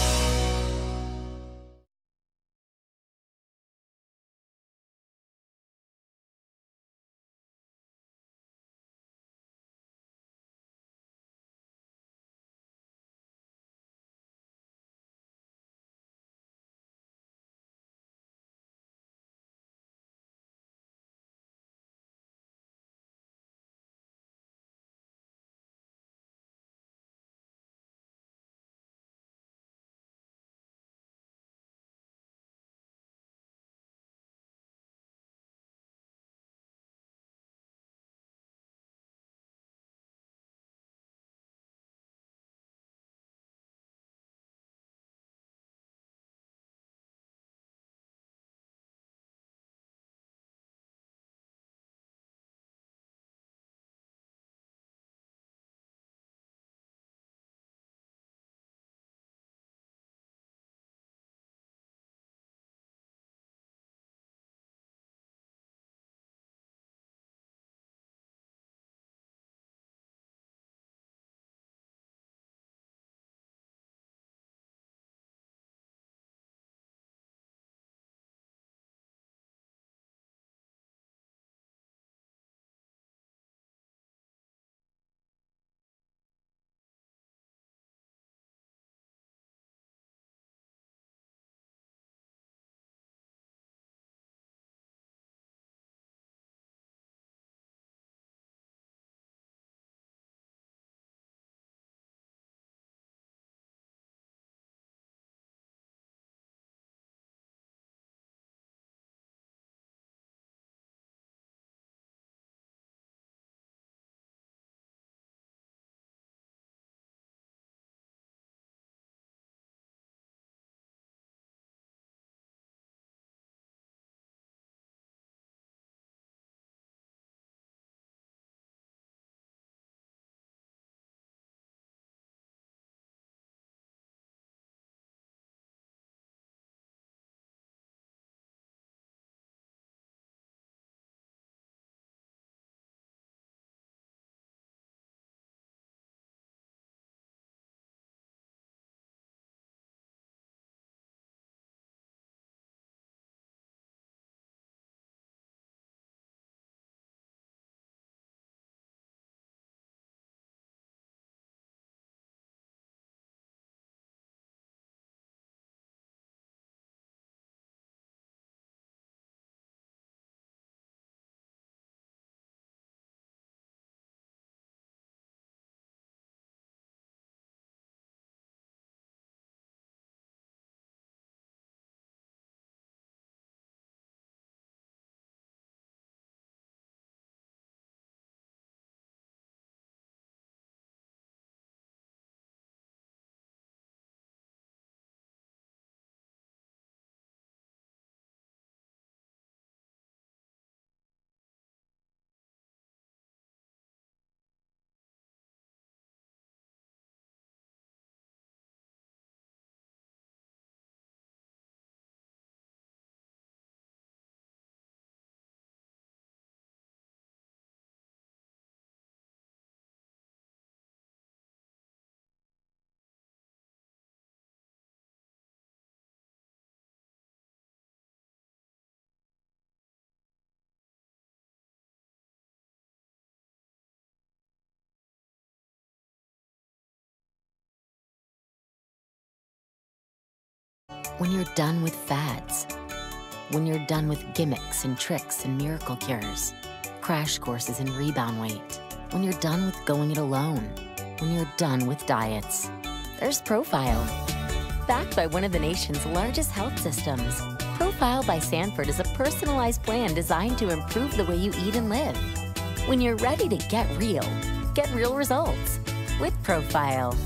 When you're done with fads, when you're done with gimmicks and tricks and miracle cures, crash courses and rebound weight, when you're done with going it alone, when you're done with diets, there's Profile. Backed by one of the nation's largest health systems, Profile by Sanford is a personalized plan designed to improve the way you eat and live. When you're ready to get real results with Profile.